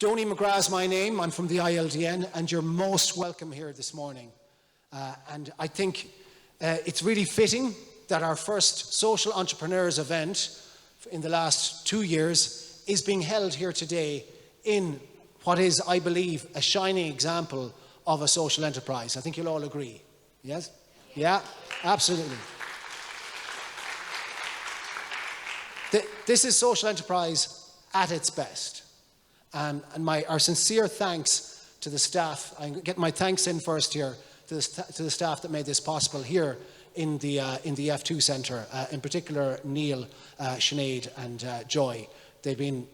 Donny McGrath's my name. I'm from the ILDN, and you're most welcome here this morning. And I think it's really fitting that our first social entrepreneurs event in the last 2 years is being held here today in what is, I believe, a shining example of a social enterprise. I think you'll all agree. Yes? Yeah, absolutely. This is social enterprise at its best. And our sincere thanks to the staff. I get my thanks in first here to the staff that made this possible here in the F2 Centre, in particular Neil, Sinead and Joy. They've been,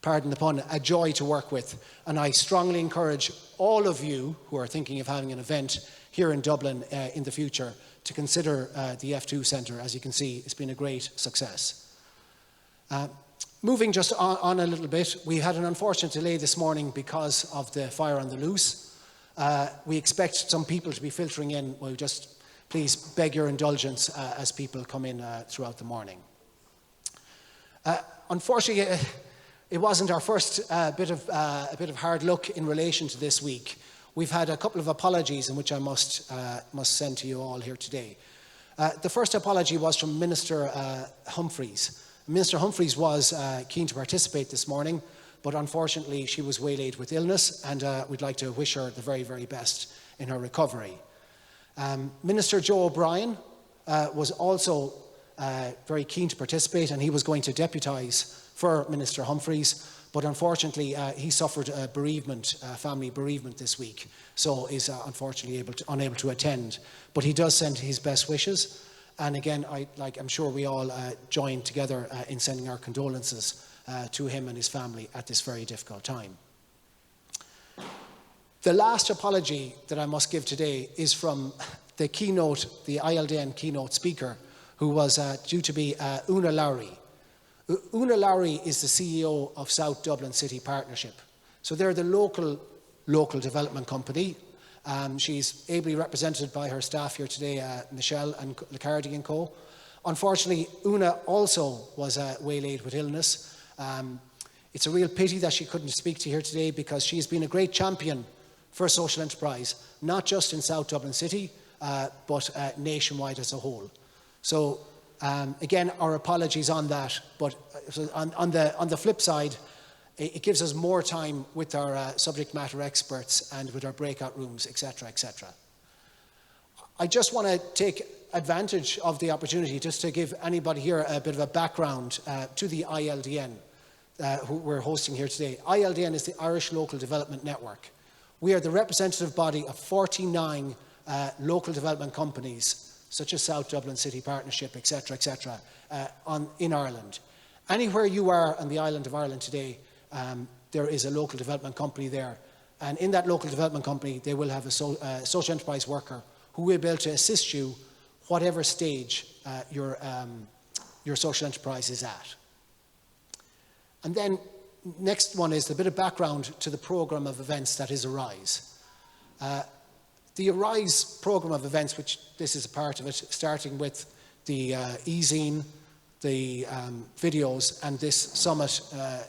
pardon the pun, a joy to work with. And I strongly encourage all of you who are thinking of having an event here in Dublin in the future to consider the F2 Centre. As you can see, it's been a great success. Moving just on a little bit, we had an unfortunate delay this morning because of the fire on the loose. We expect some people to be filtering in. We'll just please beg your indulgence as people come in throughout the morning. Unfortunately, it wasn't our first bit of hard luck in relation to this week. We've had a couple of apologies in which I must send to you all here today. The first apology was from Minister Humphreys. Minister Humphreys was keen to participate this morning, but unfortunately she was waylaid with illness, and we'd like to wish her the very, very best in her recovery. Minister Joe O'Brien was also very keen to participate, and he was going to deputise for Minister Humphreys, but unfortunately he suffered a bereavement, family bereavement this week, so is unfortunately unable to attend. But he does send his best wishes. And again, I'm sure we all join together in sending our condolences to him and his family at this very difficult time. The last apology that I must give today is from the ILDN keynote speaker, who was due to be Una Lowry. Una Lowry is the CEO of South Dublin City Partnership. So they're the local development company. She's ably represented by her staff here today, Michelle and Licardi and co. Unfortunately, Una also was waylaid with illness. It's a real pity that she couldn't speak to you here today, because she's been a great champion for social enterprise, not just in South Dublin City, but nationwide as a whole. So again, our apologies on that, but on the flip side, it gives us more time with our subject matter experts and with our breakout rooms, etc., etc. I just want to take advantage of the opportunity just to give anybody here a bit of a background to the ILDN, who we're hosting here today. ILDN is the Irish Local Development Network. We are the representative body of 49 local development companies, such as South Dublin City Partnership, etc., etc., in Ireland. Anywhere you are on the island of Ireland today, there is a local development company there, and in that local development company they will have a social enterprise worker who will be able to assist you whatever stage your social enterprise is at. And then next one is a bit of background to the programme of events that is Arise. The Arise programme of events, which this is a part of it, starting with the e-zine, the videos and this summit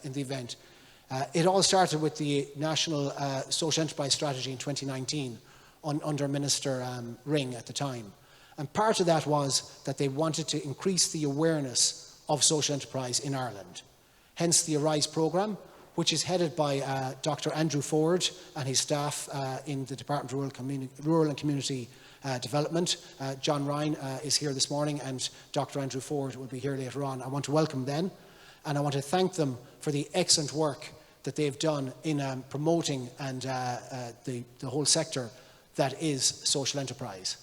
in the event. It all started with the National Social Enterprise Strategy in 2019 under Minister Ring at the time. And part of that was that they wanted to increase the awareness of social enterprise in Ireland. Hence the Arise programme, which is headed by Dr. Andrew Ford and his staff in the Department of Rural and Community Development. John Ryan is here this morning, and Dr. Andrew Ford will be here later on. I want to welcome them, and I want to thank them for the excellent work that they've done in promoting and the whole sector that is social enterprise.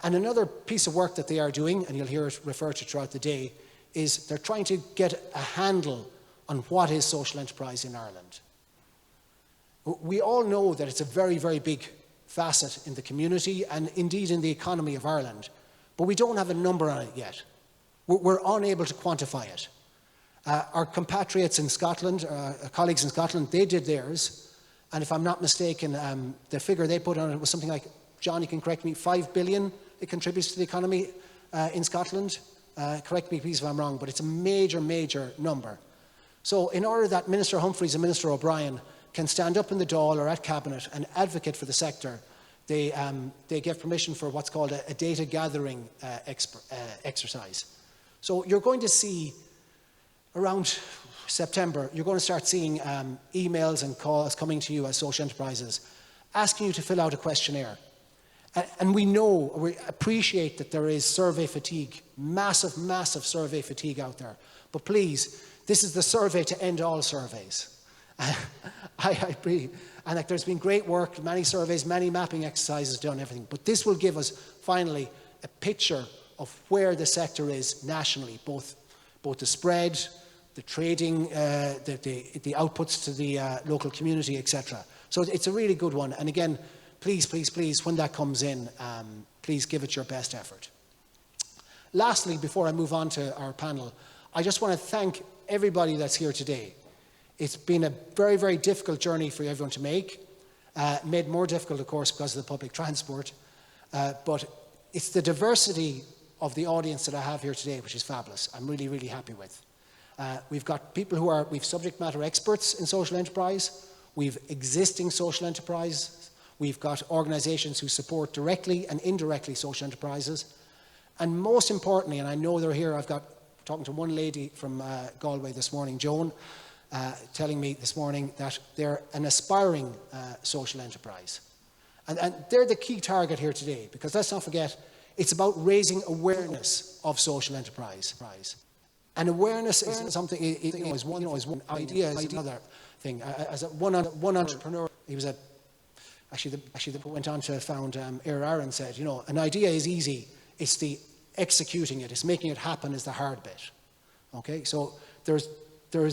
And another piece of work that they are doing, and you'll hear it referred to throughout the day, is they're trying to get a handle on what is social enterprise in Ireland. We all know that it's a very, very big facet in the community and indeed in the economy of Ireland, but we don't have a number on it yet. We're unable to quantify it. Our compatriots in Scotland, colleagues in Scotland, they did theirs, and if I'm not mistaken, the figure they put on it was something like, John, you can correct me, 5 billion it contributes to the economy in Scotland. Correct me please if I'm wrong, but it's a major, major number. So in order that Minister Humphreys and Minister O'Brien can stand up in the Dáil or at Cabinet and advocate for the sector, they give permission for what's called a data gathering exercise. So you're going to see around September, you're going to start seeing emails and calls coming to you as social enterprises, asking you to fill out a questionnaire. And we appreciate that there is survey fatigue, massive, massive survey fatigue out there. But please, this is the survey to end all surveys. I agree. And like, there's been great work, many surveys, many mapping exercises done, everything. But this will give us, finally, a picture of where the sector is nationally, both the spread, the trading, the outputs to the local community, etc. So it's a really good one. And again, please, please, please, when that comes in, please give it your best effort. Lastly, before I move on to our panel, I just want to thank everybody that's here today. It's been a very, very difficult journey for everyone to make. Made more difficult, of course, because of the public transport. But it's the diversity of the audience that I have here today, which is fabulous. I'm really, really happy with. We've got people we've subject matter experts in social enterprise. We've existing social enterprise. We've got organisations who support directly and indirectly social enterprises. And most importantly, and I know they're here, I've got talking to one lady from Galway this morning, Joan, telling me this morning that they're an aspiring social enterprise. And they're the key target here today, because let's not forget, it's about raising awareness of social enterprise. And awareness is something, is one idea, is another thing. As one entrepreneur, he was actually went on to found Aaron said, you know, an idea is easy, it's the executing it, it's making it happen is the hard bit. Okay, so there's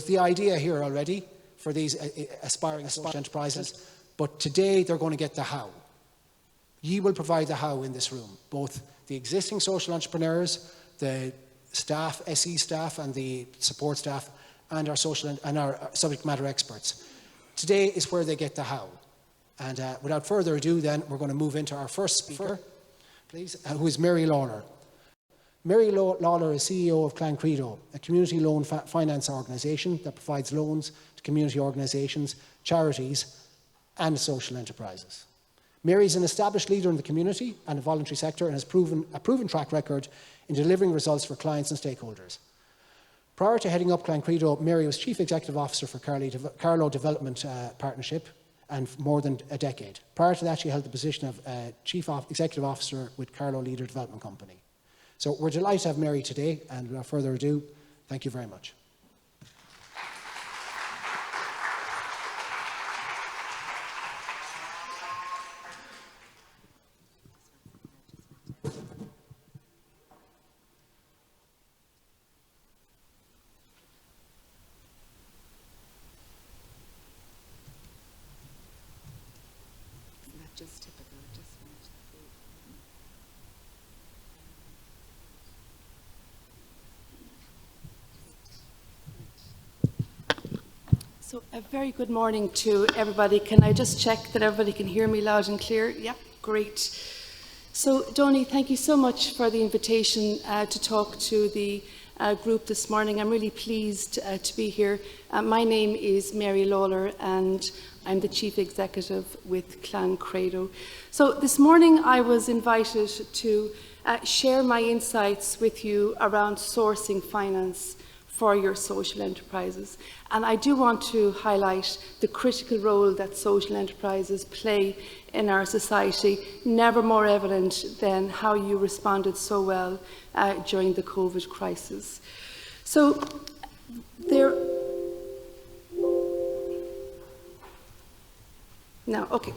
the idea here already for these aspiring social enterprises, but today they're going to get the how. Ye will provide the how in this room, both the existing social entrepreneurs, the staff, SE staff and the support staff, and our subject matter experts. Today is where they get the how. And without further ado then, we're going to move into our first speaker, please, who is Mary Lawler. Mary Lawler is CEO of Clan Credo, a community loan finance organisation that provides loans to community organisations, charities and social enterprises. Mary is an established leader in the community and the voluntary sector and has a proven track record in delivering results for clients and stakeholders. Prior to heading up Clan Credo, Mary was Chief Executive Officer for Carlow Development Partnership and for more than a decade. Prior to that, she held the position of Chief Executive Officer with Carlow Leader Development Company. So we're delighted to have Mary today, and without further ado, thank you very much. So a very good morning to everybody. Can I just check that everybody can hear me loud and clear? Yeah, great. So Donny, thank you so much for the invitation to talk to the group this morning. I'm really pleased to be here. My name is Mary Lawler and I'm the Chief Executive with Clan Credo. So this morning I was invited to share my insights with you around sourcing finance for your social enterprises. And I do want to highlight the critical role that social enterprises play in our society, never more evident than how you responded so well during the COVID crisis. So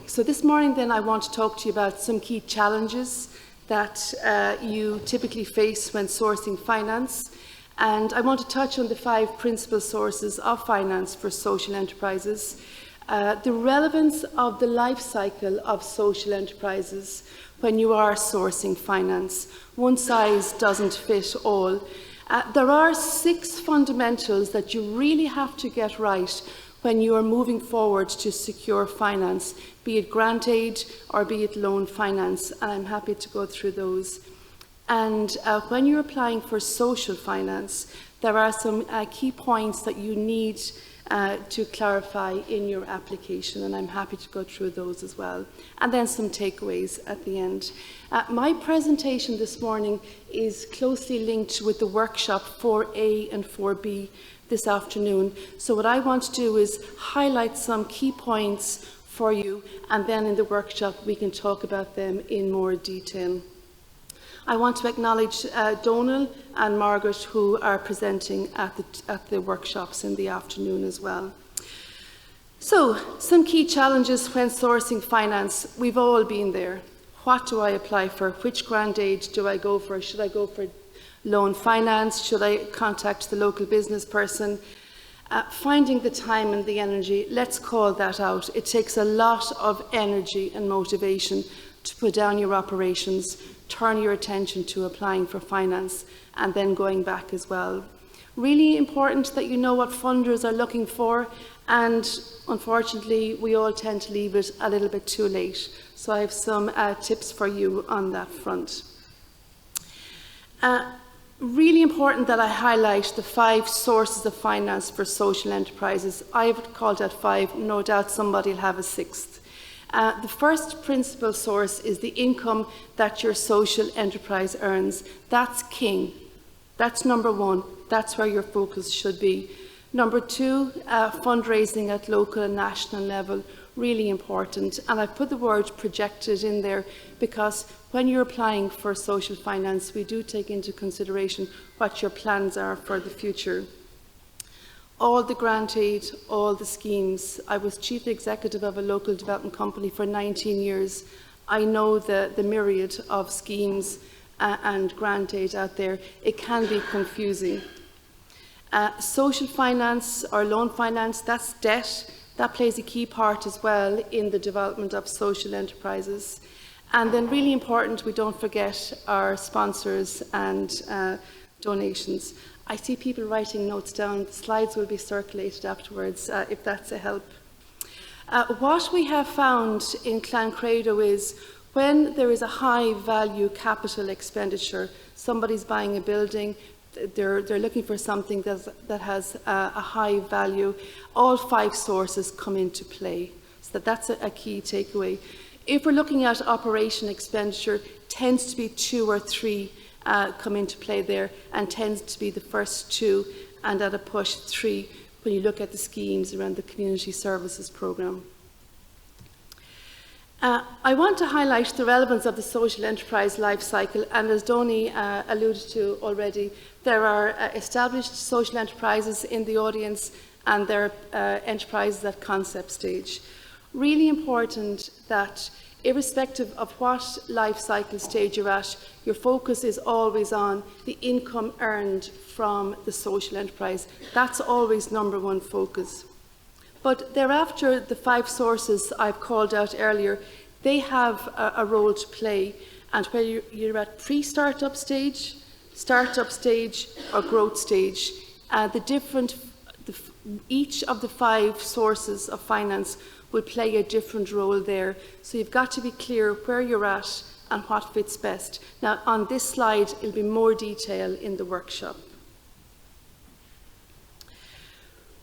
so this morning then I want to talk to you about some key challenges that you typically face when sourcing finance. And I want to touch on the 5 principal sources of finance for social enterprises, the relevance of the life cycle of social enterprises when you are sourcing finance. One size doesn't fit all. There are 6 fundamentals that you really have to get right when you are moving forward to secure finance, be it grant aid or be it loan finance, and I'm happy to go through those. And when you're applying for social finance, there are some key points that you need to clarify in your application, and I'm happy to go through those as well. And then some takeaways at the end. My presentation this morning is closely linked with the workshop 4A and 4B this afternoon. So what I want to do is highlight some key points for you, and then in the workshop we can talk about them in more detail. I want to acknowledge Donal and Margaret, who are presenting at the workshops in the afternoon as well. So, some key challenges when sourcing finance. We've all been there. What do I apply for? Which grant aid do I go for? Should I go for loan finance? Should I contact the local business person? Finding the time and the energy, let's call that out. It takes a lot of energy and motivation to put down your operations, turn your attention to applying for finance, and then going back as well. Really important that you know what funders are looking for, and unfortunately we all tend to leave it a little bit too late. So I have some tips for you on that front. Really important that I highlight the 5 sources of finance for social enterprises. I've called out 5, no doubt somebody will have a 6th. The first principal source is the income that your social enterprise earns. That's king. That's number 1. That's where your focus should be. Number 2, fundraising at local and national level. Really important. And I've put the word projected in there because when you're applying for social finance, we do take into consideration what your plans are for the future. All the grant aid, all the schemes. I was chief executive of a local development company for 19 years. I know the myriad of schemes and grant aid out there. It can be confusing. Social finance or loan finance, that's debt. That plays a key part as well in the development of social enterprises. And then really important, we don't forget our sponsors and donations. I see people writing notes down. The slides will be circulated afterwards if that's a help. What we have found in Clancredo is when there is a high value capital expenditure, somebody's buying a building, they're looking for something that has a high value, all 5 sources come into play. So that's a key takeaway. If we're looking at operation expenditure, tends to be 2 or 3 come into play there, and tends to be the first 2 and at a push 3 when you look at the schemes around the community services programme. I want to highlight the relevance of the social enterprise life cycle, and as Donny alluded to already, there are established social enterprises in the audience and there are enterprises at concept stage. Really important that irrespective of what life cycle stage you're at, your focus is always on the income earned from the social enterprise. That's always number 1 focus. But thereafter, the 5 sources I've called out earlier, they have a role to play. And whether you're at pre-startup stage, startup stage, or growth stage, each of the 5 sources of finance will play a different role there. So you've got to be clear where you're at and what fits best. Now, on this slide, it'll be more detail in the workshop.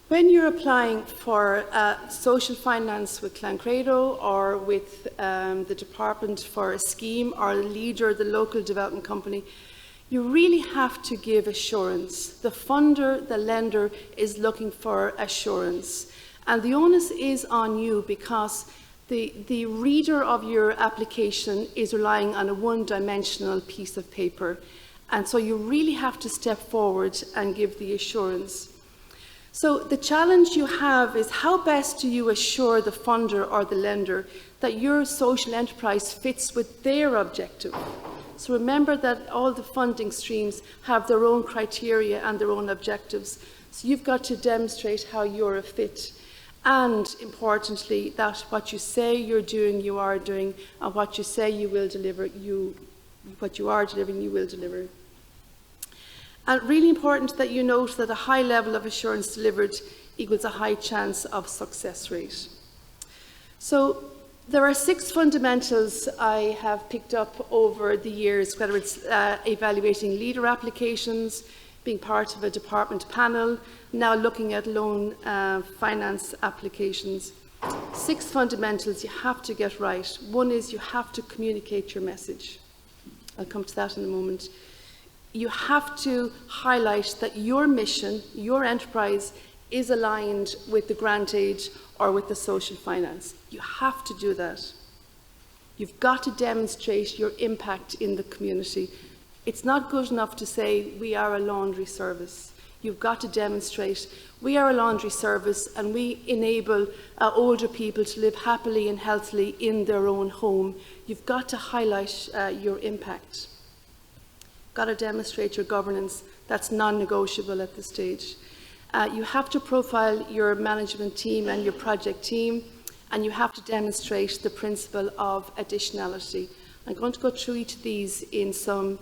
When you're applying for social finance with Clancredo or with the department for a scheme or a leader, the local development company, you really have to give assurance. The funder, the lender, is looking for assurance. And the onus is on you because the reader of your application is relying on a one-dimensional piece of paper. And so you really have to step forward and give the assurance. So the challenge you have is how best do you assure the funder or the lender that your social enterprise fits with their objective? So remember that all the funding streams have their own criteria and their own objectives. So you've got to demonstrate how you're a fit. And importantly, that what you say you're doing, you are doing, and what you say you will deliver, what you are delivering, you will deliver. And really important that you note that a high level of assurance delivered equals a high chance of success rate. So there are 6 fundamentals I have picked up over the years, whether it's evaluating leader applications, being part of a department panel, now looking at loan finance applications. 6 fundamentals you have to get right. One is you have to communicate your message. I'll come to that in a moment. You have to highlight that your mission, your enterprise, is aligned with the grant aid or with the social finance. You have to do that. You've got to demonstrate your impact in the community. It's not good enough to say we are a laundry service. You've got to demonstrate we are a laundry service and we enable older people to live happily and healthily in their own home. You've got to highlight your impact. Got to demonstrate your governance. That's non-negotiable at this stage. You have to profile your management team and your project team, and you have to demonstrate the principle of additionality. I'm going to go through each of these in some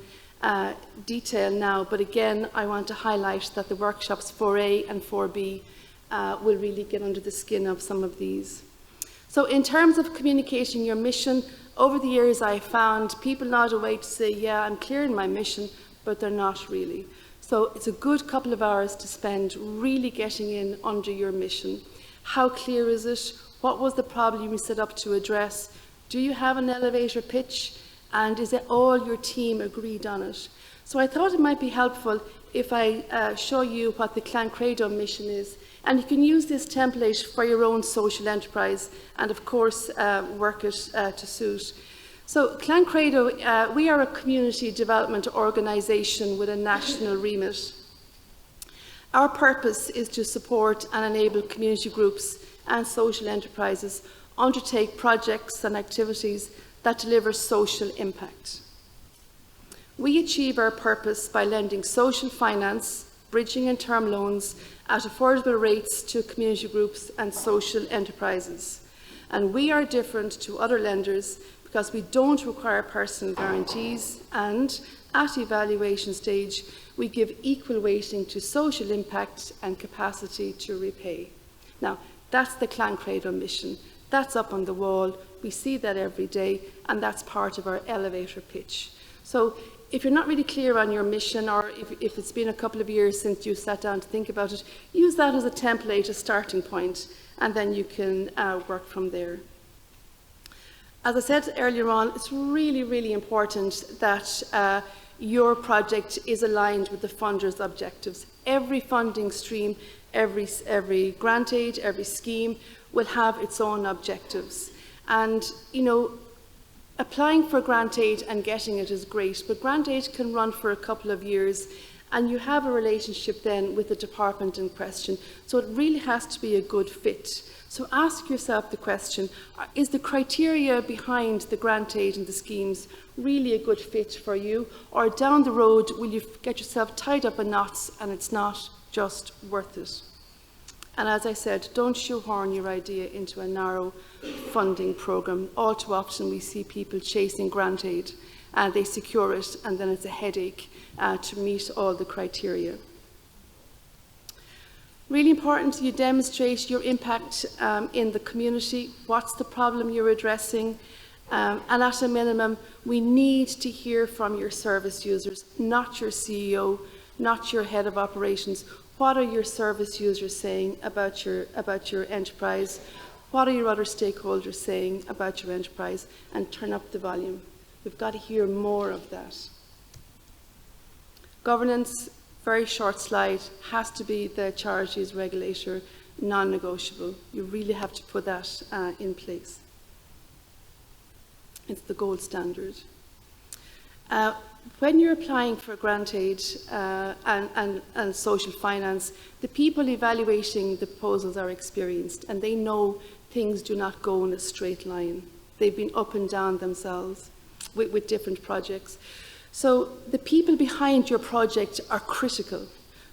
detail now, but again, I want to highlight that the workshops 4A and 4B will really get under the skin of some of these. So in terms of communicating your mission, over the years I found people nod away to say, yeah, I'm clear in my mission, but they're not really. So it's a good couple of hours to spend really getting in under your mission. How clear is it? What was the problem you set up to address? Do you have an elevator pitch? And is it all your team agreed on it? So I thought it might be helpful if I show you what the Clan Credo mission is. And you can use this template for your own social enterprise and, of course, work it to suit. So Clan Credo, we are a community development organisation with a national remit. Our purpose is to support and enable community groups and social enterprises undertake projects and activities that deliver social impact. We achieve our purpose by lending social finance, bridging and term loans at affordable rates to community groups and social enterprises. And we are different to other lenders because we don't require personal guarantees, and at evaluation stage, we give equal weighting to social impact and capacity to repay. Now, that's the Clan Credo mission. That's up on the wall. We see that every day, and that's part of our elevator pitch. So if you're not really clear on your mission, or if it's been a couple of years since you sat down to think about it, use that as a template, a starting point, and then you can work from there. As I said earlier on, it's really, really important that your project is aligned with the funder's objectives. Every funding stream, every grant aid, every scheme will have its own objectives. And, you know, applying for grant aid and getting it is great, but grant aid can run for a couple of years, and you have a relationship then with the department in question. So it really has to be a good fit. So ask yourself the question, is the criteria behind the grant aid and the schemes really a good fit for you? Or down the road, will you get yourself tied up in knots and it's not just worth it? And as I said, don't shoehorn your idea into a narrow funding programme. All too often we see people chasing grant aid and they secure it, and then it's a headache to meet all the criteria. Really important you demonstrate your impact in the community. What's the problem you're addressing? And at a minimum, we need to hear from your service users, not your CEO, not your head of operations. What are your service users saying about your enterprise? What are your other stakeholders saying about your enterprise? And turn up the volume. We've got to hear more of that. Governance, very short slide, has to be the charities regulator, non-negotiable. You really have to put that in place. It's the gold standard. When you're applying for grant aid and social finance, the people evaluating the proposals are experienced and they know things do not go in a straight line. They've been up and down themselves with different projects. So the people behind your project are critical.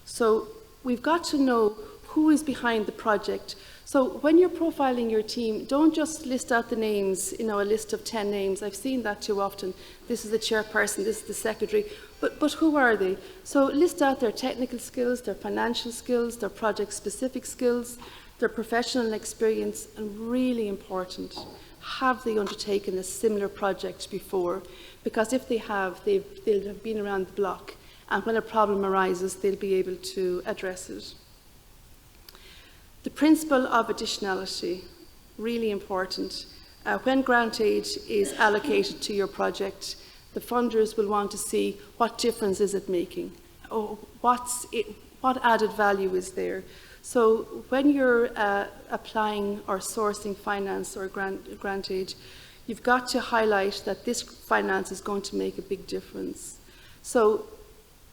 So we've got to know who is behind the project. So when you're profiling your team, don't just list out the names, you know, a list of 10 names. I've seen that too often. This is the chairperson, this is the secretary. But who are they? So list out their technical skills, their financial skills, their project-specific skills, their professional experience, and really important, have they undertaken a similar project before? Because if they have, they'll have been around the block and when a problem arises, they'll be able to address it. The principle of additionality, really important. When grant aid is allocated to your project, the funders will want to see what difference is it making, or what added value is there. So when you're applying or sourcing finance or grant aid, you've got to highlight that this finance is going to make a big difference. So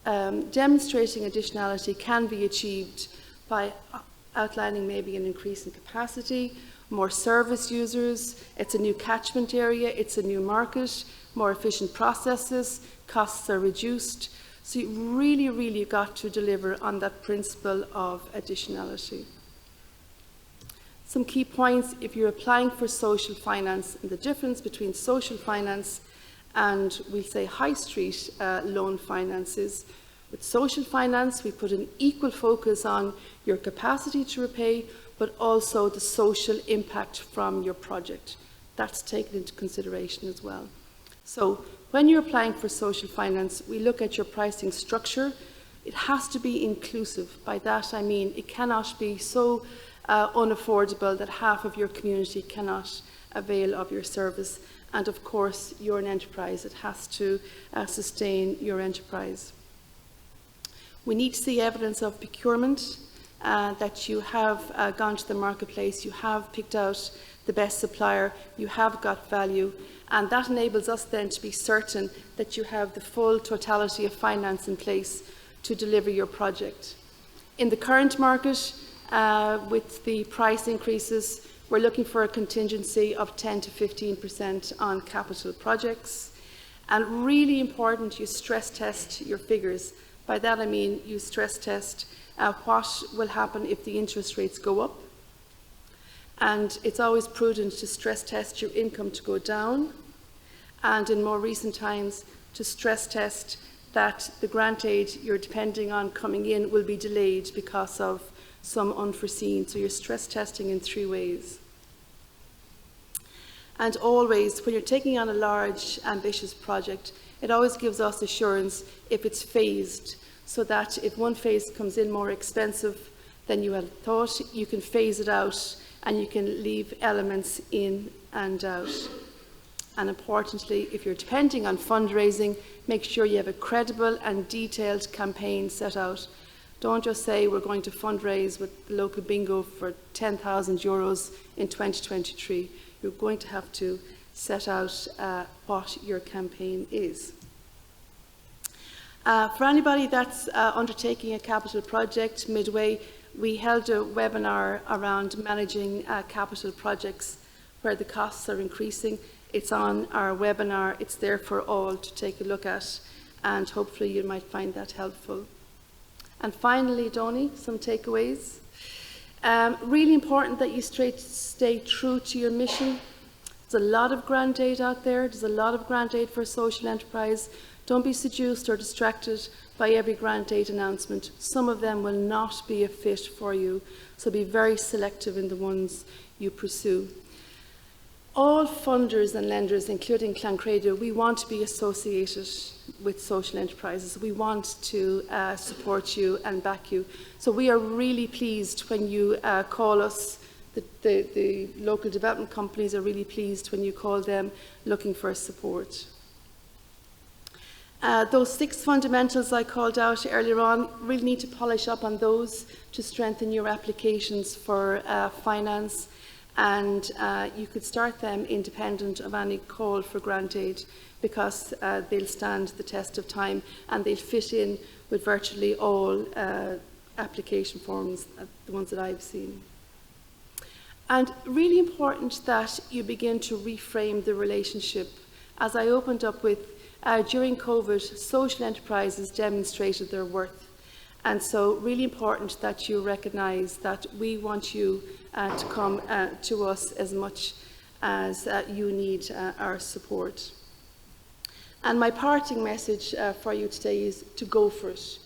demonstrating additionality can be achieved by outlining maybe an increase in capacity, more service users, it's a new catchment area, it's a new market, more efficient processes, costs are reduced. So you really got to deliver on that principle of additionality. Some key points if you're applying for social finance, and the difference between social finance and we'll say high street loan finances. With social finance, we put an equal focus on your capacity to repay, but also the social impact from your project. That's taken into consideration as well. So when you're applying for social finance, we look at your pricing structure. It has to be inclusive. By that I mean it cannot be so unaffordable that half of your community cannot avail of your service. And of course, you're an enterprise. It has to sustain your enterprise. We need to see evidence of procurement, that you have gone to the marketplace, you have picked out the best supplier, you have got value, and that enables us then to be certain that you have the full totality of finance in place to deliver your project. In the current market, with the price increases, we're looking for a contingency of 10 to 15% on capital projects. And really important, you stress test your figures. By that I mean you stress test what will happen if the interest rates go up. And it's always prudent to stress test your income to go down. And in more recent times, to stress test that the grant aid you're depending on coming in will be delayed because of some unforeseen. So you're stress testing in 3 ways. And always, when you're taking on a large, ambitious project, it always gives us assurance if it's phased, so that if one phase comes in more expensive than you had thought, you can phase it out and you can leave elements in and out. And importantly, if you're depending on fundraising, make sure you have a credible and detailed campaign set out. Don't just say we're going to fundraise with the local bingo for 10,000 euros in 2023. You're going to have to set out what your campaign is. For anybody that's undertaking a capital project midway, we held a webinar around managing capital projects where the costs are increasing. It's on our webinar. It's there for all to take a look at, and hopefully you might find that helpful. And finally, Donnie, some takeaways. Really important that you stay true to your mission. There's a lot of grant aid out there. There's a lot of grant aid for social enterprise. Don't be seduced or distracted by every grant aid announcement. Some of them will not be a fit for you, so be very selective in the ones you pursue. All funders and lenders, including Cloncredo, we want to be associated with social enterprises. We want to support you and back you. So we are really pleased when you call us. The local development companies are really pleased when you call them looking for support. Those 6 fundamentals I called out earlier on, really need to polish up on those to strengthen your applications for finance. And you could start them independent of any call for grant aid, because they'll stand the test of time and they'll fit in with virtually all application forms, the ones that I've seen. And really important that you begin to reframe the relationship. As I opened up with, during COVID, social enterprises demonstrated their worth. And so really important that you recognise that we want you to come to us as much as you need our support. And my parting message for you today is to go for it.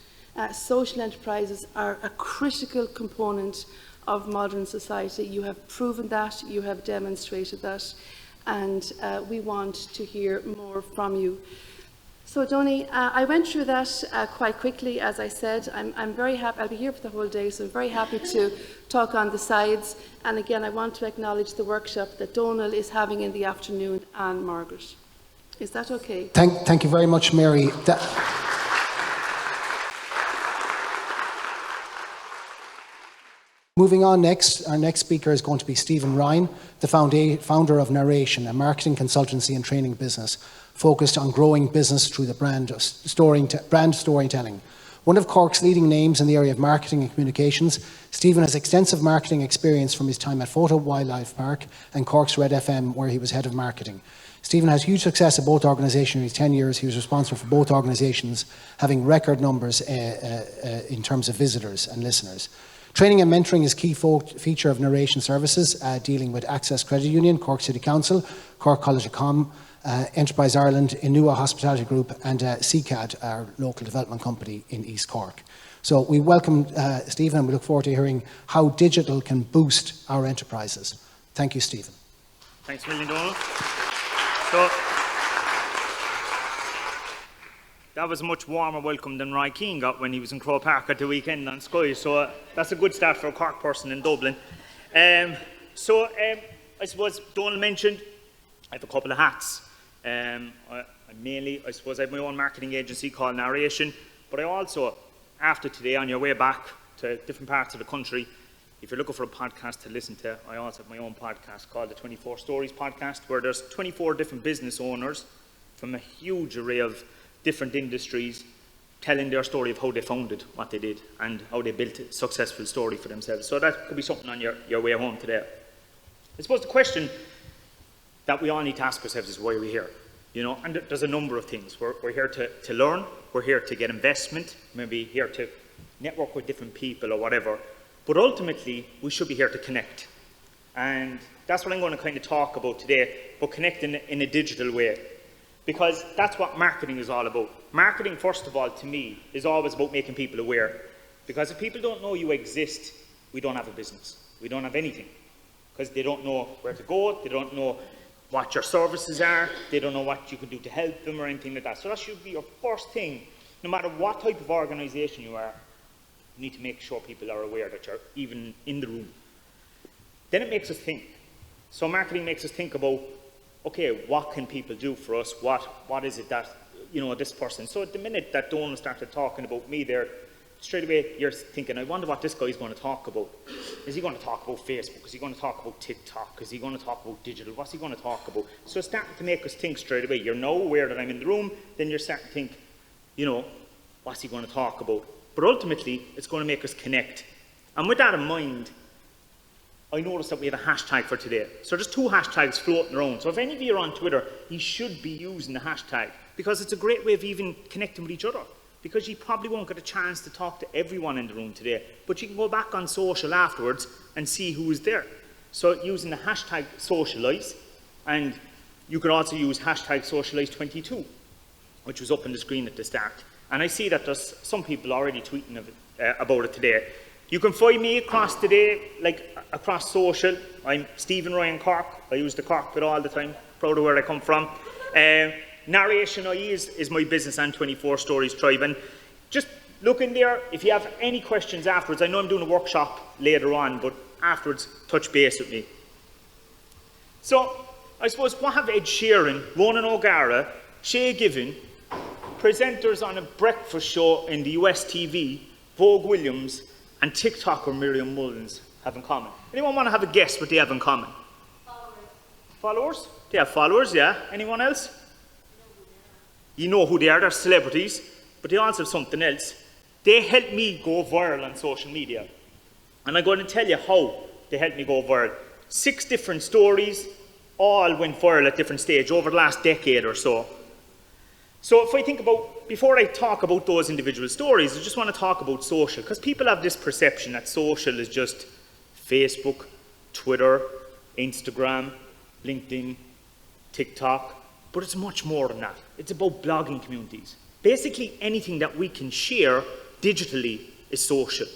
Social enterprises are a critical component of modern society. You have proven that, you have demonstrated that, and we want to hear more from you. So, Donny, I went through that quite quickly, as I said. I'm very happy. I'll be here for the whole day, so I'm very happy to talk on the sides. And again, I want to acknowledge the workshop that Donal is having in the afternoon and Margaret. Is that okay? Thank you very much, Mary. Moving on next, our next speaker is going to be Stephen Ryan, the founder of Narration, a marketing consultancy and training business focused on growing business through the brand storytelling. One of Cork's leading names in the area of marketing and communications, Stephen has extensive marketing experience from his time at Photo Wildlife Park and Cork's Red FM, where he was head of marketing. Stephen has huge success at both organisations. In his 10 years, he was responsible for both organisations having record numbers in terms of visitors and listeners. Training and mentoring is a key feature of Narration services, dealing with Access Credit Union, Cork City Council, Cork College of Com, Enterprise Ireland, Inua Hospitality Group and CCAD, our local development company in East Cork. So we welcome Stephen and we look forward to hearing how digital can boost our enterprises. Thank you, Stephen. Thanks a million, Donal. So, that was a much warmer welcome than Roy Keane got when he was in Crow Park at the weekend on Sky, so that's a good start for a Cork person in Dublin. I suppose Donal mentioned I have a couple of hats. I suppose I have my own marketing agency called Narration, but I also, after today, on your way back to different parts of the country, if you're looking for a podcast to listen to, I also have my own podcast called the 24 Stories Podcast, where there's 24 different business owners from a huge array of different industries telling their story of how they founded what they did and how they built a successful story for themselves. So that could be something on your way home today. I suppose the question that we all need to ask ourselves is why are we here? You know, and there's a number of things. We're here to learn, we're here to get investment, maybe here to network with different people or whatever. But ultimately, we should be here to connect. And that's what I'm going to kind of talk about today, but connecting in a digital way. Because that's what marketing is all about. Marketing, first of all, to me, is always about making people aware. Because if people don't know you exist, we don't have a business. We don't have anything. Because they don't know where to go, they don't know what your services are, they don't know what you can do to help them or anything like that. So that should be your first thing. No matter what type of organisation you are, you need to make sure people are aware that you're even in the room. Then it makes us think. So marketing makes us think about, okay, what can people do for us? What is it that, you know, this person. So at the minute that Donal started talking about me there, straight away you're thinking, I wonder what this guy's going to talk about. Is he going to talk about Facebook? Is he going to talk about TikTok? Is he going to talk about digital? What's he going to talk about? So it's starting to make us think straight away. You're now aware that I'm in the room, then you're starting to think, you know, what's he going to talk about? But ultimately, it's going to make us connect. And with that in mind, I noticed that we have a hashtag for today. So there's 2 hashtags floating around. So if any of you are on Twitter, you should be using the hashtag because it's a great way of even connecting with each other. Because you probably won't get a chance to talk to everyone in the room today, but you can go back on social afterwards and see who is there. So using the hashtag SocialiSE, and you could also use hashtag SocialiSE22, which was up on the screen at the start. And I see that there's some people already tweeting about it today. You can find me across today, like across social. I'm Stephen Ryan Cork. I use the Cork bit all the time, proud of where I come from. Narration.ie is my business and 24 Stories Tribe. And just look in there. If you have any questions afterwards, I know I'm doing a workshop later on, but afterwards, touch base with me. So, I suppose, what have Ed Sheeran, Ronan O'Gara, Shay Given, presenters on a breakfast show in the US TV, Vogue Williams, and TikToker Miriam Mullins have in common? Anyone want to have a guess what they have in common? Followers? They have followers, yeah. Anyone else? You know who they are, they're celebrities, but they also have something else. They help me go viral on social media. And I'm going to tell you how they helped me go viral. 6 different stories, all went viral at different stages over the last decade or so. So if I think about, before I talk about those individual stories, I just want to talk about social, because people have this perception that social is just Facebook, Twitter, Instagram, LinkedIn, TikTok. But it's much more than that. It's about blogging communities. Basically, anything that we can share digitally is social.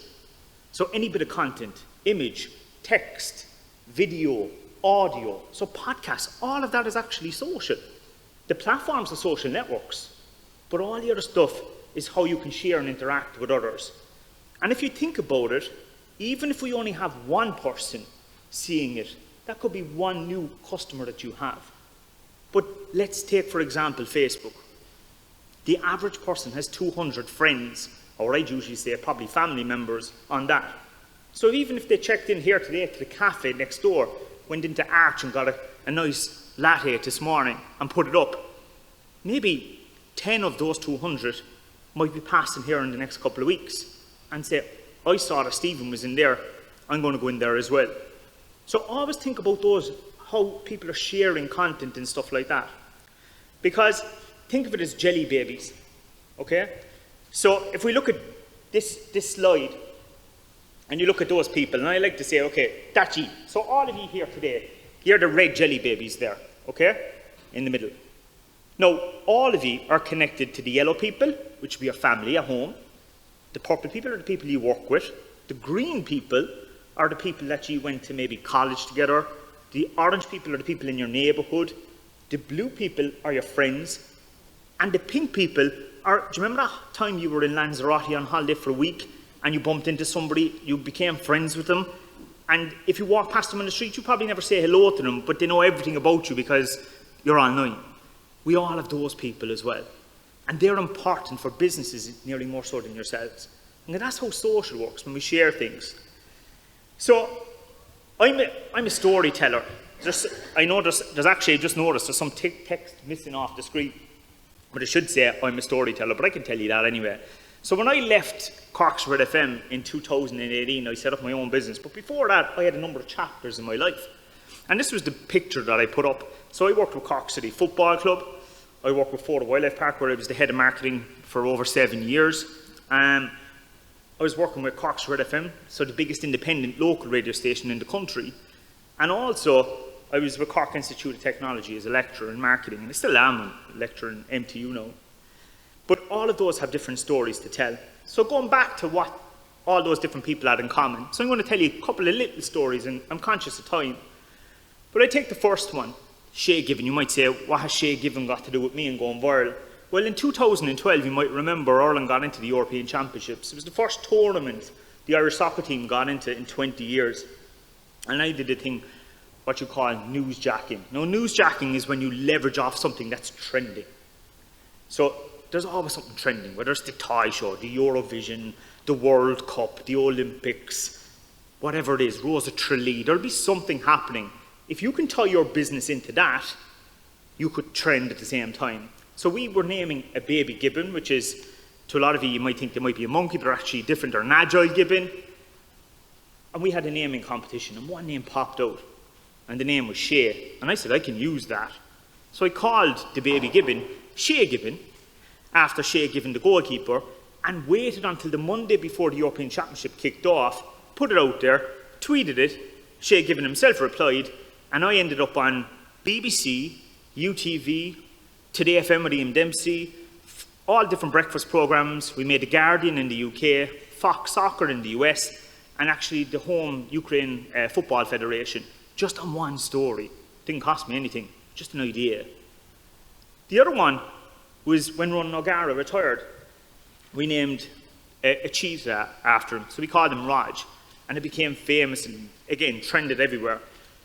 So any bit of content, image, text, video, audio, so podcasts, all of that is actually social. The platforms are social networks. but all the other stuff is how you can share and interact with others. And if you think about it, even if we only have one person seeing it, that could be one new customer that you have. But let's take, for example, Facebook. The average person has 200 friends, or I'd usually say probably family members, on that. So even if they checked in here today to the cafe next door, went into Arch and got a nice latte this morning and put it up, maybe 10 of those 200 might be passing here in the next couple of weeks and say, I saw that Stephen was in there, I'm going to go in there as well. So always think about those, how people are sharing content and stuff like that. Because think of it as jelly babies, okay? So if we look at this slide, and you look at those people, and I like to say, okay, that's you. So all of you here today, you're the red jelly babies there, okay? In the middle. Now, all of you are connected to the yellow people, which will be your family at home. The purple people are the people you work with. The green people are the people that you went to maybe college together. The orange people are the people in your neighbourhood. The blue people are your friends. And the pink people are, do you remember that time you were in Lanzarote on holiday for a week and you bumped into somebody, you became friends with them, and if you walk past them on the street, you probably never say hello to them, but they know everything about you because you're online. We all have those people as well. And they're important for businesses nearly more so than yourselves. And that's how social works, when we share things. So, I'm a storyteller. I know there's actually, I just noticed there's some text missing off the screen. But it should say I'm a storyteller, but I can tell you that anyway. So when I left Cork's Red FM in 2018, I set up my own business. But before that, I had a number of chapters in my life. And this was the picture that I put up. So I worked with Cork City Football Club. I worked with Fort Wildlife Park, where I was the head of marketing for over 7 years. I was working with Cork's Red FM, so the biggest independent local radio station in the country. And also, I was with Cork Institute of Technology as a lecturer in marketing, and I still am a lecturer in MTU now. But all of those have different stories to tell. So going back to what all those different people had in common, so I'm going to tell you a couple of little stories, and I'm conscious of time. But I take the first one, Shay Given. You might say, what has Shay Given got to do with me and going viral? Well, in 2012, you might remember Ireland got into the European Championships. It was the first tournament the Irish soccer team got into in 20 years. And I did a thing, what you call newsjacking. Now, newsjacking is when you leverage off something that's trending. So there's always something trending, whether it's the toy show, the Eurovision, the World Cup, the Olympics, whatever it is, Rose of Tralee, there'll be something happening. If you can tie your business into that, you could trend at the same time. So we were naming a baby gibbon, which is, to a lot of you might think they might be a monkey, but they're actually different. They're an agile gibbon. And we had a naming competition, and one name popped out, and the name was Shay. And I said, I can use that. So I called the baby gibbon Shay Gibbon, after Shay Given, the goalkeeper, and waited until the Monday before the European Championship kicked off, put it out there, tweeted it. Shay Given himself replied, and I ended up on BBC, UTV, Today FM with Ian Dempsey, all different breakfast programmes. We made The Guardian in the UK, Fox Soccer in the US, and actually the home Ukraine Football Federation, just on one story. Didn't cost me anything, just an idea. The other one was when Ron O'Gara retired. We named a cheese after him, so we called him Raj, and it became famous and, again, trended everywhere.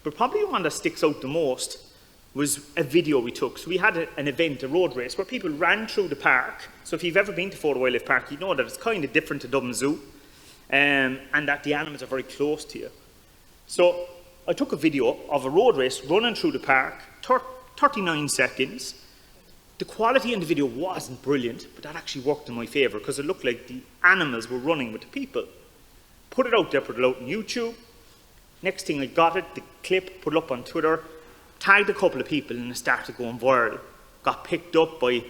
But probably the one that sticks out the most was a video we took. So we had an event, a road race, where people ran through the park. So if you've ever been to Fort Wildlife Park, you know that it's kind of different to Dublin Zoo, and that the animals are very close to you. So I took a video of a road race running through the park, 39 seconds. The quality in the video wasn't brilliant, but that actually worked in my favour because it looked like the animals were running with the people. Put it out there, put it out on YouTube. Next thing I got it, the clip, put it up on Twitter, tagged a couple of people, and it started going viral. Got picked up by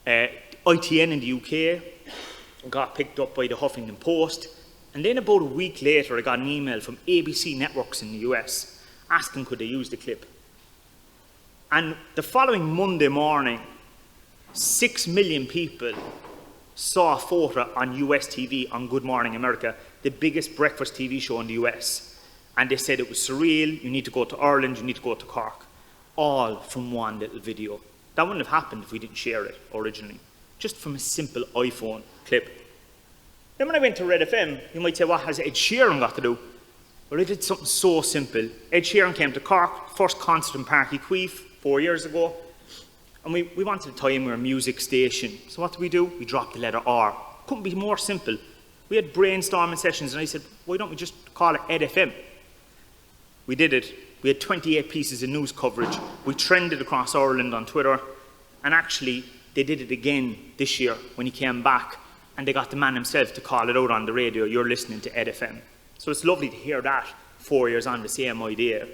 ITN in the UK, got picked up by the Huffington Post, and then about a week later I got an email from ABC Networks in the US asking could they use the clip. And the following Monday morning, 6 million people saw a photo on US TV on Good Morning America, the biggest breakfast TV show in the US. And they said it was surreal, you need to go to Ireland, you need to go to Cork. All from one little video. That wouldn't have happened if we didn't share it originally. just from a simple iPhone clip. Then when I went to Red FM, you might say, what has Ed Sheeran got to do? Well, I did something so simple. Ed Sheeran came to Cork, first concert in Páirc Uí Chaoimh 4 years ago, and we wanted to tie in with a music station. So what do? We dropped the letter R. Couldn't be more simple. We had brainstorming sessions, and I said, why don't we just call it Ed FM? We did it. We had 28 pieces of news coverage. We trended across Ireland on Twitter, and actually, they did it again this year when he came back, and they got the man himself to call it out on the radio, you're listening to Ed FM. So it's lovely to hear that 4 years on, the same idea.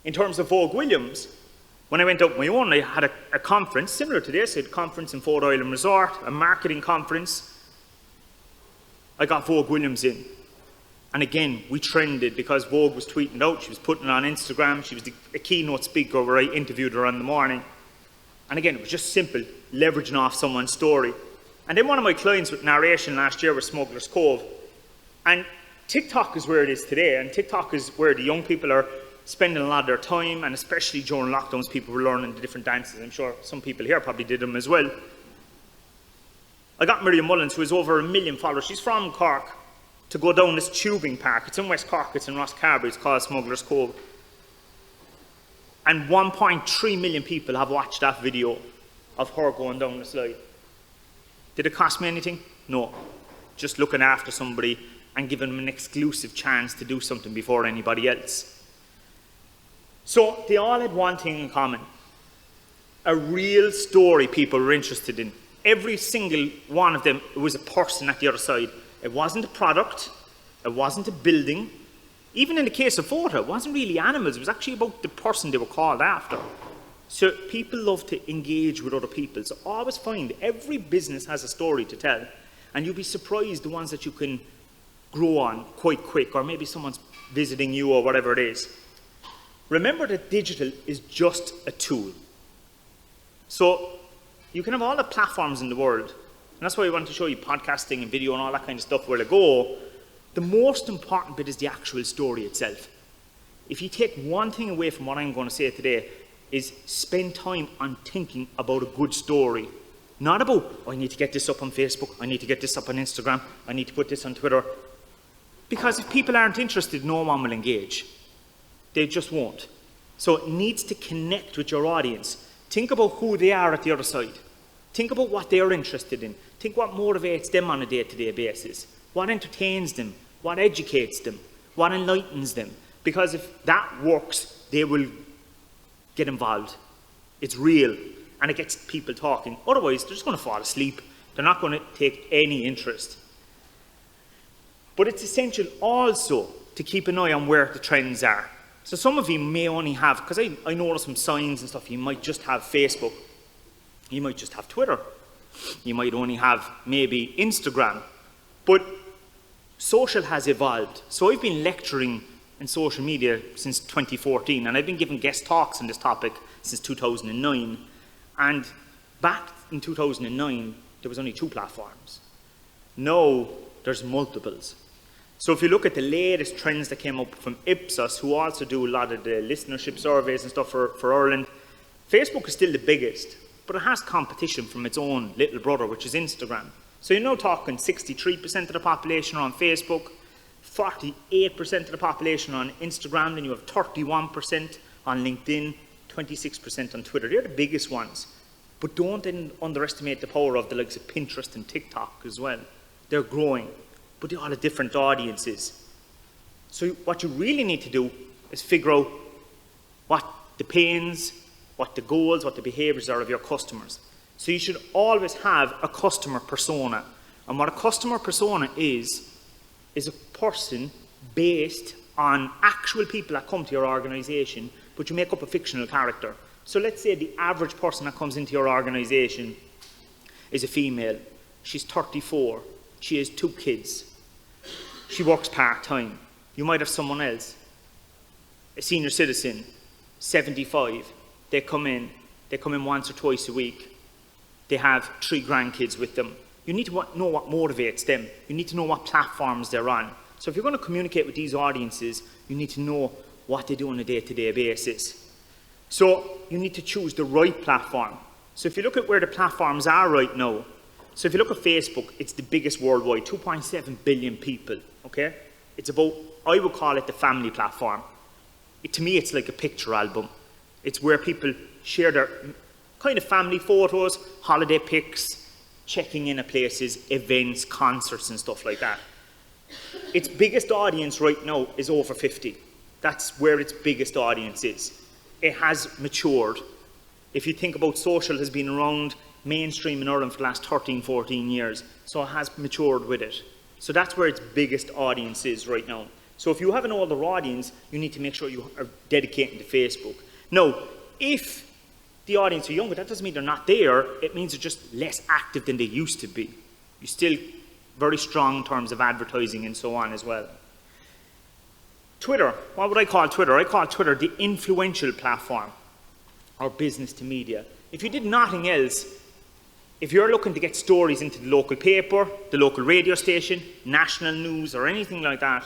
In terms of Vogue Williams, when I went out on my own, I had a conference similar to this. I had a conference in Fort Island Resort, a marketing conference. I got Vogue Williams in. And again, we trended because Vogue was tweeting out. She was putting it on Instagram. She was a keynote speaker where I interviewed her in the morning. And again, it was just simple, leveraging off someone's story. And then one of my clients with narration last year was Smuggler's Cove. And TikTok is where it is today. And TikTok is where the young people are spending a lot of their time. And especially during lockdowns, people were learning the different dances. I'm sure some people here probably did them as well. I got Miriam Mullins, who has over 1 million followers. She's from Cork, to go down this tubing park. It's in West Cork, it's in Rosscarbery, it's called Smuggler's Cove. And 1.3 million people have watched that video of her going down the slide. Did it cost me anything? No. Just looking after somebody and giving them an exclusive chance to do something before anybody else. So they all had one thing in common. A real story people were interested in. Every single one of them, it was a person at the other side. It wasn't a product, it wasn't a building. Even in the case of photo, it wasn't really animals, it was actually about the person they were called after. So people love to engage with other people. So always find every business has a story to tell. And you'll be surprised the ones that you can grow on quite quick, or maybe someone's visiting you or whatever it is. Remember that digital is just a tool. So you can have all the platforms in the world, and that's why I want to show you podcasting and video and all that kind of stuff where to go. The most important bit is the actual story itself. If you take one thing away from what I'm going to say today, is spend time on thinking about a good story. Not about, oh, I need to get this up on Facebook, I need to get this up on Instagram, I need to put this on Twitter. Because if people aren't interested, no one will engage. They just won't. So it needs to connect with your audience. Think about who they are at the other side. Think about what they're interested in. Think what motivates them on a day-to-day basis. What entertains them, what educates them, what enlightens them. Because if that works, they will get involved. It's real, and it gets people talking. Otherwise, they're just going to fall asleep. They're not going to take any interest. But it's essential also to keep an eye on where the trends are. So some of you may only have, because I noticed some signs and stuff, you might just have Facebook. You might just have Twitter. You might only have maybe Instagram. But social has evolved. So I've been lecturing in social media since 2014, and I've been giving guest talks on this topic since 2009. And back in 2009, there was only 2 platforms. Now, there's multiples. So if you look at the latest trends that came up from Ipsos, who also do a lot of the listenership surveys and stuff for Ireland, Facebook is still the biggest, but it has competition from its own little brother, which is Instagram. So you're now talking 63% of the population are on Facebook, 48% of the population are on Instagram, then you have 31% on LinkedIn, 26% on Twitter. They're the biggest ones. But don't underestimate the power of the likes of Pinterest and TikTok as well. They're growing, but they all have different audiences. So what you really need to do is figure out what the pains, what the goals, what the behaviors are of your customers. So you should always have a customer persona. And what a customer persona is a person based on actual people that come to your organization, but you make up a fictional character. So let's say the average person that comes into your organization is a female. She's 34. She has 2 kids. She works part-time. You might have someone else, a senior citizen, 75. They come in once or twice a week. They have 3 grandkids with them. You need to know what motivates them. You need to know what platforms they're on. So if you're going to communicate with these audiences, you need to know what they do on a day-to-day basis. So you need to choose the right platform. So if you look at where the platforms are right now, so if you look at Facebook, it's the biggest worldwide, 2.7 billion people, okay? It's about, I would call it the family platform. To me, it's like a picture album. It's where people share their kind of family photos, holiday pics, checking in at places, events, concerts and stuff like that. Its biggest audience right now is over 50. That's where its biggest audience is. It has matured. If you think about social has been around mainstream in Ireland for the last 13, 14 years, so it has matured with it. So that's where its biggest audience is right now. So if you have an older audience, you need to make sure you are dedicating to Facebook. Now, if the audience are younger, that doesn't mean they're not there. It means they're just less active than they used to be. You're still very strong in terms of advertising and so on as well. Twitter, what would I call Twitter? I call Twitter the influential platform, or business to media. If you did nothing else, if you're looking to get stories into the local paper, the local radio station, national news, or anything like that,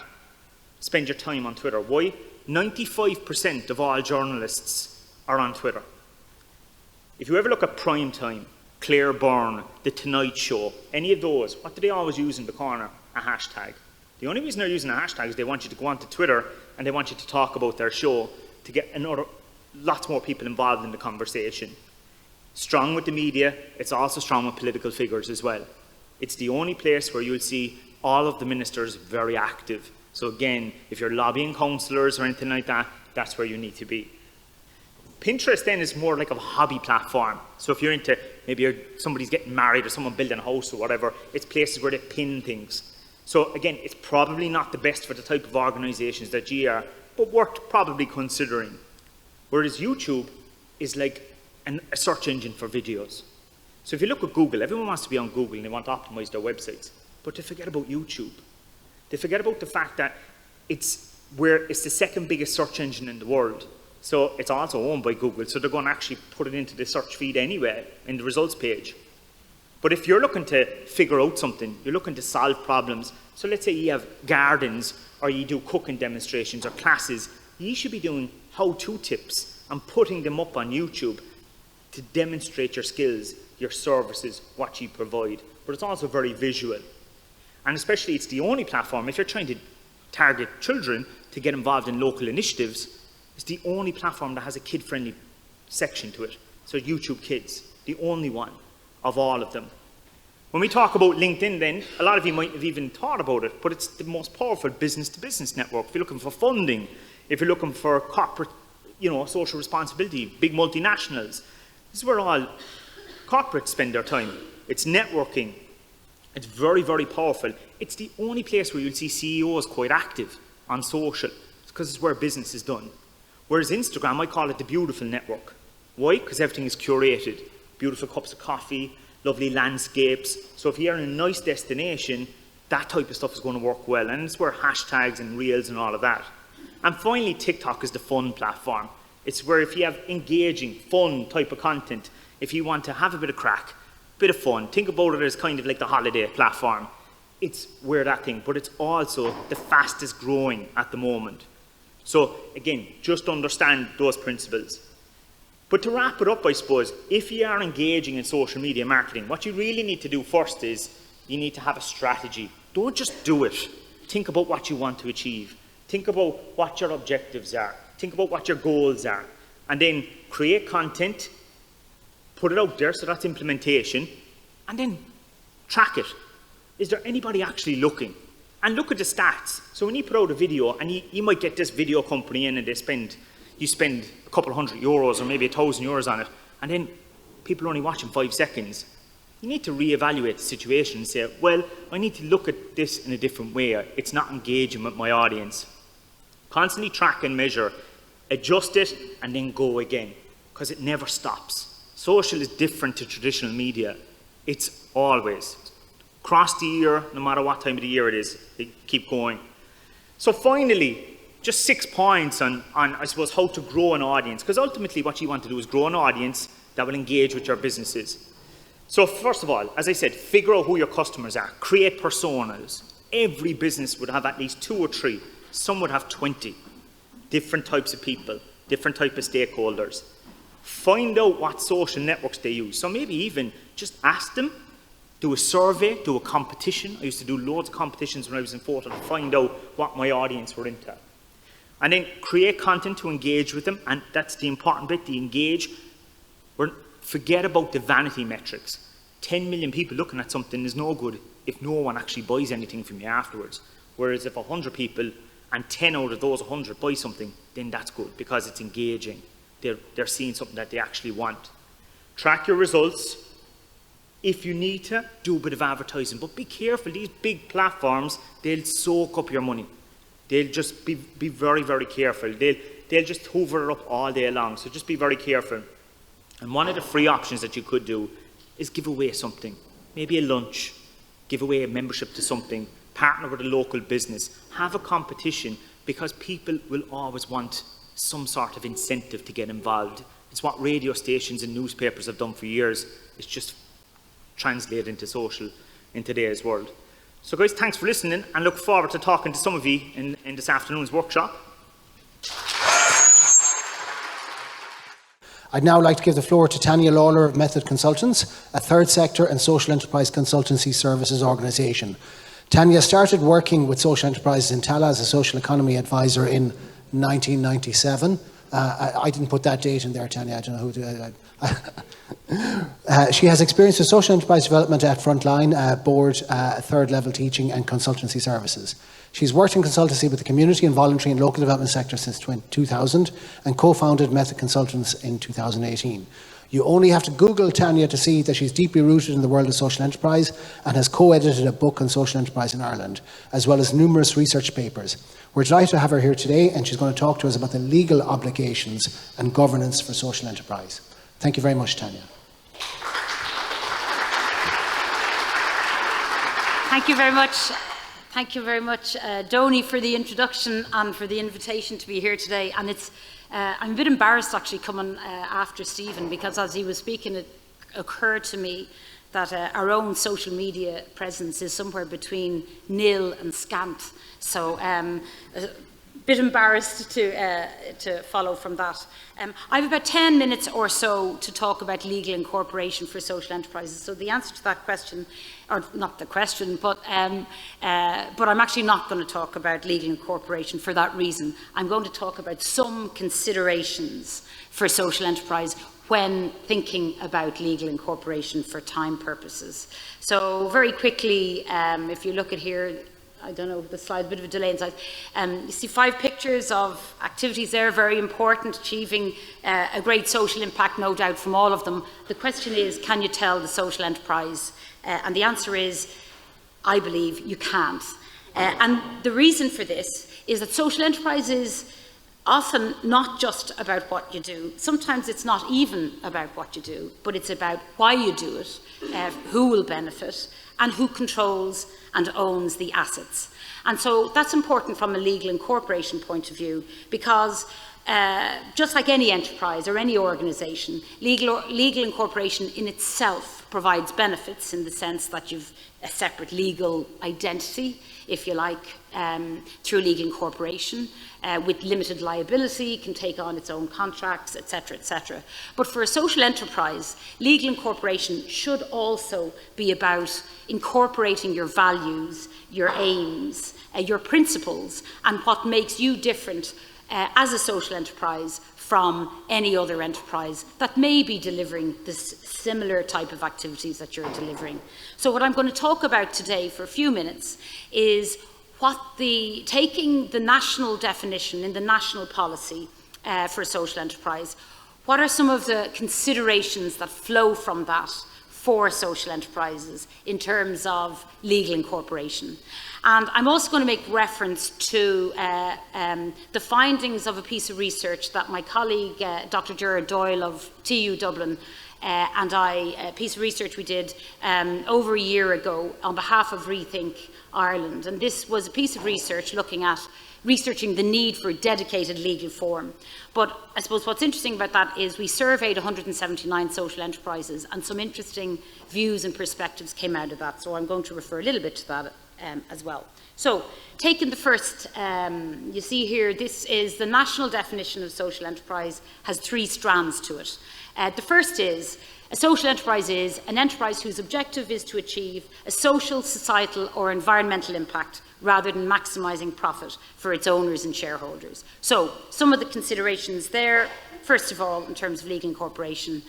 spend your time on Twitter. Why? 95% of all journalists are on Twitter. If you ever look at Prime Time, Claire Byrne, The Tonight Show, any of those, what do they always use in the corner? A hashtag. The only reason they're using a hashtag is they want you to go onto Twitter and they want you to talk about their show to get lots more people involved in the conversation. Strong with the media, it's also strong with political figures as well. It's the only place where you'll see all of the ministers very active. So again, if you're lobbying councillors or anything like that, that's where you need to be. Pinterest then is more like a hobby platform. So if you're into, maybe somebody's getting married or someone building a house or whatever, it's places where they pin things. So again, it's probably not the best for the type of organisations that you are, but worth probably considering. Whereas YouTube is like a search engine for videos. So if you look at Google, everyone wants to be on Google and they want to optimise their websites, but they forget about YouTube. They forget about the fact that it's the second biggest search engine in the world. So it's also owned by Google, so they're going to actually put it into the search feed anyway, in the results page. But if you're looking to figure out something, you're looking to solve problems, so let's say you have gardens, or you do cooking demonstrations or classes, you should be doing how-to tips and putting them up on YouTube to demonstrate your skills, your services, what you provide. But it's also very visual. And especially it's the only platform, if you're trying to target children to get involved in local initiatives, it's the only platform that has a kid-friendly section to it. So YouTube Kids, the only one of all of them. When we talk about LinkedIn then, a lot of you might have even thought about it, but it's the most powerful business-to-business network. If you're looking for funding, if you're looking for corporate, social responsibility, big multinationals, this is where all corporates spend their time. It's networking. It's very, very powerful. It's the only place where you'll see CEOs quite active on social, because it's where business is done. Whereas Instagram, I call it the beautiful network. Why? Because everything is curated. Beautiful cups of coffee, lovely landscapes. So if you're in a nice destination, that type of stuff is going to work well. And it's where hashtags and reels and all of that. And finally, TikTok is the fun platform. It's where if you have engaging, fun type of content, if you want to have a bit of crack, bit of fun, think about it as kind of like the holiday platform. It's where that thing, but it's also the fastest growing at the moment. So again, just understand those principles. But to wrap it up, I suppose, if you are engaging in social media marketing, what you really need to do first is you need to have a strategy. Don't just do it. Think about what you want to achieve. Think about what your objectives are. Think about what your goals are. And then create content, put it out there, so that's implementation, and then track it. Is there anybody actually looking? And look at the stats. So when you put out a video, and you might get this video company in and you spend a couple €100 or maybe €1,000 on it, and then people are only watching 5 seconds. You need to reevaluate the situation and say, well, I need to look at this in a different way. It's not engaging with my audience. Constantly track and measure, adjust it, and then go again, because it never stops. Social is different to traditional media. It's always across the year, no matter what time of the year it is, they keep going. So finally, just 6 points on I suppose, how to grow an audience, because ultimately what you want to do is grow an audience that will engage with your businesses. So first of all, as I said, figure out who your customers are. Create personas. Every business would have at least 2 or 3. Some would have 20. Different types of people, different types of stakeholders. find out what social networks they use. So maybe even just ask them, do a survey, do a competition. I used to do loads of competitions when I was in photo to find out what my audience were into. And then create content to engage with them, and that's the important bit, the engage. Forget about the vanity metrics. 10 million people looking at something is no good if no one actually buys anything from you afterwards. Whereas if 100 people and 10 out of those 100 buy something, then that's good because it's engaging. They're seeing something that they actually want. Track your results. If you need to, do a bit of advertising, but be careful. These big platforms, they'll soak up your money. They'll just be very, very careful. They'll just hoover it up all day long, so just be very careful. And one of the free options that you could do is give away something. Maybe a lunch, give away a membership to something, partner with a local business, have a competition, because people will always want some sort of incentive to get involved. It's what radio stations and newspapers have done for years. It's just translated into social in today's world. So guys, thanks for listening, and look forward to talking to some of you in this afternoon's workshop. I'd now like to give the floor to Tanya Lawler of Method Consultants, a third sector and social enterprise consultancy services organisation. Tanya started working with social enterprises in Tallaght as a social economy advisor in 1997. I didn't put that date in there, Tanya. I don't know who to... She has experience with social enterprise development at Frontline, board, third level teaching and consultancy services. She's worked in consultancy with the community and voluntary and local development sector since 2000 and co-founded Method Consultants in 2018. You only have to Google Tanya to see that she's deeply rooted in the world of social enterprise and has co-edited a book on social enterprise in Ireland, as well as numerous research papers. We're delighted to have her here today, and she's going to talk to us about the legal obligations and governance for social enterprise. Thank you very much, Tanya. Thank you very much. Thank you very much, Donny, for the introduction and for the invitation to be here today. And it's, I'm a bit embarrassed actually coming after Stephen, because as he was speaking, it occurred to me that our own social media presence is somewhere between nil and scant. So a bit embarrassed to follow from that. I have about 10 minutes or so to talk about legal incorporation for social enterprises. So the answer to that question, or not the question, but I'm actually not going to talk about legal incorporation for that reason. I'm going to talk about some considerations for social enterprise when thinking about legal incorporation for time purposes. So very quickly, if you look at here, I don't know, the slide, a bit of a delay inside. You see 5 pictures of activities there, very important, achieving a great social impact, no doubt, from all of them. The question is, can you tell the social enterprise? And the answer is, I believe you can't. And the reason for this is that social enterprise is often not just about what you do. Sometimes it's not even about what you do, but it's about why you do it, who will benefit, and who controls and owns the assets. And so that's important from a legal incorporation point of view, because just like any enterprise or any organisation, legal incorporation in itself provides benefits in the sense that you've a separate legal identity, if you like, through legal incorporation, with limited liability, can take on its own contracts, etc., etc. But for a social enterprise, legal incorporation should also be about incorporating your values, your aims, your principles, and what makes you different as a social enterprise from any other enterprise that may be delivering this similar type of activities that you're delivering. So what I'm going to talk about today for a few minutes is taking the national definition in the national policy for a social enterprise, what are some of the considerations that flow from that for social enterprises in terms of legal incorporation. And I'm also going to make reference to the findings of a piece of research that my colleague, Dr. Gerard Doyle of TU Dublin, and a piece of research we did over a year ago on behalf of Rethink Ireland. And this was a piece of research looking at researching the need for a dedicated legal form. But I suppose what's interesting about that is we surveyed 179 social enterprises, and some interesting views and perspectives came out of that. So I'm going to refer a little bit to that as well. So, taking the first, you see here, this is the national definition of social enterprise, has 3 strands to it. The first is, a social enterprise is an enterprise whose objective is to achieve a social, societal or environmental impact rather than maximising profit for its owners and shareholders. So, some of the considerations there, first of all, in terms of legal incorporation,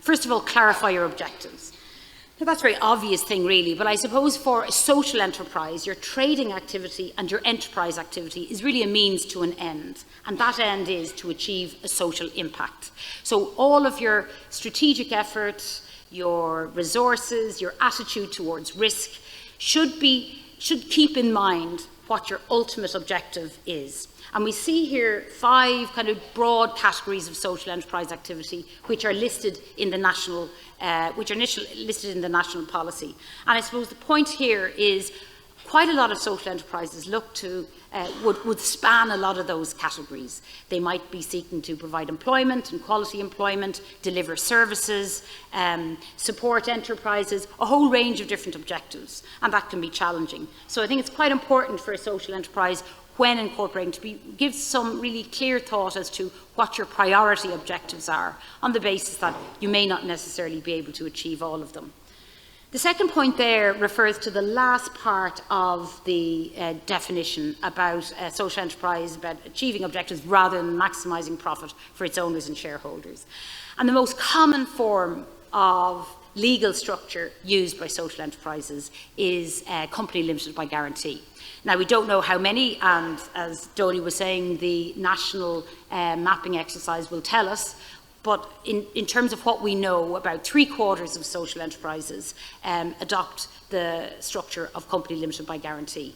first of all, clarify your objectives. Now, that's a very obvious thing, really, but I suppose for a social enterprise, your trading activity and your enterprise activity is really a means to an end, and that end is to achieve a social impact. So all of your strategic effort, your resources, your attitude towards risk should keep in mind what your ultimate objective is. And we see here 5 kind of broad categories of social enterprise activity which are listed in the national, listed in the national policy. And I suppose the point here is quite a lot of social enterprises look to, would span a lot of those categories. They might be seeking to provide employment and quality employment, deliver services, support enterprises, a whole range of different objectives, and that can be challenging. So I think it's quite important for a social enterprise when incorporating to give some really clear thought as to what your priority objectives are, on the basis that you may not necessarily be able to achieve all of them. The second point there refers to the last part of the definition about social enterprise, about achieving objectives rather than maximising profit for its owners and shareholders. And the most common form of legal structure used by social enterprises is company limited by guarantee. Now, we don't know how many, and as Donny was saying, the national mapping exercise will tell us, but in terms of what we know, about 3/4 of social enterprises adopt the structure of company limited by guarantee.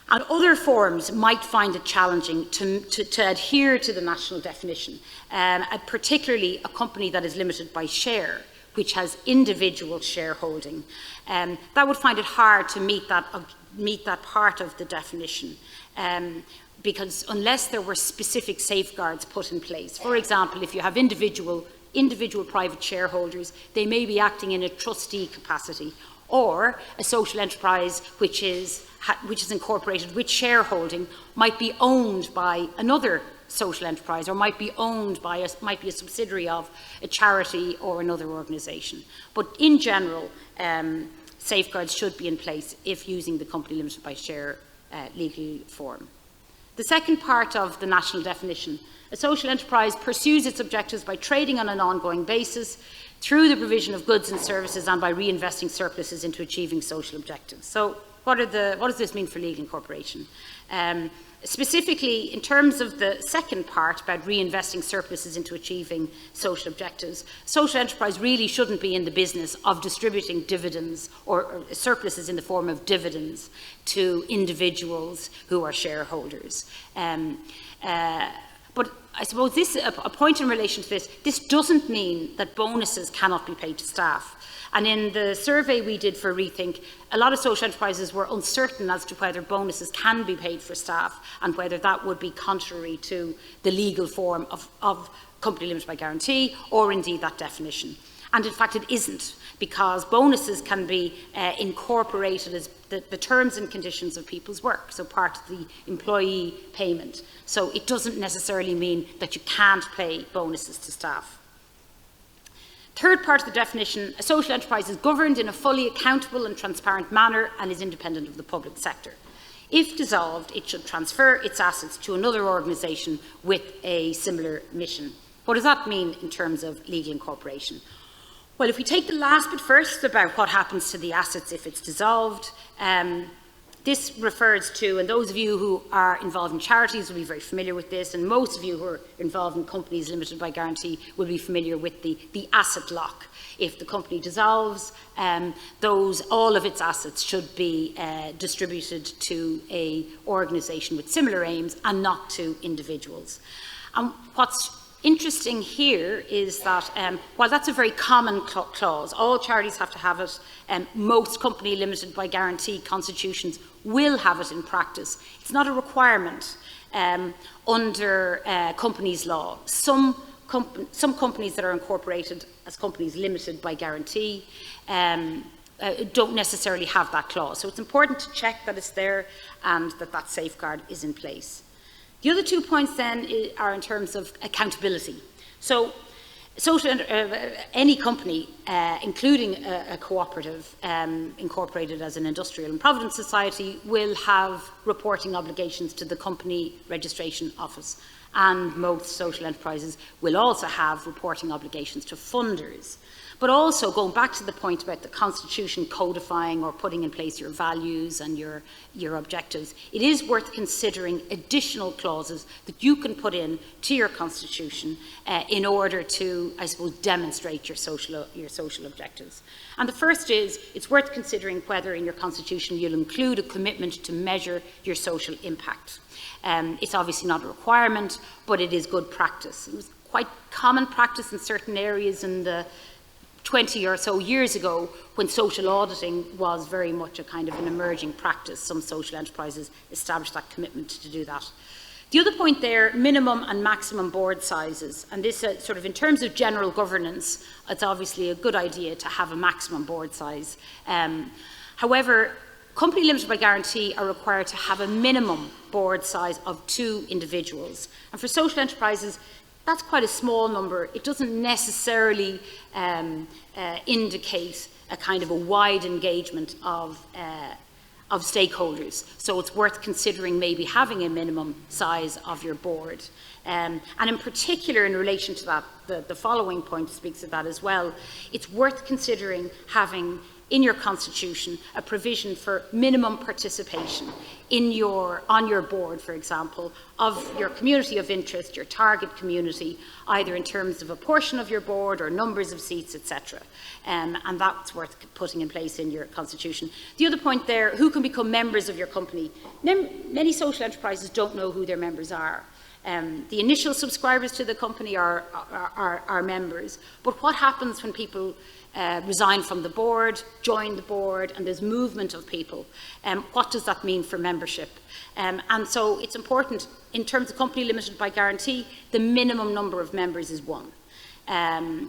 And other forms might find it challenging to adhere to the national definition, particularly a company that is limited by share, which has individual shareholding. That would find it hard to meet that part of the definition, because unless there were specific safeguards put in place, for example, if you have individual private shareholders, they may be acting in a trustee capacity, or a social enterprise which is incorporated with shareholding might be owned by another social enterprise, or might be a subsidiary of a charity or another organisation. But in general, safeguards should be in place if using the company limited by share legal form. The second part of the national definition, a social enterprise pursues its objectives by trading on an ongoing basis through the provision of goods and services and by reinvesting surpluses into achieving social objectives. So what does this mean for legal incorporation? Specifically, in terms of the second part about reinvesting surpluses into achieving social objectives, social enterprise really shouldn't be in the business of distributing dividends or surpluses in the form of dividends to individuals who are shareholders. But I suppose a point in relation to this doesn't mean that bonuses cannot be paid to staff. And in the survey we did for Rethink, a lot of social enterprises were uncertain as to whether bonuses can be paid for staff and whether that would be contrary to the legal form of company limited by guarantee, or indeed that definition. And in fact it isn't, because bonuses can be incorporated as the terms and conditions of people's work, so part of the employee payment. So it doesn't necessarily mean that you can't pay bonuses to staff. Third part of the definition, a social enterprise is governed in a fully accountable and transparent manner and is independent of the public sector. If dissolved, it should transfer its assets to another organisation with a similar mission. What does that mean in terms of legal incorporation? Well, if we take the last bit first about what happens to the assets if it's dissolved, this refers to, and those of you who are involved in charities will be very familiar with this, and most of you who are involved in companies limited by guarantee will be familiar with the asset lock. If the company dissolves, all of its assets should be distributed to an organisation with similar aims and not to individuals. And what's interesting here is that while that's a very common clause, all charities have to have it, most company limited by guarantee constitutions will have it in practice. It's not a requirement under companies law. Some companies that are incorporated as companies limited by guarantee don't necessarily have that clause. So it's important to check that it's there and that that safeguard is in place. The other 2 points then are in terms of accountability. So any company, including a cooperative incorporated as an industrial and provident society, will have reporting obligations to the company registration office, and most social enterprises will also have reporting obligations to funders. But also, going back to the point about the Constitution codifying or putting in place your values and your objectives, it is worth considering additional clauses that you can put in to your Constitution in order to, I suppose, demonstrate your social objectives. And the first is, it's worth considering whether in your Constitution you'll include a commitment to measure your social impact. It's obviously not a requirement, but it is good practice. It was quite common practice in certain areas in the 20 or so years ago, when social auditing was very much a kind of an emerging practice. Some social enterprises established that commitment to do that. The other point there, minimum and maximum board sizes. And this sort of in terms of general governance, it's obviously a good idea to have a maximum board size. However, company limited by guarantee are required to have a minimum board size of 2 individuals. And for social enterprises, that's quite a small number. It doesn't necessarily indicate a kind of a wide engagement of stakeholders. So it's worth considering maybe having a minimum size of your board. And in particular, in relation to that, the following point speaks of that as well. It's worth considering having in your Constitution a provision for minimum participation on your board, for example, of your community of interest, your target community, either in terms of a portion of your board or numbers of seats, etc. And that's worth putting in place in your Constitution. The other point there, who can become members of your company? Many social enterprises don't know who their members are. The initial subscribers to the company are members, but what happens when people resign from the board, join the board, and there's movement of people? What does that mean for membership? And so it's important, in terms of company limited by guarantee, the minimum number of members is 1.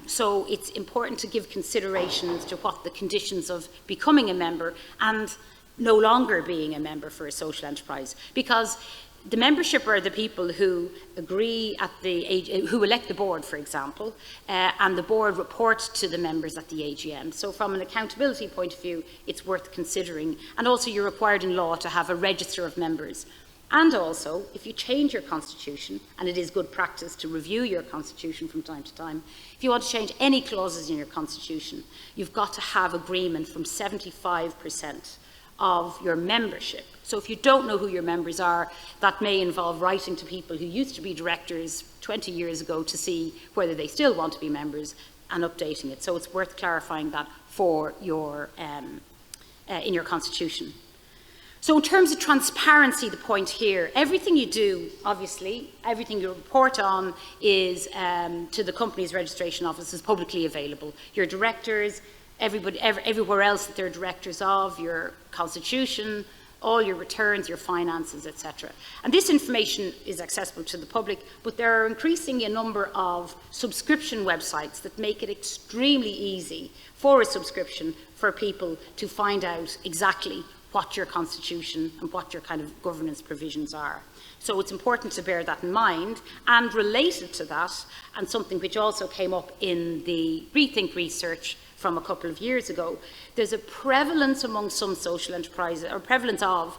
So it's important to give considerations to what the conditions of becoming a member and no longer being a member for a social enterprise, because the membership are the people who agree who elect the board, for example, and the board reports to the members at the AGM. So from an accountability point of view, it's worth considering. And also you're required in law to have a register of members. And also, if you change your Constitution, and it is good practice to review your Constitution from time to time, if you want to change any clauses in your Constitution, you've got to have agreement from 75% of your membership. So if you don't know who your members are, that may involve writing to people who used to be directors 20 years ago to see whether they still want to be members and updating it. So it's worth clarifying that for your in your Constitution. So in terms of transparency, the point here, everything you do, obviously, everything you report on is to the company's registration office is publicly available. Your directors, everywhere else that they're directors of, your Constitution, all your returns, your finances, etc. And this information is accessible to the public, but there are increasingly a number of subscription websites that make it extremely easy for a subscription for people to find out exactly what your Constitution and what your kind of governance provisions are. So it's important to bear that in mind. And related to that, and something which also came up in the Rethink research from a couple of years ago, there's a prevalence among some social enterprises, or prevalence of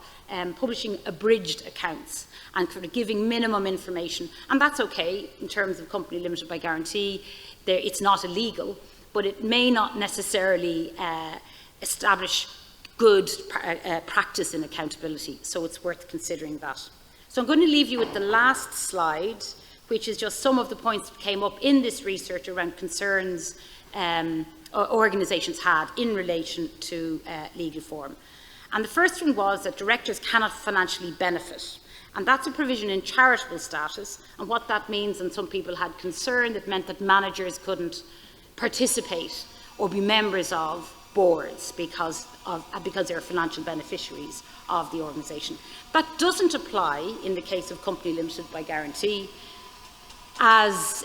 publishing abridged accounts and sort of giving minimum information. And that's okay in terms of company limited by guarantee. It's not illegal, but it may not necessarily establish good practice in accountability. So it's worth considering that. So I'm going to leave you with the last slide, which is just some of the points that came up in this research around concerns organisations had in relation to legal form. And the first one was that directors cannot financially benefit. And that's a provision in charitable status. And what that means, and some people had concern, that meant that managers couldn't participate or be members of boards because they're financial beneficiaries of the organisation. That doesn't apply in the case of company limited by guarantee, as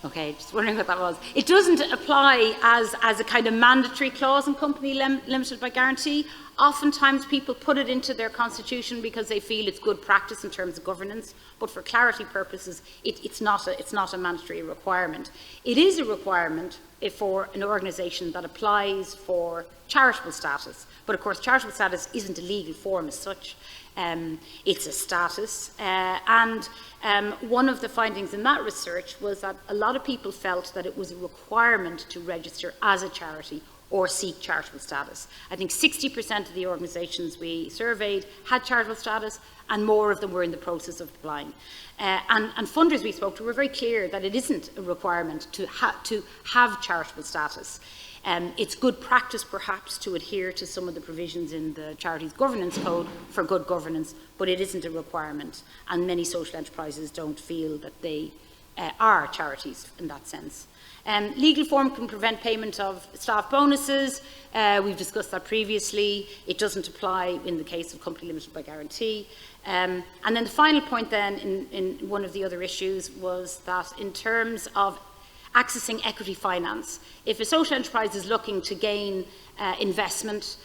Okay, just wondering what that was. It doesn't apply as a kind of mandatory clause in company limited by guarantee. Oftentimes people put it into their constitution because they feel it's good practice in terms of governance, but for clarity purposes, it's not a mandatory requirement. It is a requirement for an organisation that applies for charitable status, but of course charitable status isn't a legal form as such. It's a status, and one of the findings in that research was that a lot of people felt that it was a requirement to register as a charity or seek charitable status. I think 60% of the organisations we surveyed had charitable status, and more of them were in the process of applying. And funders we spoke to were very clear that it isn't a requirement to have charitable status. It's good practice, perhaps, to adhere to some of the provisions in the Charities Governance Code for good governance, but it isn't a requirement, and many social enterprises don't feel that they are charities in that sense. Legal form can prevent payment of staff bonuses. We've discussed that previously. It doesn't apply in the case of company limited by guarantee. And then the final point then in one of the other issues was that in terms of accessing equity finance, if a social enterprise is looking to gain investment,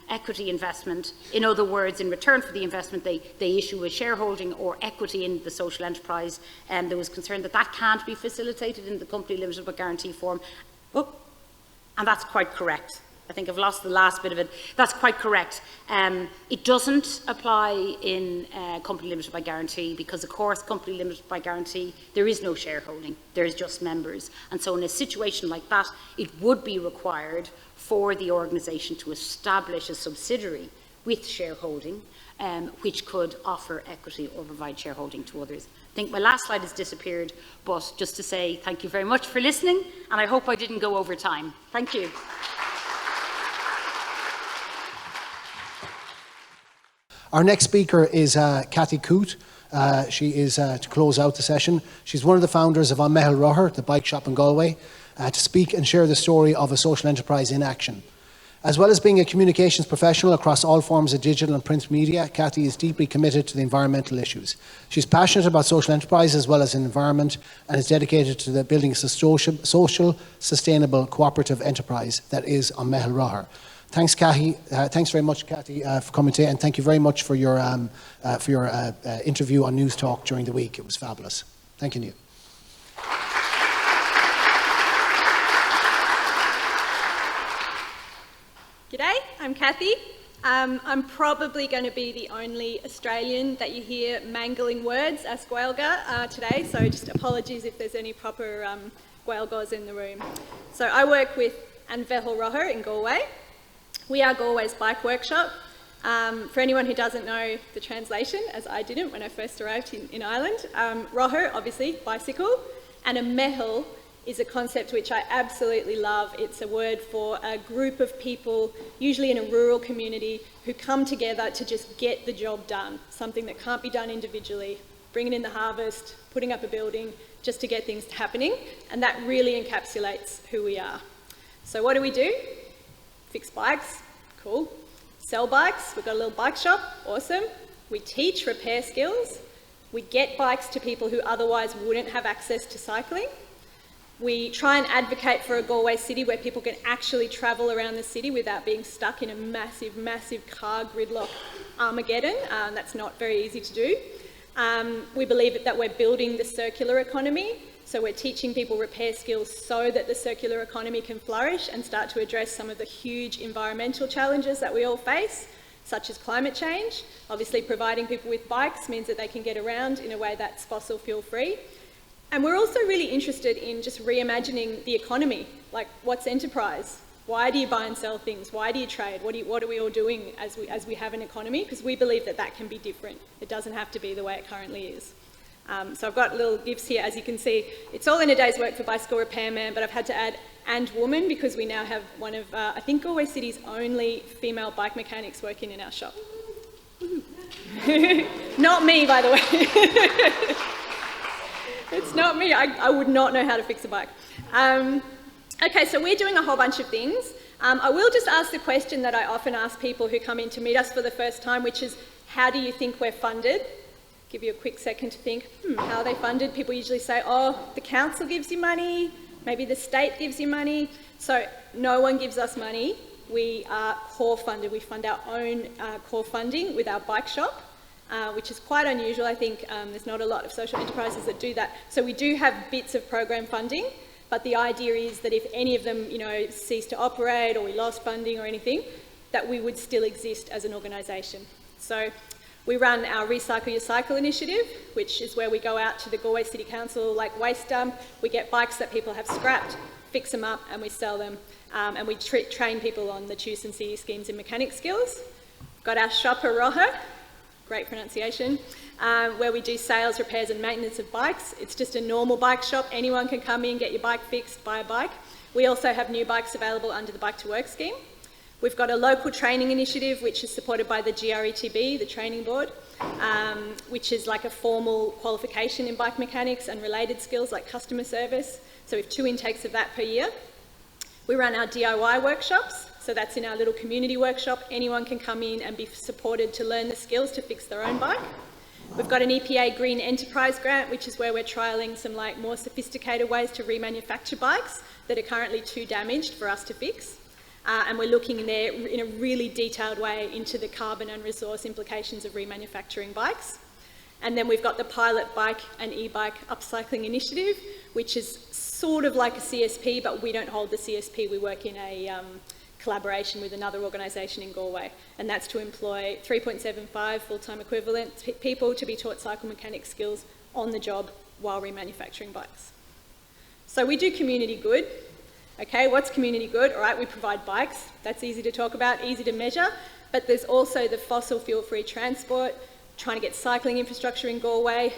equity investment, in other words, in return for the investment, they issue a shareholding or equity in the social enterprise, and there was concern that that can't be facilitated in the company limited by guarantee form. Oh, and that's quite correct. I think I've lost the last bit of it. That's quite correct. It doesn't apply in company limited by guarantee because, of course, company limited by guarantee, there is no shareholding. There is just members. And so in a situation like that, it would be required for the organisation to establish a subsidiary with shareholding, which could offer equity or provide shareholding to others. I think my last slide has disappeared, but just to say thank you very much for listening, and I hope I didn't go over time. Thank you. Our next speaker is Cathy Coote. She is, to close out the session, she's one of the founders of Mehel Roher, the bike shop in Galway, to speak and share the story of a social enterprise in action. As well as being a communications professional across all forms of digital and print media, Cathy is deeply committed to the environmental issues. She's passionate about social enterprise as well as environment, and is dedicated to the building a social, sustainable, cooperative enterprise that is Mehel Roher. Thanks, Cathy. Thanks very much, Cathy, for coming today, and thank you very much for your interview on News Talk during the week. It was fabulous. Thank you, Neil. G'day, I'm Cathy. I'm probably going to be the only Australian that you hear mangling words as Gaeilge today, so just apologies if there's any proper Gaeilgos in the room. So I work with Mehel Roher in Galway. We are Galway's bike workshop. For anyone who doesn't know the translation, as I didn't when I first arrived in Ireland, Roher, obviously, bicycle, and a mehel is a concept which I absolutely love. It's a word for a group of people, usually in a rural community, who come together to just get the job done, something that can't be done individually, bringing in the harvest, putting up a building, just to get things happening, and that really encapsulates who we are. So what do? Fix bikes, cool. Sell bikes, we've got a little bike shop, awesome. We teach repair skills. We get bikes to people who otherwise wouldn't have access to cycling. We try and advocate for a Galway city where people can actually travel around the city without being stuck in a massive, massive car gridlock Armageddon. That's not very easy to do. We believe that we're building the circular economy. So we're teaching people repair skills so that the circular economy can flourish and start to address some of the huge environmental challenges that we all face, such as climate change. Obviously, providing people with bikes means that they can get around in a way that's fossil fuel free. And we're also really interested in just reimagining the economy. Like, what's enterprise? Why do you buy and sell things? Why do you trade? What are we all doing as we have an economy? Because we believe that that can be different. It doesn't have to be the way it currently is. So I've got little gifts here, as you can see. It's all in a day's work for bicycle repairman, but I've had to add and woman because we now have one of, I think, Galway City's only female bike mechanics working in our shop. Not me, by the way. It's not me. I would not know how to fix a bike. Okay, so we're doing a whole bunch of things. I will just ask the question that I often ask people who come in to meet us for the first time, which is, how do you think we're funded? give you a quick second to think, how are they funded? People usually say, oh, the council gives you money, maybe the state gives you money. So no one gives us money. We are core funded. We fund our own core funding with our bike shop, which is quite unusual. I think there's not a lot of social enterprises that do that. So we do have bits of program funding, but the idea is that if any of them, cease to operate or we lost funding or anything, that we would still exist as an organisation. So we run our Recycle Your Cycle initiative, which is where we go out to the Galway City Council like waste dump. We get bikes that people have scrapped, fix them up and we sell them. And we train people on the TUS and CE schemes and mechanic skills. We've got our Shopper Rojo, great pronunciation, where we do sales, repairs and maintenance of bikes. It's just a normal bike shop. Anyone can come in, get your bike fixed, buy a bike. We also have new bikes available under the Bike to Work scheme. We've got a local training initiative which is supported by the GRETB, the training board, which is like a formal qualification in bike mechanics and related skills like customer service. So we have 2 intakes of that per year. We run our DIY workshops, so that's in our little community workshop. Anyone can come in and be supported to learn the skills to fix their own bike. We've got an EPA Green Enterprise grant, which is where we're trialling some more sophisticated ways to remanufacture bikes that are currently too damaged for us to fix. And we're looking in there in a really detailed way into the carbon and resource implications of remanufacturing bikes. And then we've got the pilot bike and e-bike upcycling initiative, which is sort of like a CSP, but we don't hold the CSP. We work in a collaboration with another organisation in Galway, and that's to employ 3.75 full-time equivalent people to be taught cycle mechanic skills on the job while remanufacturing bikes. So we do community good. Okay, what's community good? All right, we provide bikes. That's easy to talk about, easy to measure, but there's also the fossil fuel-free transport, trying to get cycling infrastructure in Galway,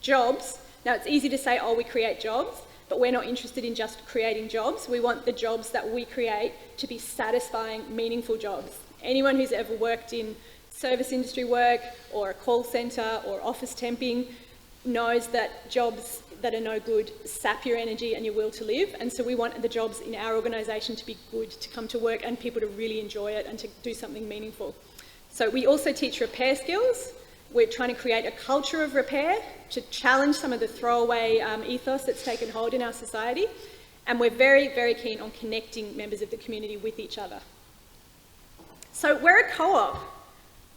jobs. Now, it's easy to say, oh, we create jobs, but we're not interested in just creating jobs. We want the jobs that we create to be satisfying, meaningful jobs. Anyone who's ever worked in service industry work or a call centre or office temping knows that jobs that are no good sap your energy and your will to live, and so we want the jobs in our organisation to be good, to come to work and people to really enjoy it and to do something meaningful. So we also teach repair skills. We're trying to create a culture of repair to challenge some of the throwaway ethos that's taken hold in our society, and we're very, very keen on connecting members of the community with each other. So we're a co-op.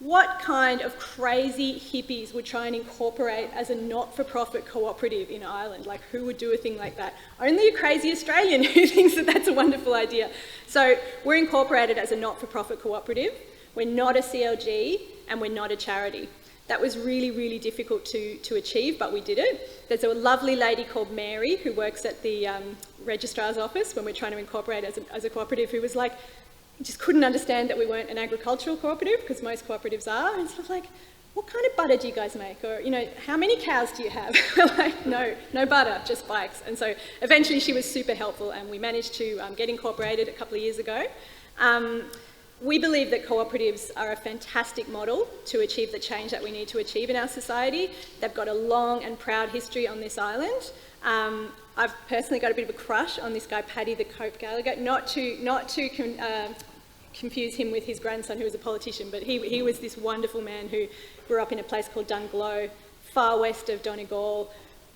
What kind of crazy hippies would try and incorporate as a not-for-profit cooperative in Ireland? Like, who would do a thing like that? Only a crazy Australian who thinks that that's a wonderful idea. So we're incorporated as a not-for-profit cooperative. We're not a CLG and we're not a charity. That was really, really difficult to achieve, but we did it. There's a lovely lady called Mary who works at the registrar's office when we're trying to incorporate as a cooperative, who was like, just couldn't understand that we weren't an agricultural cooperative, because most cooperatives are, and sort of like, what kind of butter do you guys make? Or, how many cows do you have? Like, no butter, just bikes. And so eventually she was super helpful and we managed to get incorporated a couple of years ago. We believe that cooperatives are a fantastic model to achieve the change that we need to achieve in our society. They've got a long and proud history on this island. I've personally got a bit of a crush on this guy, Paddy the Cope Gallagher, not to confuse him with his grandson who was a politician, but he was this wonderful man who grew up in a place called Dunglow, far west of Donegal,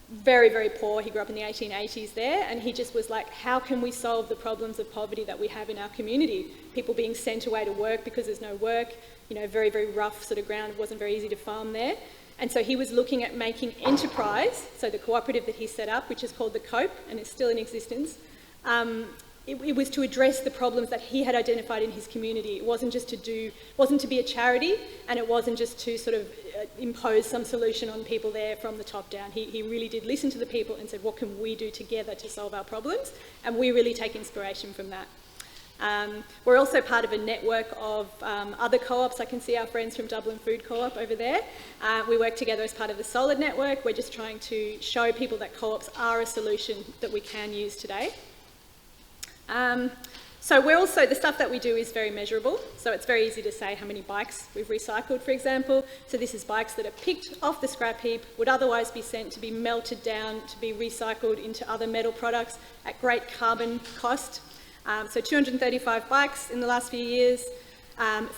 very, very poor. He grew up in the 1880s there, and he just was like, how can we solve the problems of poverty that we have in our community? People being sent away to work because there's no work, very, very rough sort of ground. It wasn't very easy to farm there. And so he was looking at making enterprise, so the cooperative that he set up, which is called the COPE, and it's still in existence, it was to address the problems that he had identified in his community. It wasn't just wasn't to be a charity, and it wasn't just to sort of impose some solution on people there from the top down. He really did listen to the people and said, what can we do together to solve our problems? And we really take inspiration from that. We're also part of a network of other co-ops. I can see our friends from Dublin Food Co-op over there. We work together as part of the Solid network. We're just trying to show people that co-ops are a solution that we can use today. So we're also, the stuff that we do is very measurable. So it's very easy to say how many bikes we've recycled, for example. So this is bikes that are picked off the scrap heap, would otherwise be sent to be melted down, to be recycled into other metal products at great carbon cost. So 235 bikes in the last few years,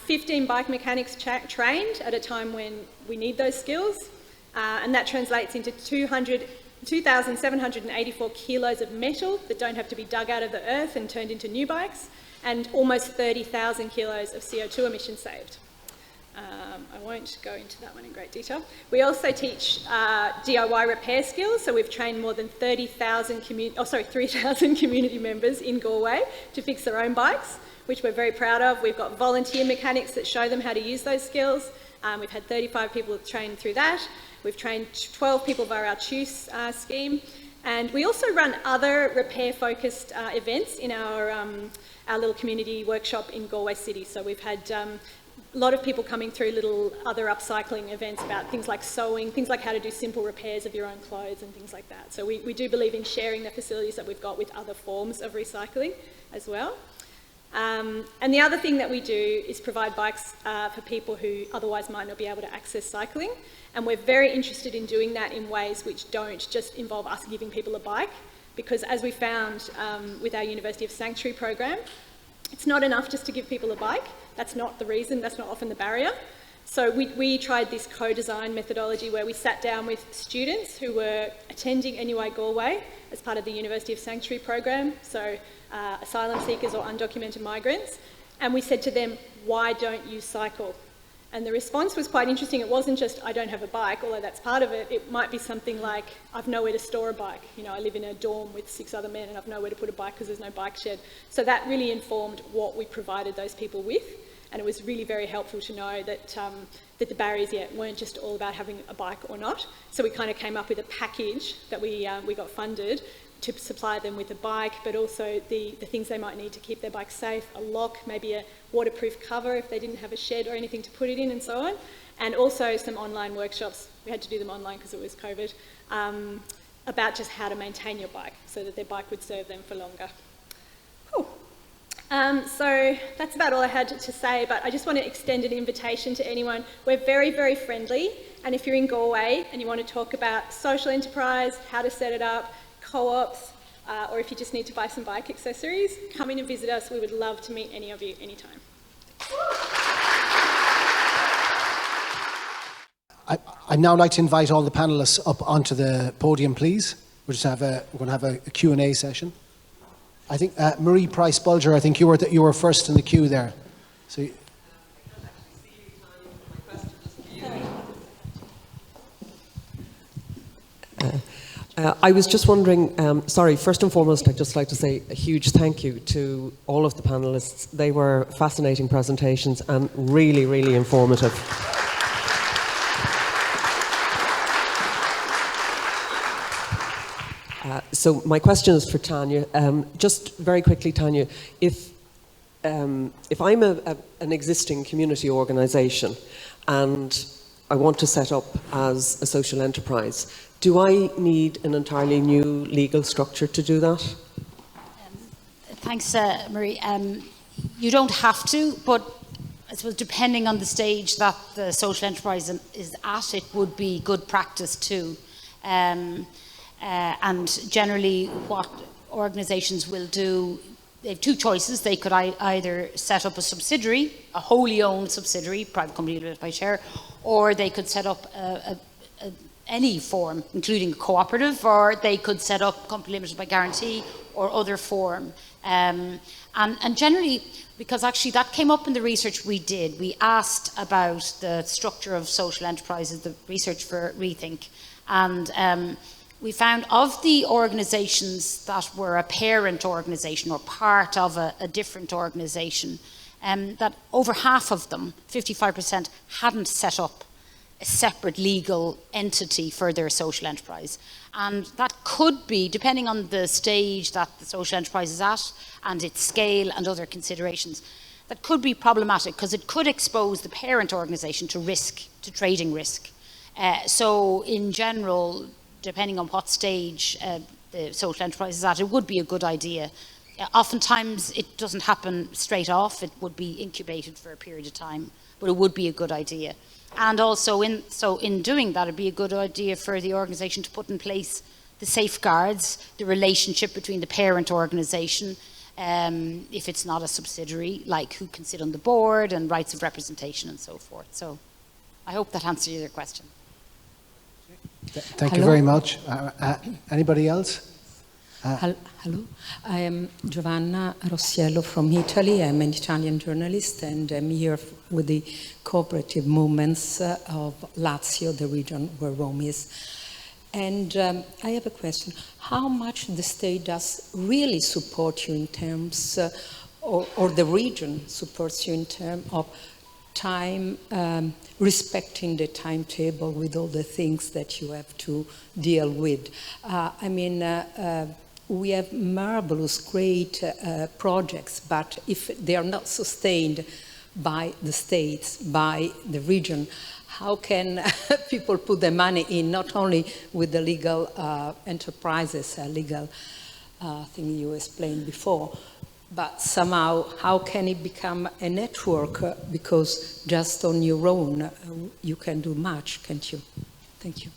15 bike mechanics trained at a time when we need those skills. and that translates into 2,784 kilos of metal that don't have to be dug out of the earth and turned into new bikes, and almost 30,000 kilos of CO2 emissions saved. I won't go into that one in great detail. We also teach DIY repair skills, so we've trained more than 3,000 community members in Galway to fix their own bikes, which we're very proud of. We've got volunteer mechanics that show them how to use those skills. We've had 35 people trained through that. We've trained 12 people via our CHOOSE scheme. And we also run other repair-focused events in our little community workshop in Galway City. So we've had a lot of people coming through little other upcycling events about things like sewing, things like how to do simple repairs of your own clothes and things like that. So we do believe in sharing the facilities that we've got with other forms of recycling as well. And the other thing that we do is provide bikes for people who otherwise might not be able to access cycling. And we're very interested in doing that in ways which don't just involve us giving people a bike, because as we found with our University of Sanctuary program, it's not enough just to give people a bike. That's not the reason, that's not often the barrier. So we tried this co-design methodology where we sat down with students who were attending NUI Galway as part of the University of Sanctuary program, so asylum seekers or undocumented migrants, and we said to them, why don't you cycle? And the response was quite interesting. It wasn't just, I don't have a bike, although that's part of it. It might be something like, I've nowhere to store a bike. You know, I live in a dorm with 6 other men and I've nowhere to put a bike because there's no bike shed. So that really informed what we provided those people with. And it was really very helpful to know that, that the barriers yet weren't just all about having a bike or not. So we kind of came up with a package that we got funded to supply them with a bike, but also the things they might need to keep their bike safe, a lock, maybe a waterproof cover if they didn't have a shed or anything to put it in, and so on. And also some online workshops, we had to do them online because it was COVID, about just how to maintain your bike so that their bike would serve them for longer. Cool. So that's about all I had to say, but I just want to extend an invitation to anyone. We're very, very friendly, and if you're in Galway and you want to talk about social enterprise, how to set it up, co-ops, or if you just need to buy some bike accessories, come in and visit us. We would love to meet any of you anytime. I'd now like to invite all the panellists up onto the podium, please. We're going to have a Q&A session. I think Marie Price-Bulger, I think you were first in the queue there. So. I was just wondering, first and foremost, I'd just like to say a huge thank you to all of the panellists. They were fascinating presentations and really, really informative. So my question is for Tanya. Just very quickly, Tanya, if I'm an existing community organisation and I want to set up as a social enterprise, do I need an entirely new legal structure to do that? Thanks, Marie. You don't have to, but I suppose depending on the stage that the social enterprise is at, it would be good practice too. And generally what organisations will do, they have two choices. They could either set up a subsidiary, a wholly owned subsidiary, private company limited by share, or they could set up any form, including a cooperative, or they could set up company limited by guarantee or other form. And generally, because actually that came up in the research we did, we asked about the structure of social enterprises, the research for Rethink, and we found of the organisations that were a parent organisation or part of a different organisation, that over half of them, 55%, hadn't set up a separate legal entity for their social enterprise. And that could be, depending on the stage that the social enterprise is at and its scale and other considerations, that could be problematic because it could expose the parent organisation to risk, to trading risk. So in general, depending on what stage the social enterprise is at, it would be a good idea. Oftentimes it doesn't happen straight off, it would be incubated for a period of time, but it would be a good idea. And also in doing that, it'd be a good idea for the organisation to put in place the safeguards, the relationship between the parent organisation, if it's not a subsidiary, like who can sit on the board and rights of representation and so forth. So I hope that answers your question. Thank you very much. Anybody else? Hello, I am Giovanna Rossiello from Italy. I'm an Italian journalist and I'm here with the cooperative movements of Lazio, the region where Rome is. And I have a question. How much the state does really support you in terms, or the region supports you in terms of time, respecting the timetable with all the things that you have to deal with? We have marvelous, great projects, but if they are not sustained by the states, by the region, how can people put their money in, not only with the legal enterprises, legal thing you explained before, but somehow how can it become a network? Because just on your own, you can do much, can't you? Thank you.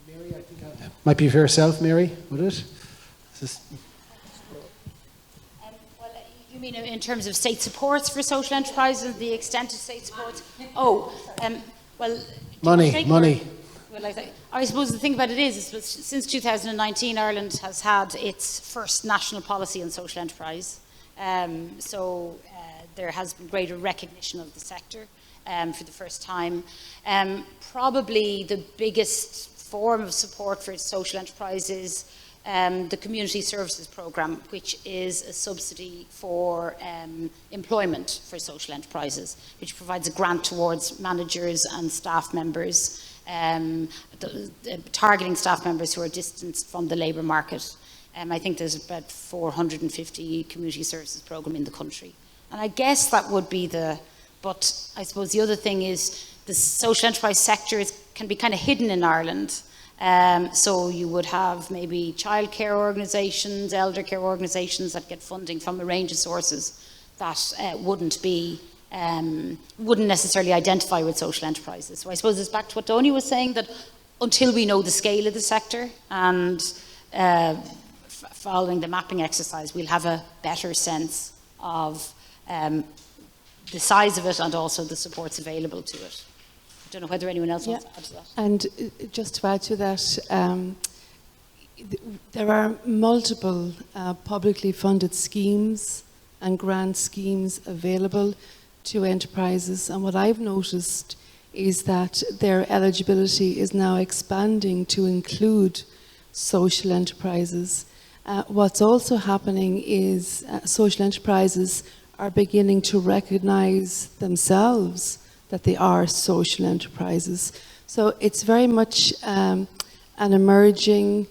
Mary, I think might be for yourself, Mary, would it? Well, you mean in terms of state supports for social enterprises, the extent of state supports? Oh, well... Money. Well, I suppose the thing about it is since 2019, Ireland has had its first national policy on social enterprise. There has been greater recognition of the sector for the first time. Probably the biggest form of support for social enterprises, the Community Services Programme, which is a subsidy for employment for social enterprises, which provides a grant towards managers and staff members, targeting staff members who are distanced from the labour market. I think there's about 450 community services programme in the country. And I guess that would be but I suppose the other thing is the social enterprise sector can be kind of hidden in Ireland. So you would have maybe childcare organisations, elder care organisations that get funding from a range of sources that wouldn't necessarily identify with social enterprises. So I suppose it's back to what Donny was saying, that until we know the scale of the sector and following the mapping exercise, we'll have a better sense of the size of it and also the supports available to it. I don't know whether anyone else wants to add to that. And just to add to that, there are multiple publicly funded schemes and grant schemes available to enterprises. And what I've noticed is that their eligibility is now expanding to include social enterprises. What's also happening is social enterprises are beginning to recognise themselves that they are social enterprises. So it's very much an emerging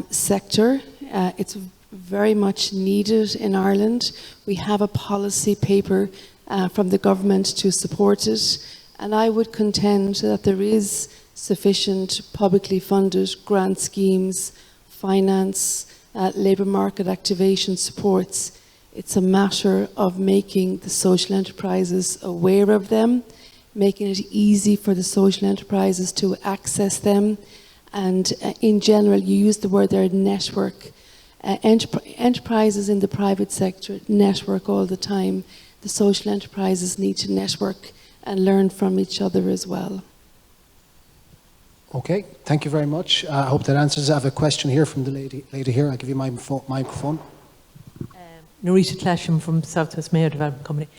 sector. It's very much needed in Ireland. We have a policy paper from the government to support it, and I would contend that there is sufficient publicly funded grant schemes, finance, labour market activation supports. It's a matter of making the social enterprises aware of them, making it easy for the social enterprises to access them, and in general, you use the word there, network. Enterprises in the private sector network all the time. The social enterprises need to network and learn from each other as well. Okay, thank you very much. I hope that answers. I have a question here from the lady here. I'll give you my microphone. Narita Clasham from South West Mayo Development Company.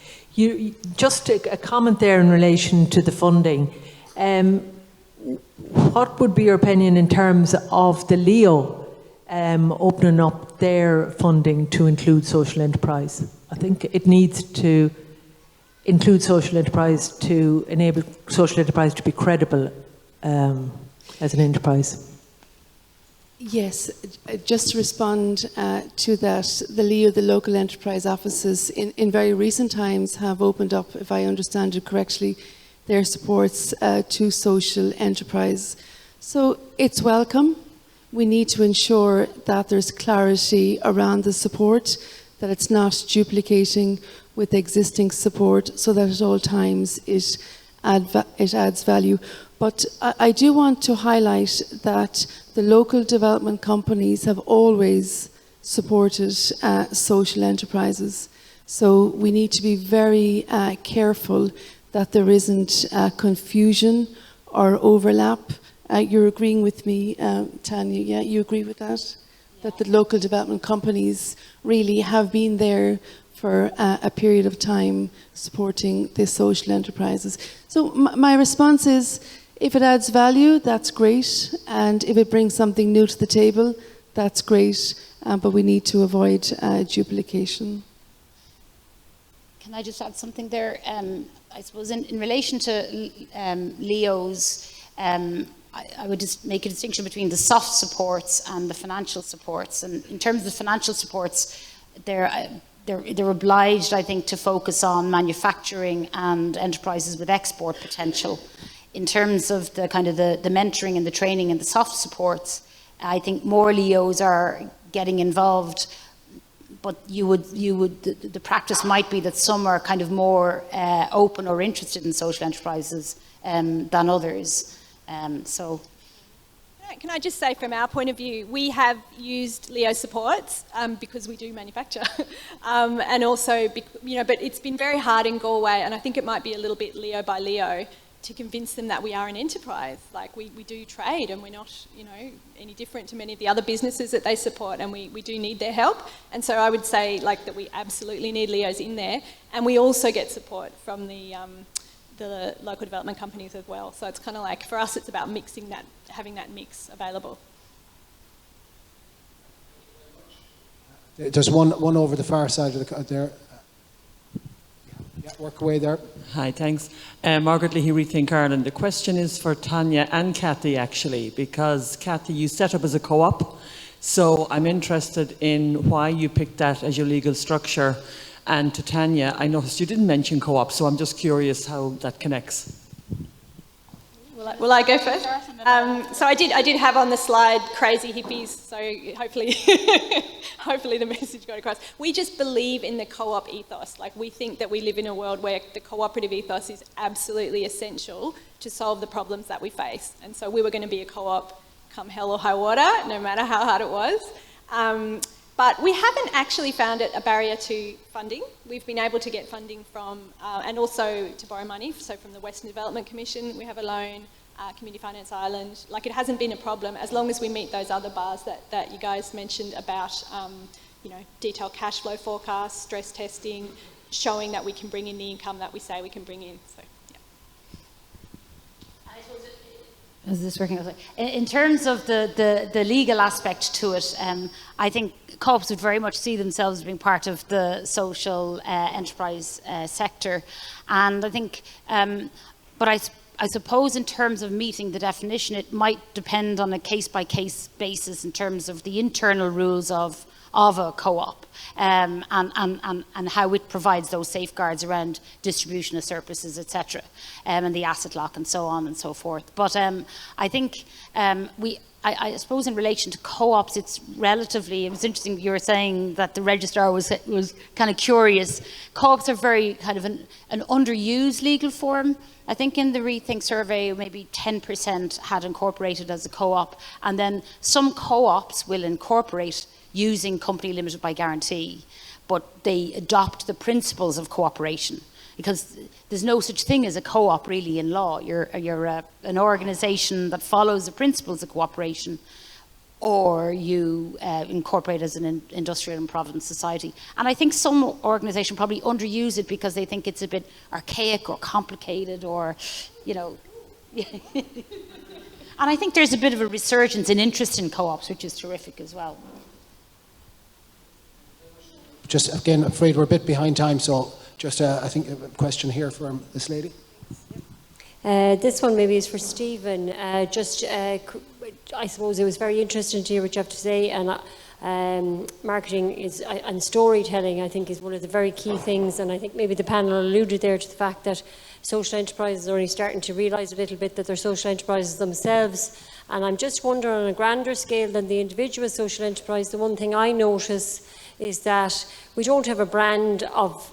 Just a comment there in relation to the funding. What would be your opinion in terms of the LEO opening up their funding to include social enterprise? I think it needs to include social enterprise to enable social enterprise to be credible as an enterprise. Yes, just to respond to that, the LEO, the local enterprise offices, in very recent times have opened up, if I understand it correctly, their supports to social enterprise. So it's welcome. We need to ensure that there's clarity around the support, that it's not duplicating with existing support, so that at all times it adds value. But I do want to highlight that the local development companies have always supported social enterprises. So we need to be very careful that there isn't confusion or overlap You're agreeing with me, Tanya, yeah? You agree with that? That the local development companies really have been there for a period of time supporting the social enterprises. So my response is, if it adds value, that's great. And if it brings something new to the table, that's great. But we need to avoid duplication. Can I just add something there? I suppose in relation to Leo's, I would just make a distinction between the soft supports and the financial supports. And in terms of the financial supports, they're obliged, I think, to focus on manufacturing and enterprises with export potential. In terms of the kind of the mentoring and the training and the soft supports, I think more Leos are getting involved, but the practice might be that some are kind of more open or interested in social enterprises than others. Can I just say, from our point of view, we have used Leo supports because we do manufacture, and also, but it's been very hard in Galway, and I think it might be a little bit Leo by Leo to convince them that we are an enterprise. Like we do trade, and we're not, any different to many of the other businesses that they support, and we do need their help. And so I would say that we absolutely need Leos in there, and we also get support from the local development companies as well. So it's kind of like, for us, it's about mixing that, having that mix available. There's one over the far side of there. Yeah, work away there. Hi, thanks. Margaret Leahy, Rethink Ireland. The question is for Tanya and Kathy, actually, because Kathy, you set up as a co-op, so I'm interested in why you picked that as your legal structure. And to Tanya, I noticed you didn't mention co-op, so I'm just curious how that connects. Will I go first? So I did have on the slide crazy hippies, so hopefully hopefully the message got across. We just believe in the co-op ethos. Like, we think that we live in a world where the cooperative ethos is absolutely essential to solve the problems that we face. And so we were going to be a co-op come hell or high water, no matter how hard it was. But we haven't actually found it a barrier to funding. We've been able to get funding from, and also to borrow money. So from the Western Development Commission, we have a loan, Community Finance Ireland. Like, it hasn't been a problem as long as we meet those other bars that you guys mentioned about, detailed cash flow forecasts, stress testing, showing that we can bring in the income that we say we can bring in. So, yeah. Is this working? In terms of the legal aspect to it, I think co-ops would very much see themselves as being part of the social enterprise sector. And I think, but I suppose in terms of meeting the definition, it might depend on a case-by-case basis in terms of the internal rules of a co-op and how it provides those safeguards around distribution of surpluses, etc., and the asset lock and so on and so forth. But I think I suppose in relation to co-ops, it's relatively, it was interesting you were saying that the registrar was kind of curious. Co-ops are very kind of an underused legal form. I think in the Rethink survey, maybe 10% had incorporated as a co-op, and then some co-ops will incorporate using company limited by guarantee, but they adopt the principles of cooperation, because there's no such thing as a co-op really in law. You're an organisation that follows the principles of cooperation, or you incorporate as an industrial and provident society. And I think some organisations probably underuse it because they think it's a bit archaic or complicated, or, And I think there's a bit of a resurgence in interest in co-ops, which is terrific as well. Just again, I'm afraid we're a bit behind time, so just I think a question here from this lady. This one maybe is for Stephen. I suppose it was very interesting to hear what you have to say, and marketing is and storytelling, I think, is one of the very key things. And I think maybe the panel alluded there to the fact that social enterprises are only starting to realise a little bit that they're social enterprises themselves. And I'm just wondering, on a grander scale than the individual social enterprise, the one thing I notice is that we don't have a brand of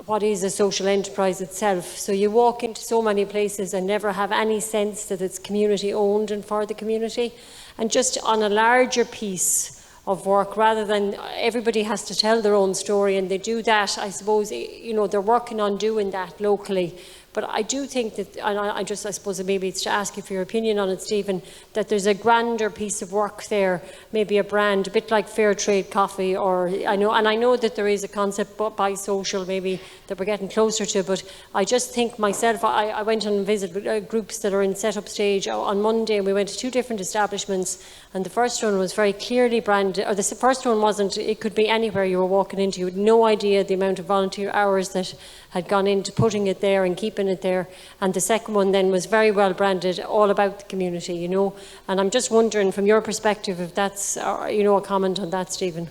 what is a social enterprise itself. So you walk into so many places and never have any sense that it's community owned and for the community. And just on a larger piece of work, rather than everybody has to tell their own story, and they do that, I suppose, they're working on doing that locally. But I do think that, and I suppose that maybe it's to ask you for your opinion on it, Stephen, that there's a grander piece of work there, maybe a brand, a bit like Fair Trade Coffee, or I know that there is a concept by social maybe that we're getting closer to, but I just think myself, I went and visited groups that are in set-up stage on Monday, and we went to 2 different establishments, and the first one was very clearly branded, or the first one wasn't, it could be anywhere you were walking into. You had no idea the amount of volunteer hours that had gone into putting it there and keeping it there. And the second one then was very well branded, all about the community, you know. And I'm just wondering from your perspective if that's, you know, a comment on that, Stephen.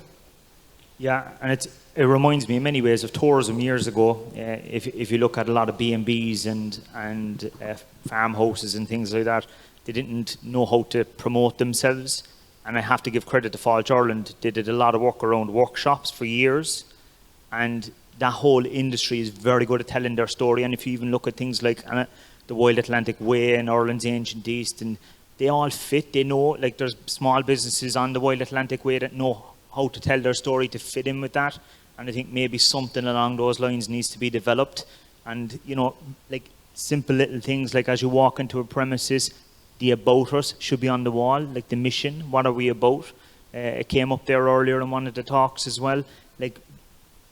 Yeah, and it reminds me in many ways of tourism years ago. If you look at a lot of B&Bs and farmhouses and things like that, they didn't know how to promote themselves. And I have to give credit to Falch Ireland. They did a lot of work around workshops for years. And that whole industry is very good at telling their story. And if you even look at things like the Wild Atlantic Way and Ireland's Ancient East, and they all fit. They know, like there's small businesses on the Wild Atlantic Way that know how to tell their story to fit in with that. And I think maybe something along those lines needs to be developed. And, you know, like simple little things like as you walk into a premises, the about us should be on the wall, like the mission, what are we about? It came up there earlier in one of the talks as well. Like,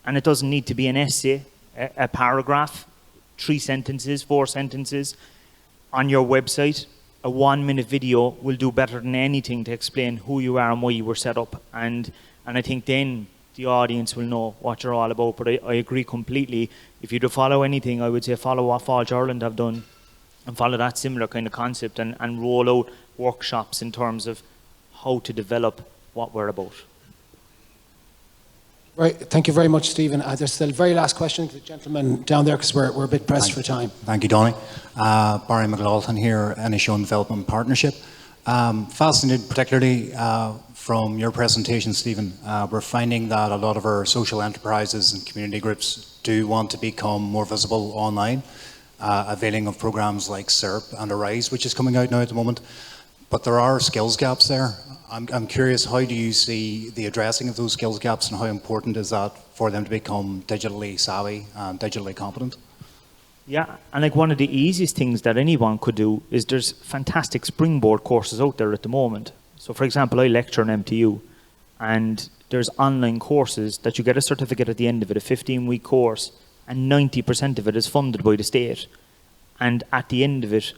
and it doesn't need to be an essay, a paragraph, 3 sentences, 4 sentences. On your website, a 1-minute video will do better than anything to explain who you are and why you were set up. And I think then the audience will know what you're all about. But I agree completely. If you do follow anything, I would say follow what Falch Ireland have done and follow that similar kind of concept and roll out workshops in terms of how to develop what we're about. Right, thank you very much, Stephen. There's the very last question to the gentleman down there because we're a bit pressed for time. Thank you, Donny. Barry McLaughlin here, Inishowen Development Partnership. Fascinated particularly from your presentation, Stephen. We're finding that a lot of our social enterprises and community groups do want to become more visible online, availing of programs like SERP and Arise, which is coming out now at the moment. But there are skills gaps there. I'm curious, how do you see the addressing of those skills gaps, and how important is that for them to become digitally savvy and digitally competent? Yeah, and like one of the easiest things that anyone could do is there's fantastic springboard courses out there at the moment. So for example, I lecture in MTU, and there's online courses that you get a certificate at the end of it, a 15-week course, and 90% of it is funded by the state. And at the end of it,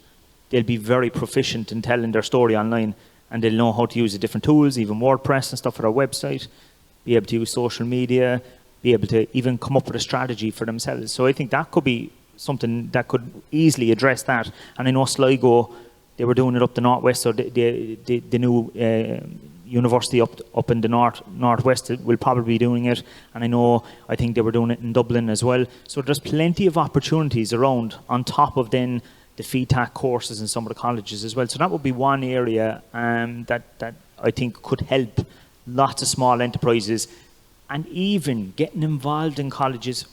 they'll be very proficient in telling their story online, and they'll know how to use the different tools, even WordPress and stuff for their website, be able to use social media, be able to even come up with a strategy for themselves. So I think that could be something that could easily address that. And I know Sligo, they were doing it up the northwest, so the new university up in the northwest will probably be doing it. And I think they were doing it in Dublin as well. So there's plenty of opportunities around on top of then the FETAC courses in some of the colleges as well. So that would be one area that I think could help lots of small enterprises, and even getting involved in colleges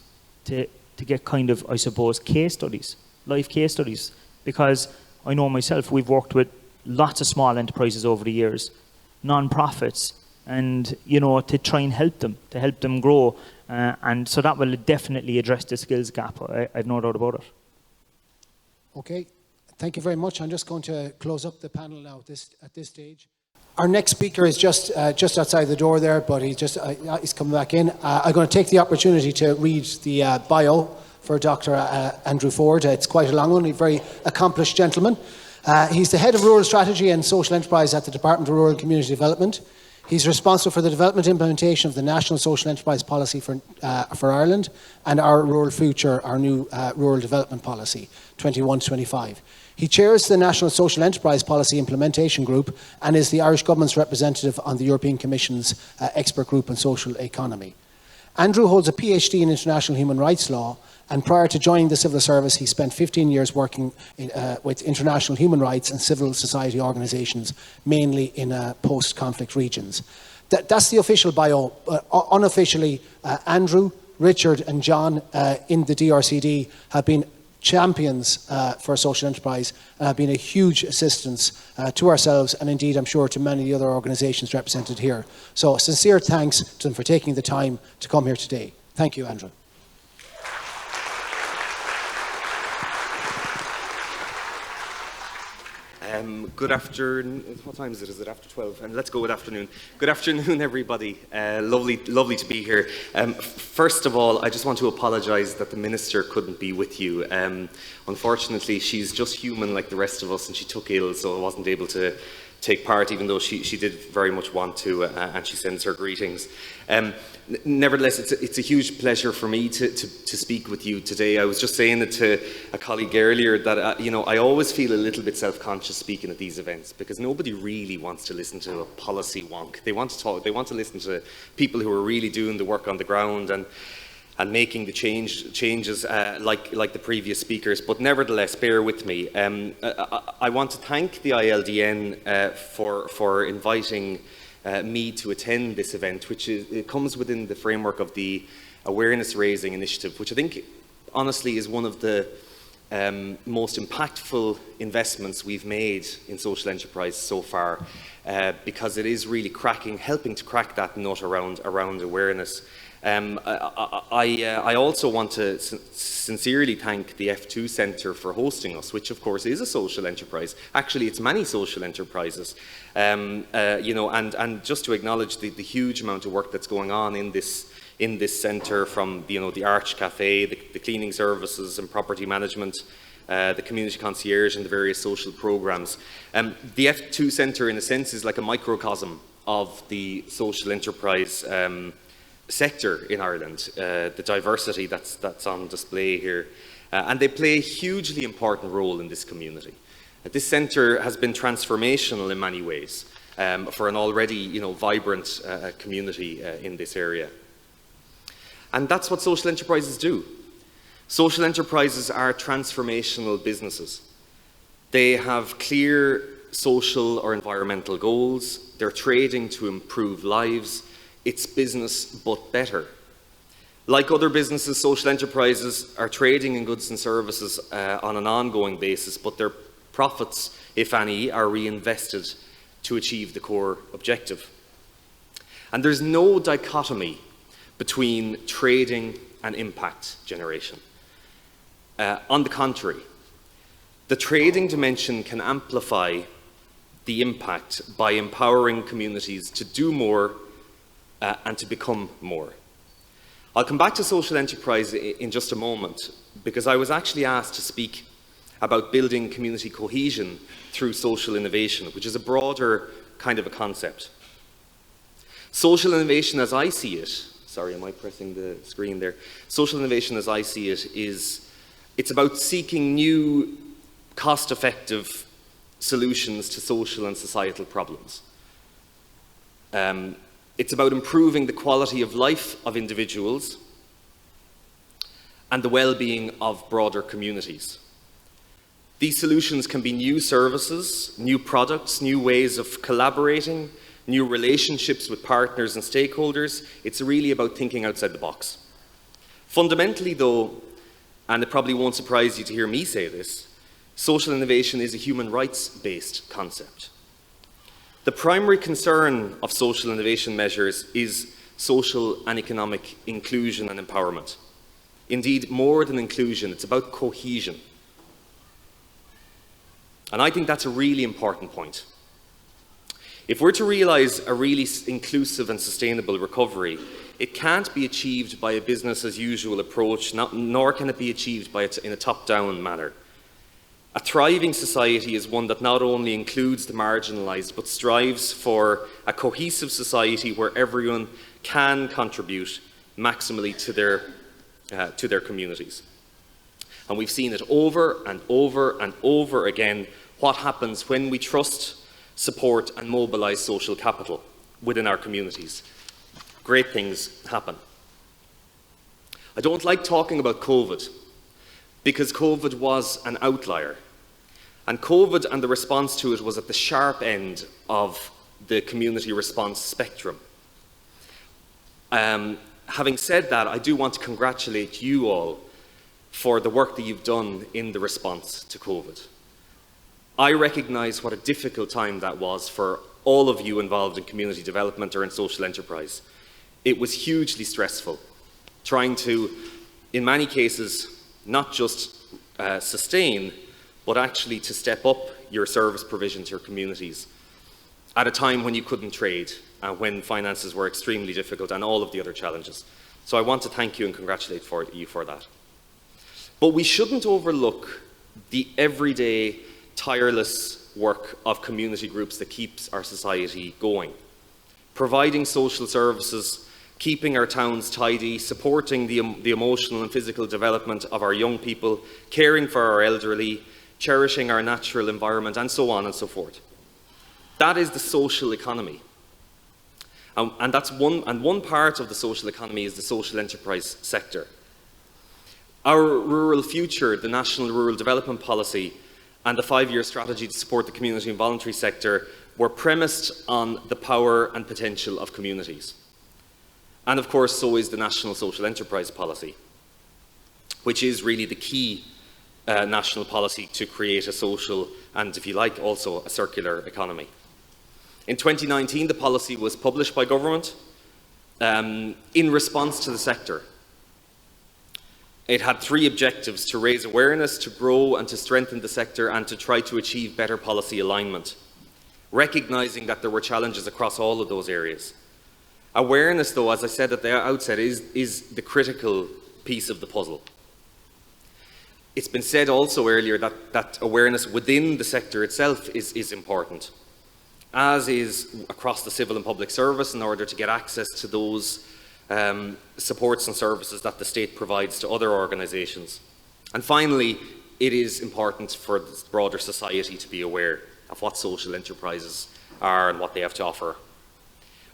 to get kind of, I suppose, case studies, live case studies. Because I know myself, we've worked with lots of small enterprises over the years, non-profits, and, you know, to try and help them grow. And so that will definitely address the skills gap. I've no doubt about it. Okay, thank you very much. I'm just going to close up the panel now at this stage. Our next speaker is just outside the door there, but he's coming back in. I'm going to take the opportunity to read the bio for Dr. Andrew Ford. It's quite a long one. He's a very accomplished gentleman. He's the head of rural strategy and social enterprise at the Department of Rural and Community Development. He's responsible for the development and implementation of the National Social Enterprise Policy for Ireland and Our Rural Future, our new Rural Development Policy, 21-25. He chairs the National Social Enterprise Policy Implementation Group and is the Irish Government's representative on the European Commission's Expert Group on Social Economy. Andrew holds a PhD in International Human Rights Law, and prior to joining the civil service, he spent 15 years working with international human rights and civil society organisations, mainly in post-conflict regions. That's the official bio. Unofficially, Andrew, Richard and John in the DRCD have been champions for social enterprise and have been a huge assistance to ourselves, and indeed I'm sure to many of the other organisations represented here. So sincere thanks to them for taking the time to come here today. Thank you, Andrew. Good afternoon. What time is it? Is it after 12? And let's go with afternoon. Good afternoon, everybody. Lovely to be here. First of all, I just want to apologise that the Minister couldn't be with you. Unfortunately, she's just human like the rest of us, and she took ill, so I wasn't able to take part, even though she did very much want to, and she sends her greetings. Nevertheless, it's a huge pleasure for me to speak with you today. I was just saying it to a colleague earlier that I always feel a little bit self-conscious speaking at these events, because nobody really wants to listen to a policy wonk. They want to talk. They want to listen to people who are really doing the work on the ground and making the changes like the previous speakers. But nevertheless, bear with me. I want to thank the ILDN for inviting me to attend this event, which it comes within the framework of the Awareness Raising Initiative, which I think honestly is one of the most impactful investments we've made in social enterprise so far, because it is really helping to crack that nut around awareness. I also want to sincerely thank the F2 Centre for hosting us, which of course is a social enterprise. Actually, it's many social enterprises, and just to acknowledge the huge amount of work that's going on in this centre, from the Arch Cafe, the cleaning services and property management, the community concierge and the various social programmes. The F2 Centre, in a sense, is like a microcosm of the social enterprise sector in Ireland, the diversity that's on display here. And they play a hugely important role in this community. This centre has been transformational in many ways for an already vibrant community in this area. And that's what social enterprises do. Social enterprises are transformational businesses. They have clear social or environmental goals. They're trading to improve lives. It's business, but better. Like other businesses, social enterprises are trading in goods and services on an ongoing basis, but their profits, if any, are reinvested to achieve the core objective. And there's no dichotomy between trading and impact generation. On the contrary, the trading dimension can amplify the impact by empowering communities to do more and to become more. I'll come back to social enterprise in just a moment, because I was actually asked to speak about building community cohesion through social innovation, which is a broader kind of a concept. Social innovation, as I see it, sorry, am I pressing the screen there? Social innovation, as I see it, it's about seeking new, cost-effective solutions to social and societal problems. It's about improving the quality of life of individuals and the well-being of broader communities. These solutions can be new services, new products, new ways of collaborating, new relationships with partners and stakeholders. It's really about thinking outside the box. Fundamentally, though, and it probably won't surprise you to hear me say this, social innovation is a human rights-based concept. The primary concern of social innovation measures is social and economic inclusion and empowerment. Indeed, more than inclusion, it's about cohesion. And I think that's a really important point. If we're to realise a really inclusive and sustainable recovery, it can't be achieved by a business-as-usual approach, nor can it be achieved in a top-down manner. A thriving society is one that not only includes the marginalised, but strives for a cohesive society where everyone can contribute maximally to their communities. And we've seen it over and over and over again, what happens when we trust, support and mobilise social capital within our communities. Great things happen. I don't like talking about COVID, because COVID was an outlier. And COVID and the response to it was at the sharp end of the community response spectrum. Having said that, I do want to congratulate you all for the work that you've done in the response to COVID. I recognise what a difficult time that was for all of you involved in community development or in social enterprise. It was hugely stressful, trying to, in many cases, not just sustain, but actually to step up your service provision to your communities at a time when you couldn't trade, when finances were extremely difficult, and all of the other challenges. So I want to thank you and congratulate you for that. But we shouldn't overlook the everyday, tireless work of community groups that keeps our society going. Providing social services, keeping our towns tidy, supporting the emotional and physical development of our young people, caring for our elderly, cherishing our natural environment, and so on and so forth. That is the social economy. And one part of the social economy is the social enterprise sector. Our rural future, the National Rural Development Policy, and the 5-year strategy to support the community and voluntary sector were premised on the power and potential of communities. And of course, so is the National Social Enterprise Policy, which is really the key national policy to create a social and, if you like, also a circular economy. In 2019, the policy was published by government in response to the sector. It had 3 objectives: to raise awareness, to grow and to strengthen the sector, and to try to achieve better policy alignment, recognising that there were challenges across all of those areas. Awareness, though, as I said at the outset, is the critical piece of the puzzle. It's been said also earlier that awareness within the sector itself is important, as is across the civil and public service, in order to get access to those supports and services that the state provides to other organisations. And finally, it is important for the broader society to be aware of what social enterprises are and what they have to offer.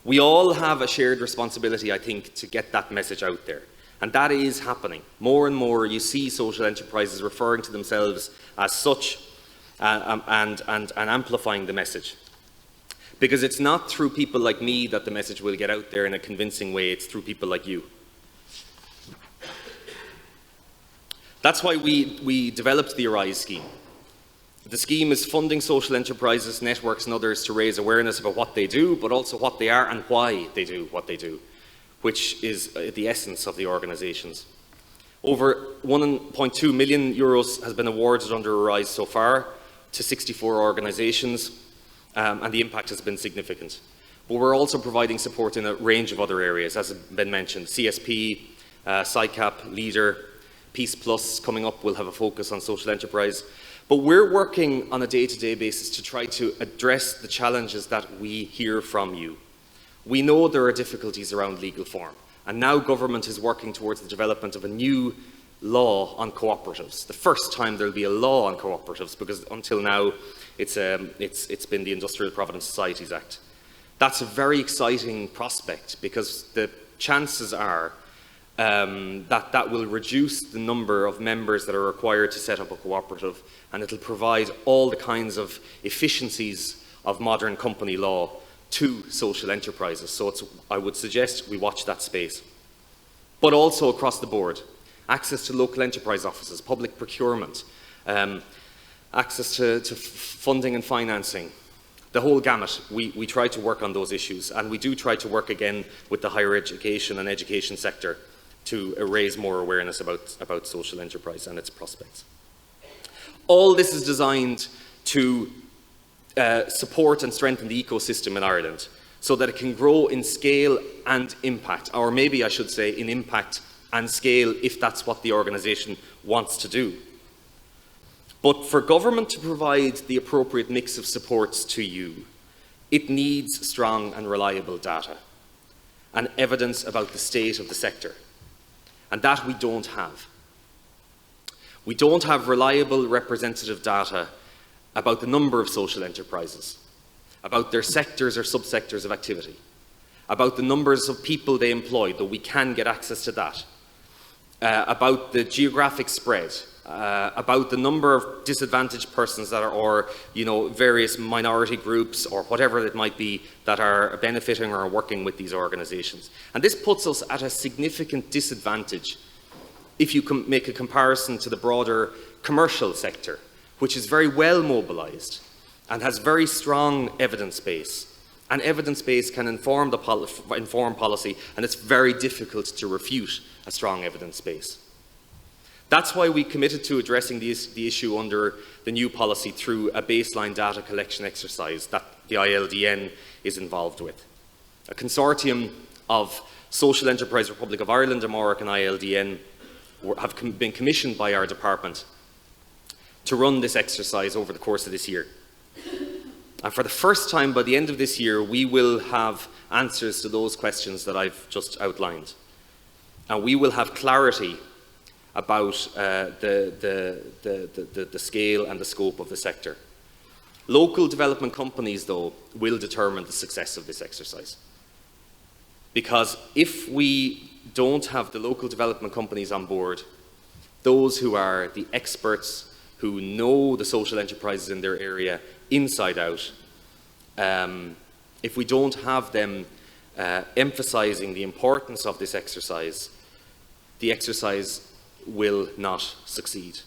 We all have a shared responsibility, I think, to get that message out there. And that is happening. More and more you see social enterprises referring to themselves as such and amplifying the message. Because it's not through people like me that the message will get out there in a convincing way, it's through people like you. That's why we developed the Arise scheme. The scheme is funding social enterprises, networks and others to raise awareness about what they do, but also what they are and why they do what they do, which is the essence of the organisations. Over 1.2 million euros has been awarded under Arise so far to 64 organisations, and the impact has been significant. But we're also providing support in a range of other areas, as has been mentioned. CSP, SICAP, LEADER, Peace Plus coming up will have a focus on social enterprise. But we're working on a day-to-day basis to try to address the challenges that we hear from you. We know there are difficulties around legal form, and now government is working towards the development of a new law on cooperatives. The first time there'll be a law on cooperatives, because until now it's been the Industrial Provident Societies Act. That's a very exciting prospect, because the chances are that will reduce the number of members that are required to set up a cooperative, and it'll provide all the kinds of efficiencies of modern company law to social enterprises. So I would suggest we watch that space. But also across the board, access to local enterprise offices, public procurement, access to funding and financing, the whole gamut. We try to work on those issues, and we do try to work again with the higher education and education sector to raise more awareness about social enterprise and its prospects. All this is designed to support and strengthen the ecosystem in Ireland so that it can grow in scale and impact, or maybe I should say in impact and scale if that's what the organisation wants to do. But for government to provide the appropriate mix of supports to you, it needs strong and reliable data and evidence about the state of the sector. And that we don't have. We don't have reliable representative data about the number of social enterprises, about their sectors or subsectors of activity, about the numbers of people they employ, though we can get access to that, about the geographic spread, about the number of disadvantaged persons that are, or various minority groups or whatever it might be that are benefiting or working with these organisations. And this puts us at a significant disadvantage if you can make a comparison to the broader commercial sector, which is very well mobilised and has very strong evidence base. And evidence base can inform policy, and it's very difficult to refute a strong evidence base. That's why we committed to addressing the issue under the new policy through a baseline data collection exercise that the ILDN is involved with. A consortium of Social Enterprise Republic of Ireland, Amárach and ILDN have been commissioned by our department to run this exercise over the course of this year. And for the first time, by the end of this year, we will have answers to those questions that I've just outlined. And we will have clarity about the scale and the scope of the sector. Local development companies, though, will determine the success of this exercise. Because if we don't have the local development companies on board, those who are the experts, who know the social enterprises in their area inside out, if we don't have them emphasizing the importance of this exercise, the exercise will not succeed.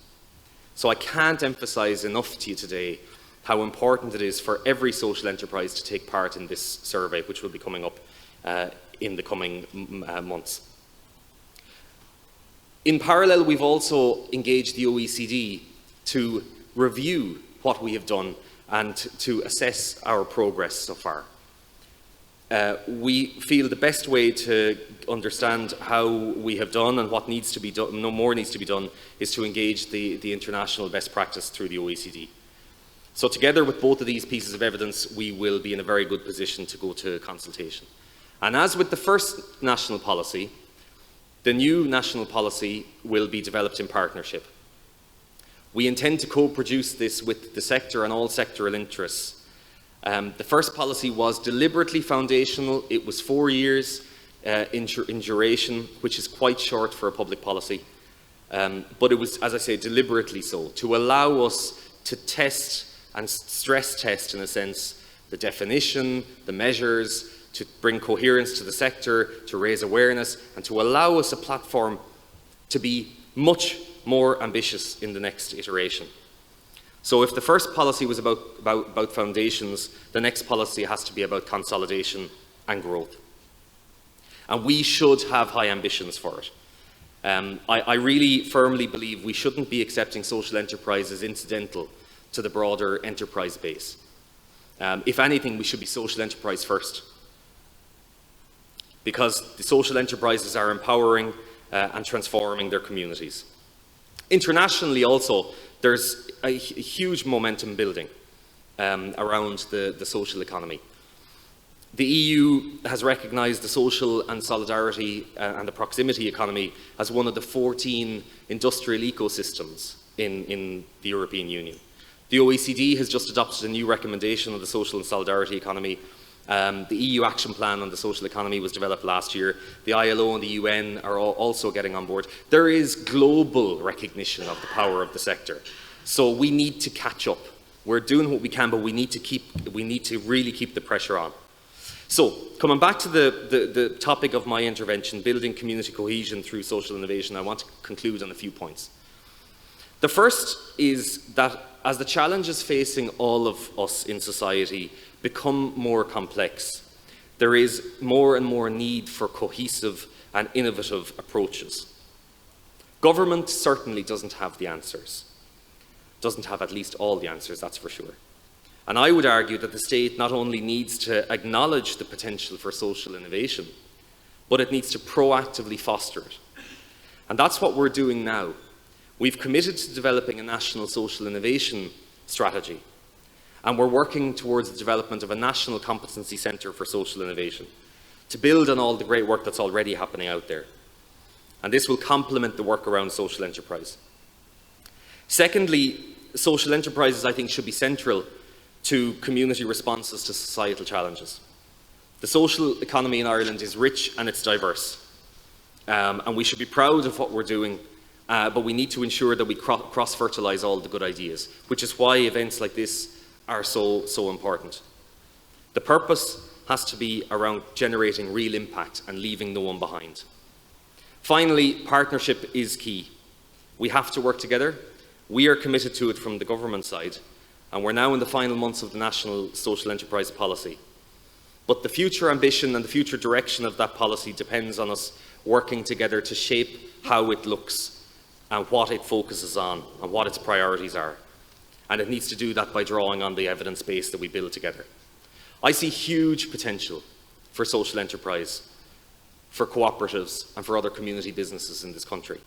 So I can't emphasize enough to you today how important it is for every social enterprise to take part in this survey, which will be coming up in the coming months. In parallel, we've also engaged the OECD to review what we have done and to assess our progress so far. We feel the best way to understand how we have done and what needs to be done, no more needs to be done, is to engage the international best practice through the OECD. So together with both of these pieces of evidence, we will be in a very good position to go to consultation. And as with the first national policy, the new national policy will be developed in partnership. We intend to co-produce this with the sector and all sectoral interests. The first policy was deliberately foundational. It was 4 years in duration, which is quite short for a public policy. But it was, as I say, deliberately so, to allow us to test and stress test, in a sense, the definition, the measures, to bring coherence to the sector, to raise awareness, and to allow us a platform to be much more ambitious in the next iteration. So if the first policy was about foundations, the next policy has to be about consolidation and growth. And we should have high ambitions for it. I really firmly believe we shouldn't be accepting social enterprise as incidental to the broader enterprise base. If anything, we should be social enterprise first, because the social enterprises are empowering and transforming their communities. Internationally also, there's a huge momentum building around the social economy. The EU has recognised the social and solidarity and the proximity economy as one of the 14 industrial ecosystems in the European Union. The OECD has just adopted a new recommendation on the social and solidarity economy. The EU Action Plan on the Social Economy was developed last year. The ILO and the UN are also getting on board. There is global recognition of the power of the sector. So we need to catch up. We're doing what we can, but we need to really keep the pressure on. So, coming back to the topic of my intervention, building community cohesion through social innovation, I want to conclude on a few points. The first is that as the challenges facing all of us in society become more complex, there is more and more need for cohesive and innovative approaches. Government certainly doesn't have the answers. Doesn't have at least all the answers, that's for sure. And I would argue that the state not only needs to acknowledge the potential for social innovation, but it needs to proactively foster it. And that's what we're doing now. We've committed to developing a national social innovation strategy, and we're working towards the development of a national competency centre for social innovation to build on all the great work that's already happening out there. And this will complement the work around social enterprise. Secondly, social enterprises, I think, should be central to community responses to societal challenges. The social economy in Ireland is rich and it's diverse. And we should be proud of what we're doing, but we need to ensure that we cross-fertilise all the good ideas, which is why events like this are so important. The purpose has to be around generating real impact and leaving no one behind. Finally, partnership is key. We have to work together. We are committed to it from the government side, and we're now in the final months of the National Social Enterprise Policy. But the future ambition and the future direction of that policy depends on us working together to shape how it looks and what it focuses on and what its priorities are. And it needs to do that by drawing on the evidence base that we build together. I see huge potential for social enterprise, for cooperatives and for other community businesses in this country.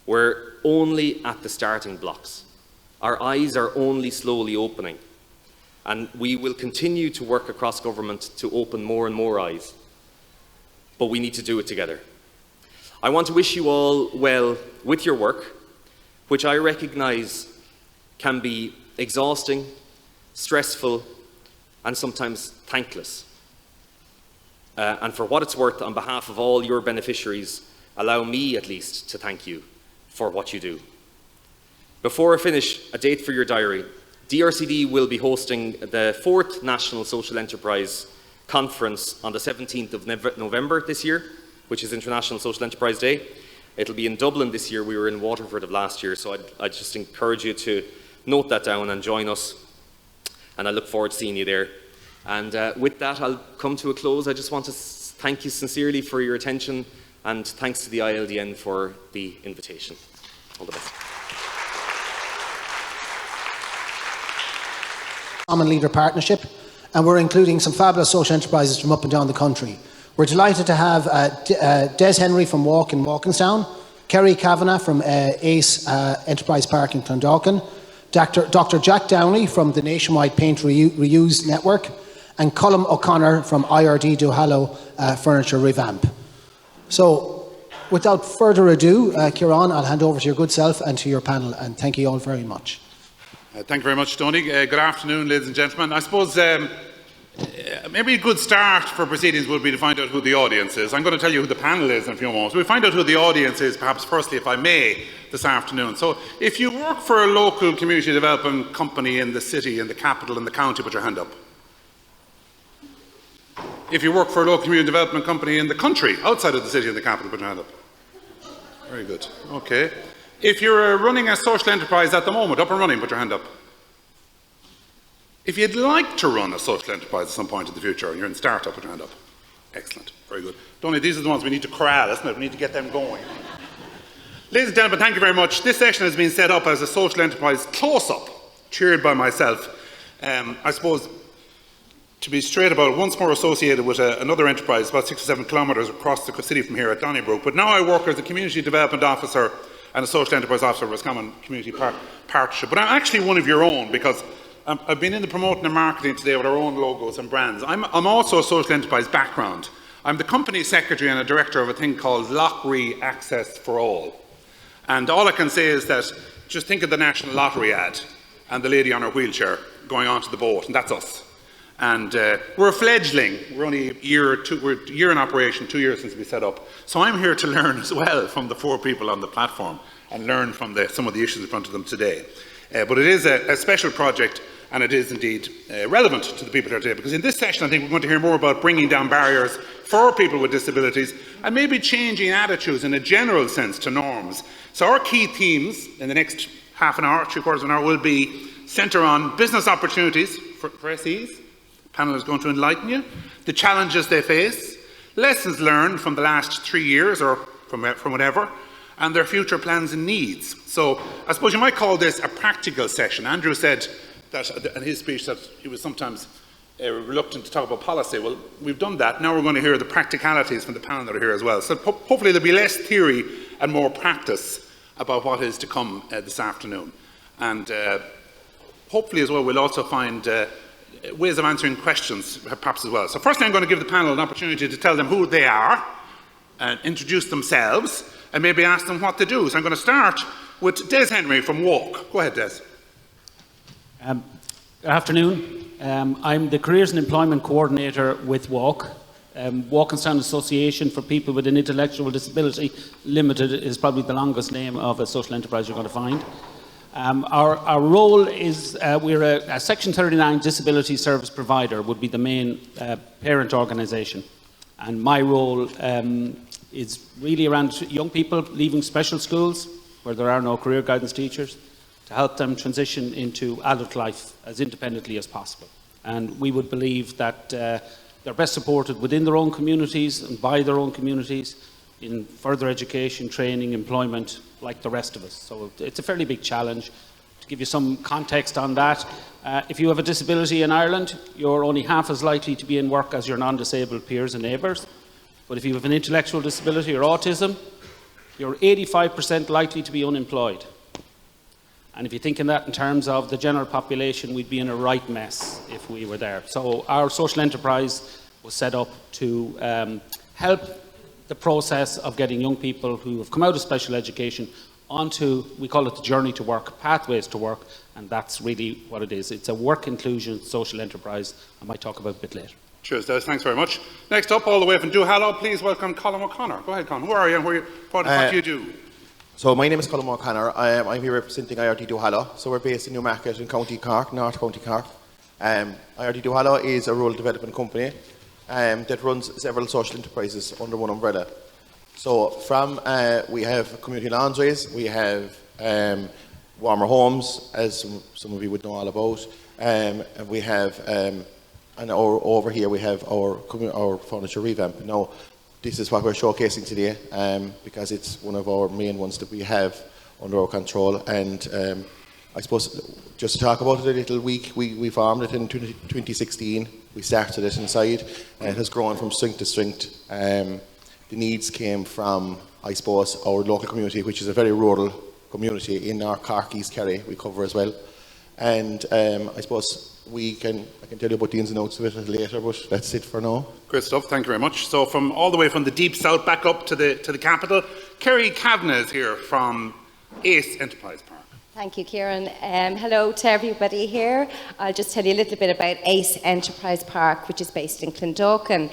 We're only at the starting blocks. Our eyes are only slowly opening, and we will continue to work across government to open more and more eyes. But we need to do it together. I want to wish you all well with your work, which I recognise can be exhausting, stressful, and sometimes thankless. And for what it's worth, on behalf of all your beneficiaries, allow me at least to thank you for what you do. Before I finish, a date for your diary. DRCD will be hosting the 4th National Social Enterprise Conference on the 17th of November this year, which is International Social Enterprise Day. It'll be in Dublin this year. We were in Waterford of last year, so I'd just encourage you to note that down and join us. And I look forward to seeing you there. And with that, I'll come to a close. I just want to thank you sincerely for your attention, and thanks to the ILDN for the invitation. All the best. Common Leader Partnership, and we're including some fabulous social enterprises from up and down the country. We're delighted to have Des Henry from Walk in Walkinstown, Kerry Kavanagh from ACE Enterprise Park in Clondalkin, Dr. Jack Downey from the Nationwide Paint Reuse Network, and Colm O'Connor from IRD Duhallow Furniture Revamp. So, without further ado, Kieran, I'll hand over to your good self and to your panel, and thank you all very much. Thank you very much, Tony. Good afternoon, ladies and gentlemen. I suppose maybe a good start for proceedings would be to find out who the audience is. I'm going to tell you who the panel is in a few moments. We'll find out who the audience is, perhaps firstly, if I may, this afternoon. So if you work for a local community development company in the city, in the capital, in the county, put your hand up. If you work for a local community development company in the country, outside of the city and the capital, put your hand up. Very good. Okay. If you're running a social enterprise at the moment, up and running, put your hand up. If you'd like to run a social enterprise at some point in the future and you're in startup, put your hand up. Excellent. Very good. Donny, these are the ones we need to corral, isn't it? We need to get them going. Ladies and gentlemen, thank you very much. This session has been set up as a social enterprise close-up, chaired by myself. I suppose, to be straight about it, once more associated with another enterprise about 6 or 7 kilometres across the city from here at Donnybrook. But now I work as a community development officer and a social enterprise officer of Roscommon Community Partnership. But I'm actually one of your own, because I've been in the promoting and marketing today with our own logos and brands. I'm also a social enterprise background. I'm the company secretary and a director of a thing called Lottery Access for All. And all I can say is that just think of the National Lottery ad and the lady on her wheelchair going onto the boat, and that's us. And we're a fledgling. We're only a year or two. We're a year in operation, 2 years since we set up. So I'm here to learn as well from the 4 people on the platform and learn from some of the issues in front of them today. But it is a special project, and it is indeed relevant to the people here today, because in this session I think we're going to hear more about bringing down barriers for people with disabilities and maybe changing attitudes in a general sense to norms. So our key themes in the next half an hour, 3/4 of an hour, will be centre on business opportunities for SEs. The panel is going to enlighten you, the challenges they face, lessons learned from the last 3 years or from whatever, and their future plans and needs. So I suppose you might call this a practical session. Andrew said that in his speech that he was sometimes reluctant to talk about policy. Well, we've done that. Now we're going to hear the practicalities from the panel that are here as well. So hopefully there'll be less theory and more practice about what is to come this afternoon. And hopefully as well we'll also find ways of answering questions perhaps as well. So firstly I'm going to give the panel an opportunity to tell them who they are and introduce themselves and maybe ask them what they do. So I'm going to start with Des Henry from Walk. Go ahead, Des. Good afternoon. I'm the Careers and Employment Coordinator with Walk. Walkinstown Association for People with an Intellectual Disability Limited is probably the longest name of a social enterprise you're going to find. Our role is we're a Section 39 disability service provider, would be the main parent organisation. And my role is really around young people leaving special schools where there are no career guidance teachers, to help them transition into adult life as independently as possible. And we would believe that they're best supported within their own communities and by their own communities, in further education, training, employment, like the rest of us. So it's a fairly big challenge. To give you some context on that, if you have a disability in Ireland, you're only half as likely to be in work as your non-disabled peers and neighbours. But if you have an intellectual disability or autism, you're 85% likely to be unemployed. And if you think in that in terms of the general population, we'd be in a right mess if we were there. So our social enterprise was set up to help the process of getting young people who have come out of special education onto, we call it the journey to work, pathways to work, and that's really what it is. It's a work inclusion social enterprise. I might talk about it a bit later. Cheers, Des. Thanks very much. Next up, all the way from Duhallow, please welcome Colin O'Connor. Go ahead, Colin. Who are you and what do you do? So my name is Colin O'Connor. I'm here representing IRD Duhallow. So we're based in Newmarket in County Cork, North County Cork. IRD Duhallow is a rural development company that runs several social enterprises under one umbrella. So from we have community laundries, we have warmer homes, as some of you would know all about. And we have, and over here we have our furniture revamp. Now, this is what we're showcasing today because it's one of our main ones that we have under our control. And I suppose just to talk about it a little, we formed it in 2016. We started it inside, and it has grown from strength to strength. The needs came from, I suppose, our local community, which is a very rural community in our Cork, East Kerry, we cover as well. And I suppose I can tell you about the ins and outs of it later, but that's it for now. Great stuff, thank you very much. So from all the way from the deep south back up to the capital, Kerry Kavanagh is here from ACE Enterprise Park. Thank you, Kieran. Hello to everybody here. I'll just tell you a little bit about ACE Enterprise Park, which is based in Clondalkin.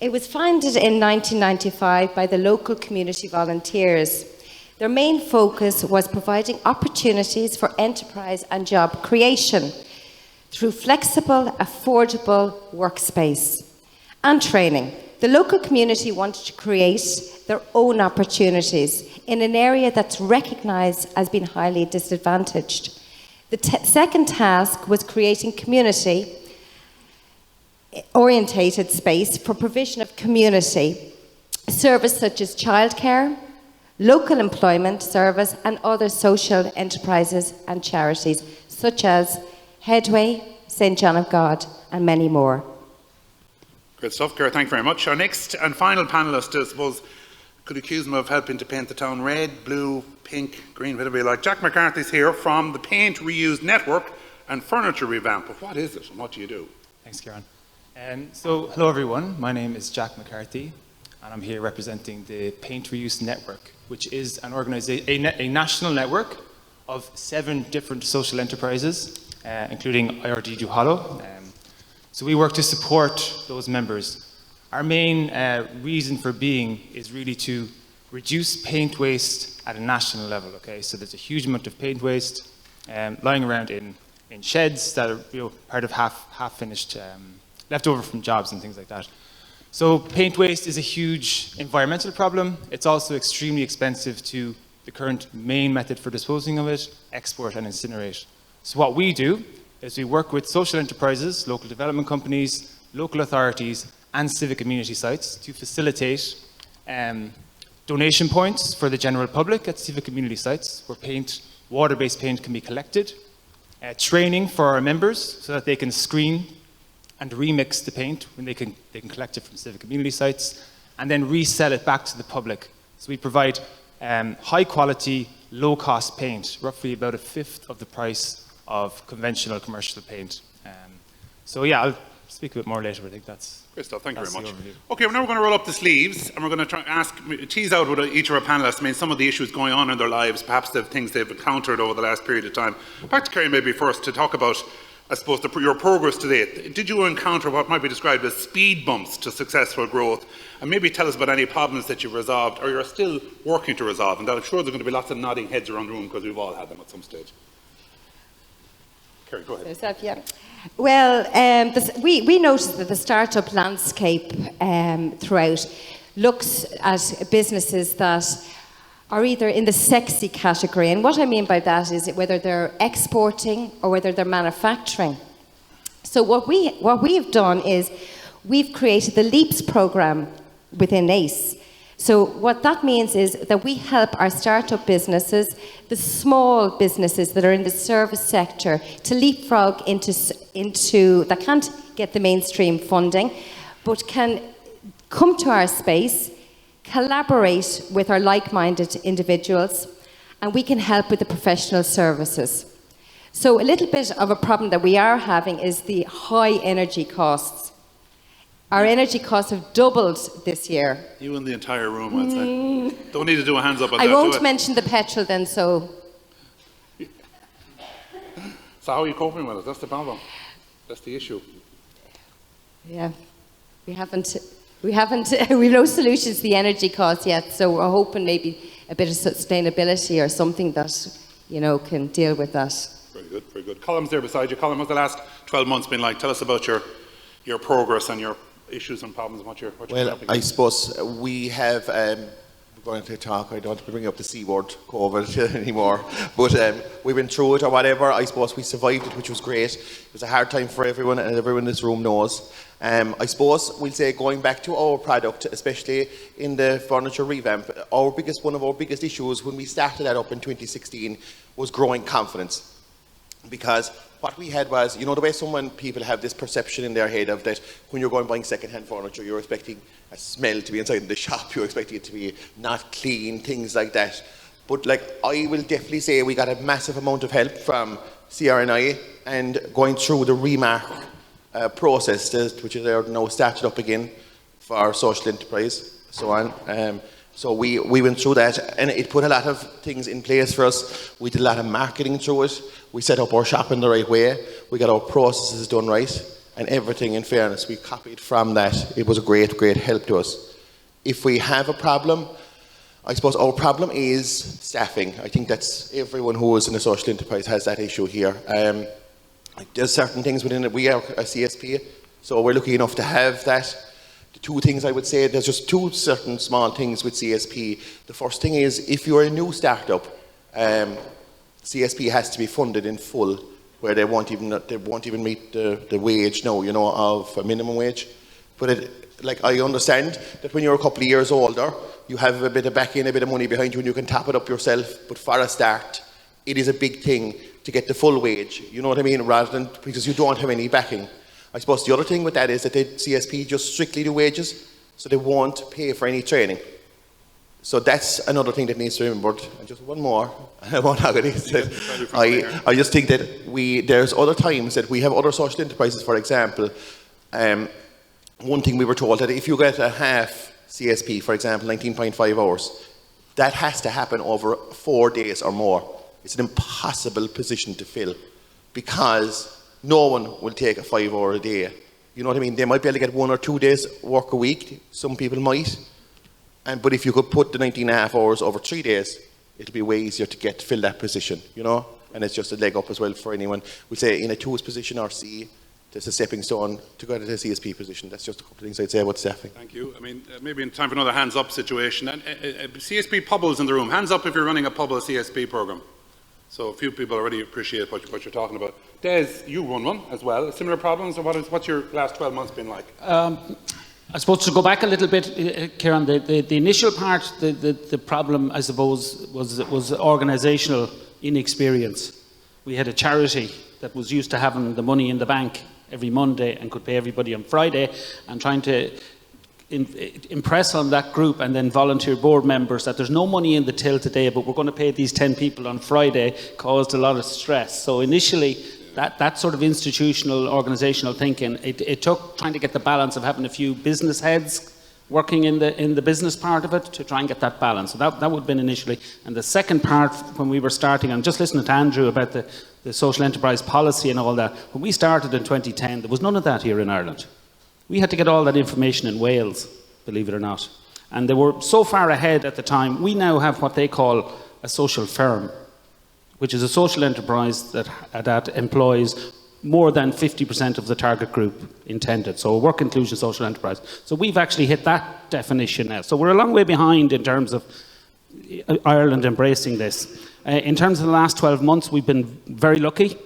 It was founded in 1995 by the local community volunteers. Their main focus was providing opportunities for enterprise and job creation through flexible, affordable workspace and training. The local community wanted to create their own opportunities in an area that's recognised as being highly disadvantaged. The second task was creating community-orientated space for provision of community service such as childcare, local employment service and other social enterprises and charities such as Headway, St John of God and many more. Great stuff, Kerry. Thank you very much. Our next and final panellist, I suppose, could accuse him of helping to paint the town red, blue, pink, green, whatever you like. Jack McCarthy's here from the Paint Reuse Network and Furniture Revamp. But what is it and what do you do? Thanks, Kieran. So, hello everyone. My name is Jack McCarthy and I'm here representing the Paint Reuse Network, which is an a national network of 7 different social enterprises, including IRD Duhallow. So we work to support those members. Our main reason for being is really to reduce paint waste at a national level. Okay, so there's a huge amount of paint waste lying around in sheds that are part of half-finished, left over from jobs and things like that. So paint waste is a huge environmental problem. It's also extremely expensive to the current main method for disposing of it, export and incinerate. So what we do is we work with social enterprises, local development companies, local authorities, and civic community sites to facilitate donation points for the general public at civic community sites where water-based paint can be collected, training for our members so that they can screen and remix the paint when they can collect it from civic community sites, and then resell it back to the public. So we provide high-quality, low-cost paint, roughly about 1/5 of the price of conventional commercial paint. So yeah, I'll speak a bit more later, but I think that's... Great stuff, thank you very much. Okay, well, now we're going to roll up the sleeves and we're going to try and tease out with each of our panellists, some of the issues going on in their lives, perhaps the things they've encountered over the last period of time. Back to Kerry maybe first to talk about, I suppose, your progress to date. Did you encounter what might be described as speed bumps to successful growth? And maybe tell us about any problems that you've resolved or you're still working to resolve. And I'm sure there's going to be lots of nodding heads around the room because we've all had them at some stage. Kerry, go ahead. Well, we noticed that the startup landscape throughout looks at businesses that are either in the sexy category, and what I mean by that is whether they're exporting or whether they're manufacturing. So what we've done is we've created the LEAPS program within ACE. So what that means is that we help our startup businesses, the small businesses that are in the service sector, to leapfrog into that can't get the mainstream funding, but can come to our space, collaborate with our like-minded individuals, and we can help with the professional services. So a little bit of a problem that we are having is the high energy costs. Our energy costs have doubled this year. You and the entire room, I'd say. Don't need to do a hands up on that. I won't mention the petrol then, so... So how are you coping with it? That's the problem. That's the issue. Yeah, we've no solutions to the energy costs yet, so we're hoping maybe a bit of sustainability or something that, you know, can deal with that. Very good, very good. Colm's there beside you. Colm, what's the last 12 months been like? Tell us about your progress and your issues and problems and what you're Well, I suppose we have, we're going to talk, I don't want to bring up the C word, COVID anymore, but we went through it or whatever. I suppose we survived it, which was great. It was a hard time for everyone, and everyone in this room knows. I suppose we'll say, going back to our product, especially in the furniture revamp, one of our biggest issues when we started that up in 2016 was growing confidence. Because what we had was, you know, the way people have this perception in their head of that when you're going buying second-hand furniture, you're expecting a smell to be inside the shop, you're expecting it to be not clean, things like that. But like, I will definitely say we got a massive amount of help from CRNI and going through the remark process, which is now started up again for social enterprise, so on. So we went through that, and it put a lot of things in place for us. We did a lot of marketing through it. We set up our shop in the right way. We got our processes done right, and everything, in fairness, we copied from that. It was a great, great help to us. If we have a problem, I suppose our problem is staffing. I think that's everyone who is in a social enterprise has that issue here. There's certain things within it. We are a CSP, so we're lucky enough to have that. The two things I would say, there's just two certain small things with CSP. The first thing is, if you're a new startup, CSP has to be funded in full, where they won't even meet the wage now, you know, of a minimum wage. But like, I understand that when you're a couple of years older, you have a bit of backing, a bit of money behind you, and you can top it up yourself. But for a start, it is a big thing to get the full wage, you know what I mean, rather than, because you don't have any backing. I suppose the other thing with that is that the CSP just strictly do wages, so they won't pay for any training. So that's another thing that needs to be remembered. And just one more, I won't have it. I just think that there's other times that we have other social enterprises, for example. One thing we were told that if you get a half CSP, for example, 19.5 hours, that has to happen over 4 days or more. It's an impossible position to fill, because no one will take a 5 hour a day. You know what I mean? They might be able to get 1 or 2 days work a week. Some people might. But if you could put the 19.5 hours over 3 days, it'll be way easier to fill that position, you know? And it's just a leg up as well for anyone. We say in a 2's position or C, there's a stepping stone to go to the CSP position. That's just a couple of things I'd say about staffing. Thank you. I mean, maybe in time for another hands up situation. And CSP POBALs in the room. Hands up if you're running a POBAL CSP program. So a few people already appreciate what you're talking about. Des, you run one as well. Similar problems, or what's your last 12 months been like? I suppose to go back a little bit, Kieran, the initial part, the problem, I suppose, was organisational inexperience. We had a charity that was used to having the money in the bank every Monday and could pay everybody on Friday, and trying to impress on that group and then volunteer board members that there's no money in the till today, but we're going to pay these 10 people on Friday, caused a lot of stress. So initially, that sort of institutional, organisational thinking, it took trying to get the balance of having a few business heads working in the business part of it to try and get that balance. So that would have been initially. And the second part, when we were starting, and just listening to Andrew about the social enterprise policy and all that, when we started in 2010, there was none of that here in Ireland. We had to get all that information in Wales, believe it or not. And they were so far ahead at the time. We now have what they call a social firm, which is a social enterprise that employs more than 50% of the target group intended. So a work inclusion social enterprise. So we've actually hit that definition now. So we're a long way behind in terms of Ireland embracing this. In terms of the last 12 months, we've been very lucky.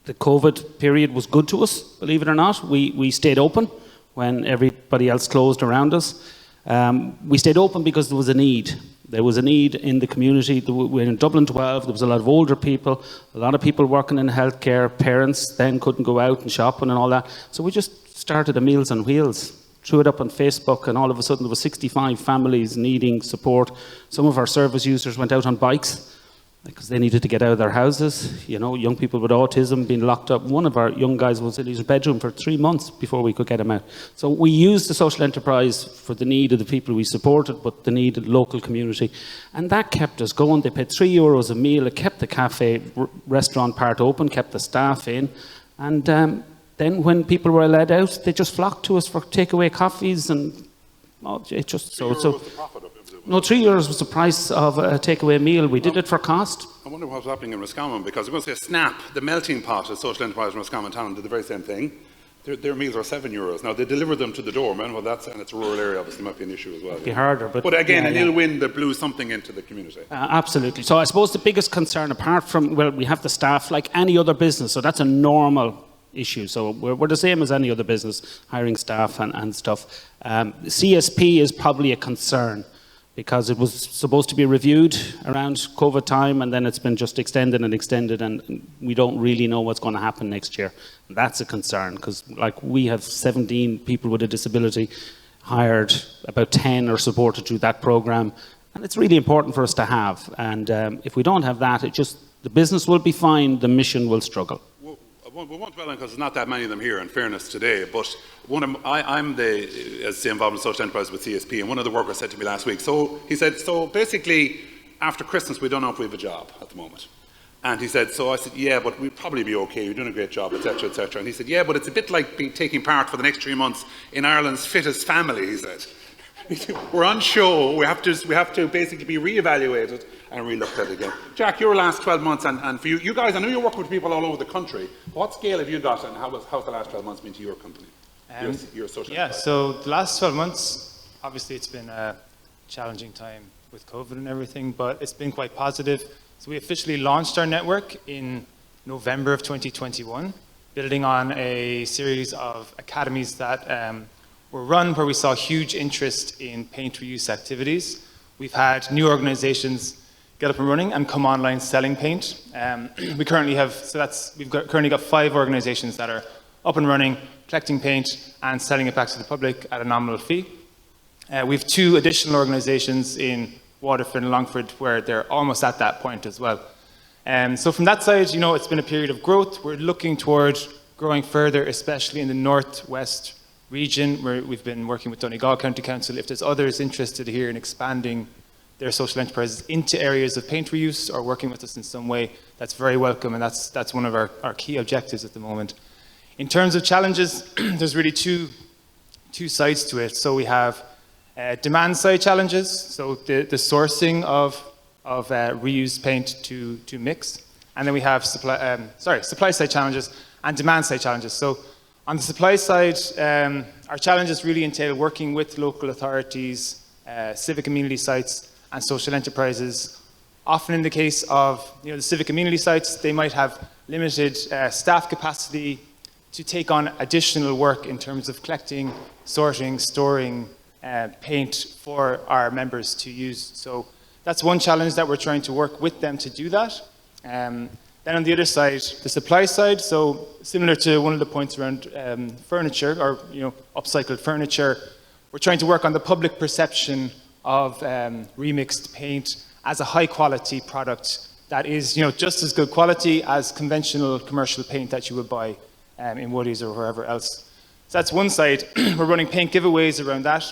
The COVID period was good to us, believe it or not. We stayed open when everybody else closed around us. We stayed open because there was a need. There was a need in the community. We're in Dublin 12, there was a lot of older people, a lot of people working in healthcare, parents then couldn't go out and shopping and all that. So we just started a Meals on Wheels, threw it up on Facebook, and all of a sudden there were 65 families needing support. Some of our service users went out on bikes because they needed to get out of their houses. You know, young people with autism being locked up. One of our young guys was in his bedroom for 3 months before we could get him out. So we used the social enterprise for the need of the people we supported, but the need of the local community. And that kept us going. They paid €3 a meal. It kept the cafe restaurant part open, kept the staff in. And then when people were let out, they just flocked to us for takeaway coffees, and it just No, €3 was the price of a takeaway meal. We did it for cost. I wonder what's happening in Roscommon, because I'm going to say Snap, the melting pot of social enterprise in Roscommon town, did the very same thing. Their meals are €7. Now, they deliver them to the doorman. Well, and it's a rural area, obviously, might be an issue as well. It'd be harder. But again, an ill wind that blew something into the community. Absolutely. So I suppose the biggest concern, apart from, well, we have the staff like any other business, so that's a normal issue. So we're the same as any other business, hiring staff and stuff. CSP is probably a concern, because it was supposed to be reviewed around COVID time, and then it's been just extended, and we don't really know what's going to happen next year. And that's a concern, because like we have 17 people with a disability hired, about 10 are supported through that program, and it's really important for us to have. And if we don't have that, the business will be fine, the mission will struggle. We won't dwell on, because there's not that many of them here, in fairness, today, but I'm involved in social enterprise with CSP, and one of the workers said to me last week, he said, so basically, after Christmas, we don't know if we have a job at the moment. And he said, so I said, yeah, but we'd probably be okay, you're doing a great job, etc., etc. And he said, yeah, but it's a bit like taking part for the next 3 months in Ireland's fittest family, he said. We're on show, we have to basically be re-evaluated and re-looked at again. Jack, your last 12 months, and for you guys, I know you're working with people all over the country. What scale have you got, and how's the last 12 months been to your company? Your social enterprise? So the last 12 months, obviously it's been a challenging time with COVID and everything, but it's been quite positive. So we officially launched our network in November of 2021, building on a series of academies that were run where we saw huge interest in paint reuse activities. We've had new organizations get up and running and come online selling paint. We currently have, currently got 5 organizations that are up and running, collecting paint and selling it back to the public at a nominal fee. We have 2 additional organizations in Waterford and Longford where they're almost at that point as well. So from that side, it's been a period of growth. We're looking towards growing further, especially in the northwest region, where we've been working with Donegal County Council. If there's others interested here in expanding their social enterprises into areas of paint reuse or working with us in some way, that's very welcome, and that's one of our key objectives at the moment. In terms of challenges, there's really two sides to it. So we have demand side challenges, so the sourcing of reused paint to mix, and then we have supply side challenges and demand side challenges. So on the supply side, our challenges really entail working with local authorities, civic community sites, and social enterprises. Often in the case of the civic community sites, they might have limited staff capacity to take on additional work in terms of collecting, sorting, storing paint for our members to use. So that's one challenge that we're trying to work with them to do that. Then on the other side, the supply side, so similar to one of the points around furniture or upcycled furniture, we're trying to work on the public perception of remixed paint as a high quality product that is just as good quality as conventional commercial paint that you would buy in Woolies or wherever else. So that's one side. We're running paint giveaways around that.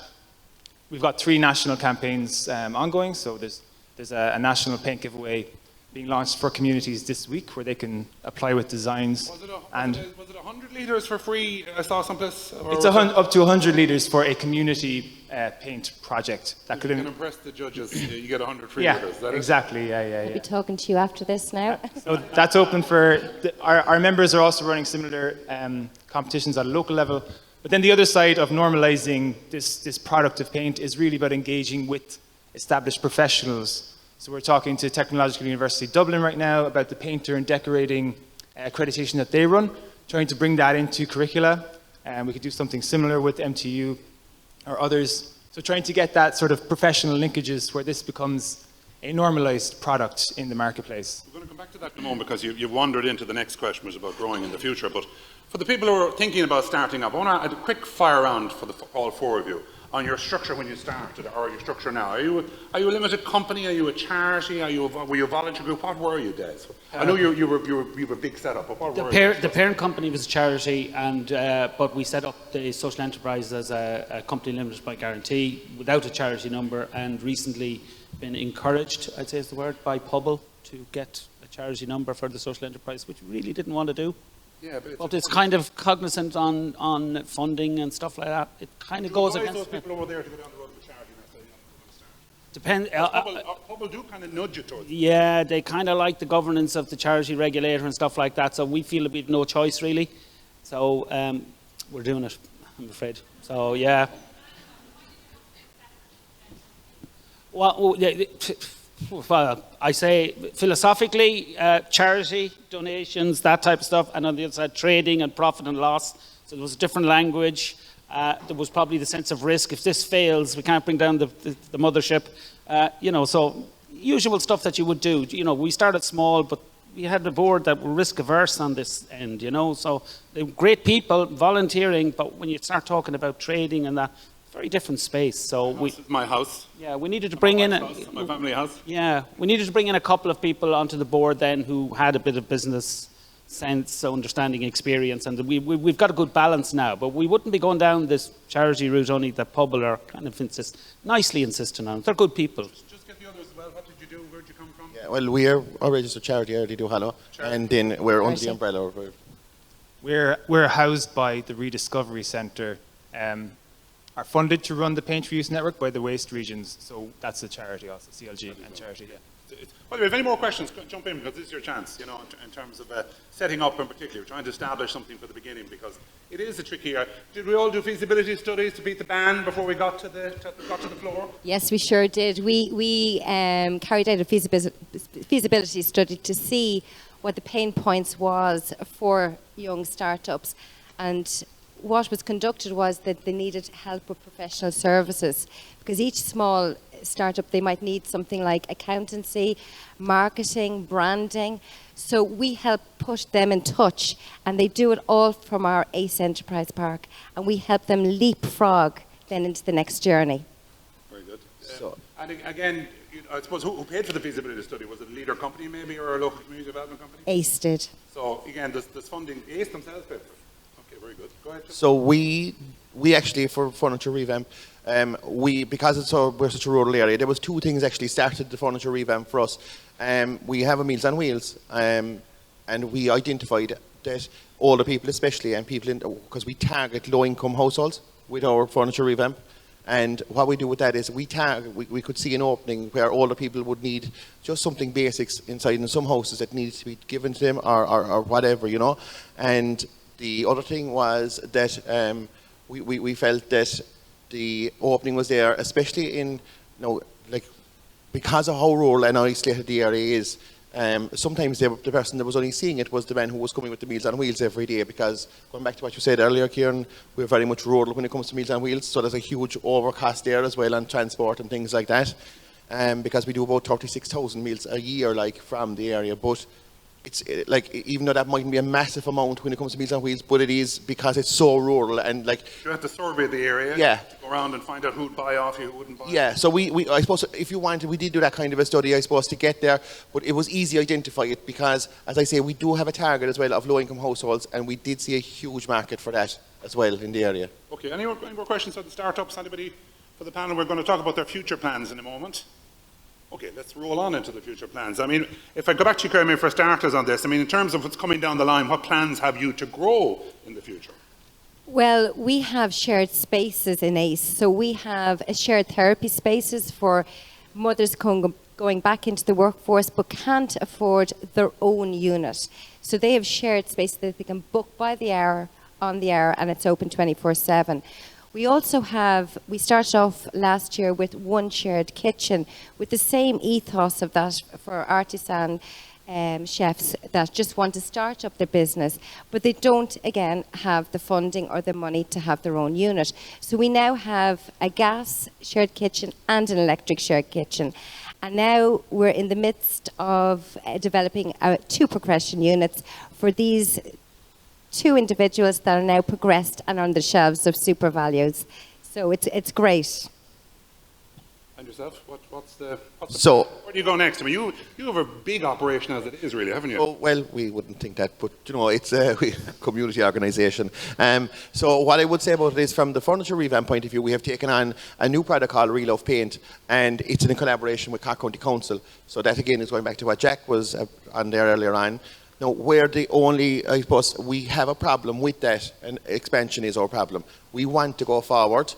We've got 3 national campaigns ongoing, so there's a national paint giveaway being launched for communities this week where they can apply with designs. Was it 100 litres for free, I saw someplace? It's up to 100 litres for a community paint project. That could impress the judges. You get 100 free litres. Yeah, exactly. I'll be talking to you after this now. So that's open for, our members are also running similar competitions at a local level. But then the other side of normalising this product of paint is really about engaging with established professionals. So we're talking to Technological University Dublin right now about the painter and decorating accreditation that they run, trying to bring that into curricula. And we could do something similar with MTU or others. So So trying to get that sort of professional linkages where this becomes a normalised product in the marketplace. We're going to come back to that in a moment because you've wandered into the next question, which is about growing in the future. But for the people who are thinking about starting up, I want to a quick fire round for all four of you on your structure when you started, or your structure now. Are you a limited company? Are you a charity? Were you a volunteer group? What were you, Des? I know you were a big setup, but what were you? The parent company was a charity, and but we set up the social enterprise as a company limited by guarantee without a charity number, and recently been encouraged, I'd say is the word, by POBAL to get a charity number for the social enterprise, which we really didn't want to do. Yeah, but it's kind of cognizant on funding and stuff like that. It kind of goes against those people over there to go down the road of a charity and say, Depend. POBAL do kind of nudge you towards it. Yeah, they kind of like the governance of the charity regulator and stuff like that. So we feel that we've no choice really. So we're doing it, I'm afraid. So yeah. Well, I say philosophically, charity, donations, that type of stuff, and on the other side, trading and profit and loss. So there was a different language. There was probably the sense of risk. If this fails, we can't bring down the mothership. So usual stuff that you would do. We started small, but we had a board that were risk averse on this end. So they were great people volunteering, but when you start talking about trading and that, very different space. So my house. Yeah, we needed to bring in my family house. Yeah, we needed to bring in a couple of people onto the board then who had a bit of business sense, understanding, experience, and we've got a good balance now. But we wouldn't be going down this charity route only that POBAL are kind of nicely insisting on. They're good people. Just get the others as well. What did you do? Where did you come from? Yeah, well, we are a registered charity, ILDN Hello, and then we're under the umbrella of. We're housed by the Rediscovery Centre. Are funded to run the Paint for Use network by the Waste Regions, so that's a charity also, CLG and charity, yeah. By the way, if any more questions, jump in because this is your chance, in terms of setting up in particular, trying to establish something for the beginning because it is a tricky area. Did we all do feasibility studies to beat the ban before we got to the floor? Yes, we sure did. We carried out a feasibility study to see what the pain points was for young startups, and what was conducted was that they needed help with professional services because each small startup, they might need something like accountancy, marketing, branding. So we help put them in touch, and they do it all from our ACE Enterprise Park, and we help them leapfrog then into the next journey. Very good. And again, I suppose who paid for the feasibility study? Was it a leader company maybe or a local community development company? ACE did. So again, does funding ACE themselves pay for it? Very good. Go ahead. So we actually, for furniture revamp, because we're such a rural area, there was two things actually started the furniture revamp for us. We have a Meals on Wheels, and we identified that older people especially, and people because we target low-income households with our furniture revamp. And what we do with that is we could see an opening where older people would need just something basics inside in some houses that needs to be given to them or whatever, And the other thing was that we felt that the opening was there, especially in, because of how rural and isolated the area is. Sometimes the person that was only seeing it was the man who was coming with the Meals on Wheels every day, because going back to what you said earlier, Kieran, we're very much rural when it comes to Meals on Wheels, so there's a huge overcost there as well on transport and things like that, because we do about 36,000 meals a year from the area. But it's even though that mightn't be a massive amount when it comes to Meals on Wheels, but it is because it's so rural and you have to survey the area. Yeah. To go around and find out who'd buy off you, who wouldn't buy. Yeah. So we I suppose if you wanted, we did do that kind of a study, I suppose, to get there. But it was easy to identify it because, as I say, we do have a target as well of low-income households, and we did see a huge market for that as well in the area. Okay. Any more questions on the startups? Anybody for the panel? We're going to talk about their future plans in a moment. Okay, let's roll on into the future plans. I mean, if I go back to you, Karen, for starters on this, in terms of what's coming down the line, what plans have you to grow in the future? Well, we have shared spaces in ACE. So we have a shared therapy spaces for mothers going back into the workforce but can't afford their own unit. So they have shared space that they can book by the hour, on the hour, and it's open 24/7. We also we started off last year with one shared kitchen with the same ethos of that for artisan chefs that just want to start up their business, but they don't, again, have the funding or the money to have their own unit. So we now have a gas shared kitchen and an electric shared kitchen. And now we're in the midst of developing 2 progression units for these 2 individuals that are now progressed and on the shelves of Super Values. So it's great. And yourself, what's the So, where do you go next? I mean, you have a big operation as it is, really, haven't you? Oh, well, we wouldn't think that, but you know, it's a community organisation. So what I would say about it is, from the furniture revamp point of view, we have taken on a new product called Real Love Paint, and it's in collaboration with Cork County Council. So that again is going back to what Jack was on there earlier on. Now, we're the only, I suppose, we have a problem with that, and expansion is our problem. We want to go forward.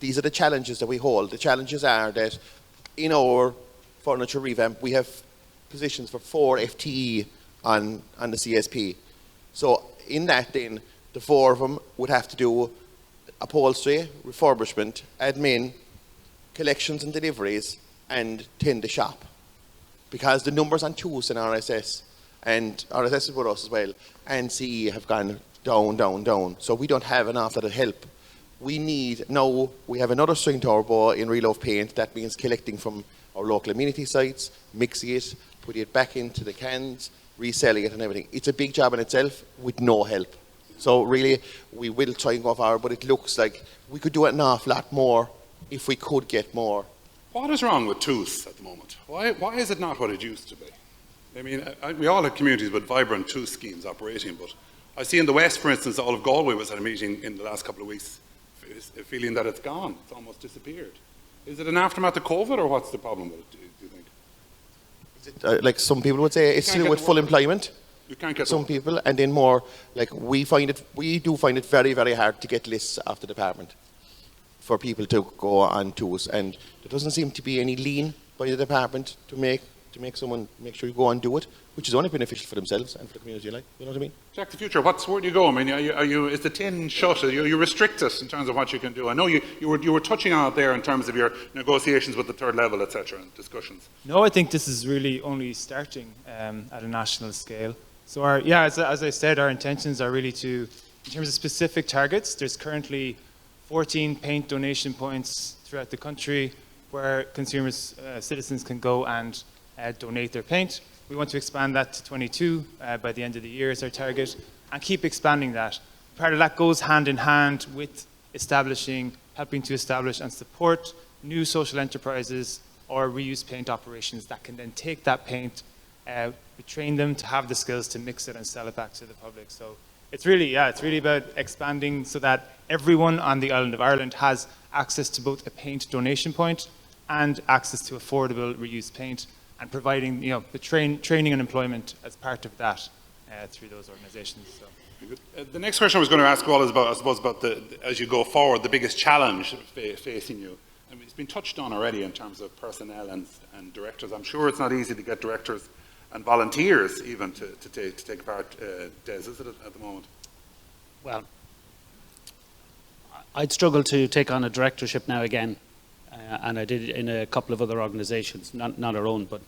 These are the challenges that we hold. The challenges are that in our furniture revamp, we have positions for 4 FTE on the CSP. So in that then, the 4 of them would have to do upholstery, refurbishment, admin, collections and deliveries, and tend the shop. Because the numbers on TOOS and RSS, and RSS is with us as well, and CE have gone down, down, down. So we don't have enough that will help. We need, now we have another string to our bow in Real Love Paint. That means collecting from our local amenity sites, mixing it, putting it back into the cans, reselling it and everything. It's a big job in itself with no help. So really, we will try and go forward, but it looks like we could do an awful lot more if we could get more. What is wrong with TOOS at the moment? Why is it not what it used to be? I mean, we all have communities with vibrant TOOS schemes operating, but I see in the West, for instance, all of Galway was at a meeting in the last couple of weeks, feeling that it's gone, it's almost disappeared. Is it an aftermath of COVID, or what's the problem with it, do you think? Is it, like some people would say, it's still with full employment. You can't get some people, and then more, like we do find it very, very hard to get lists off the department for people to go on TOOS, and there doesn't seem to be any lean by the department to make someone make sure you go and do it, which is only beneficial for themselves and for the community, like, you know what I mean? Jack, the future, where do you go? I mean, is the tin shut? Are you restricted in terms of what you can do? I know you were touching on it there in terms of your negotiations with the third level, etc., and discussions. No, I think this is really only starting at a national scale. So as I said, our intentions are really to, in terms of specific targets, there's currently 14 paint donation points throughout the country where consumers, citizens can go and donate their paint. We want to expand that to 22 by the end of the year is our target, and keep expanding that. Part of that goes hand in hand with helping to establish and support new social enterprises or reuse paint operations that can then take that paint, we train them to have the skills to mix it and sell it back to the public. So it's really about expanding so that everyone on the island of Ireland has access to both a paint donation point and access to affordable reused paint, and providing the training and employment as part of that through those organisations. So. The next question I was going to ask all is about, I suppose, about as you go forward, the biggest challenge facing you. I mean, it's been touched on already in terms of personnel and directors. I'm sure it's not easy to get directors and volunteers even to take part. Des, is it at the moment? Well, I'd struggle to take on a directorship now again. And I did it in a couple of other organisations, not our own, but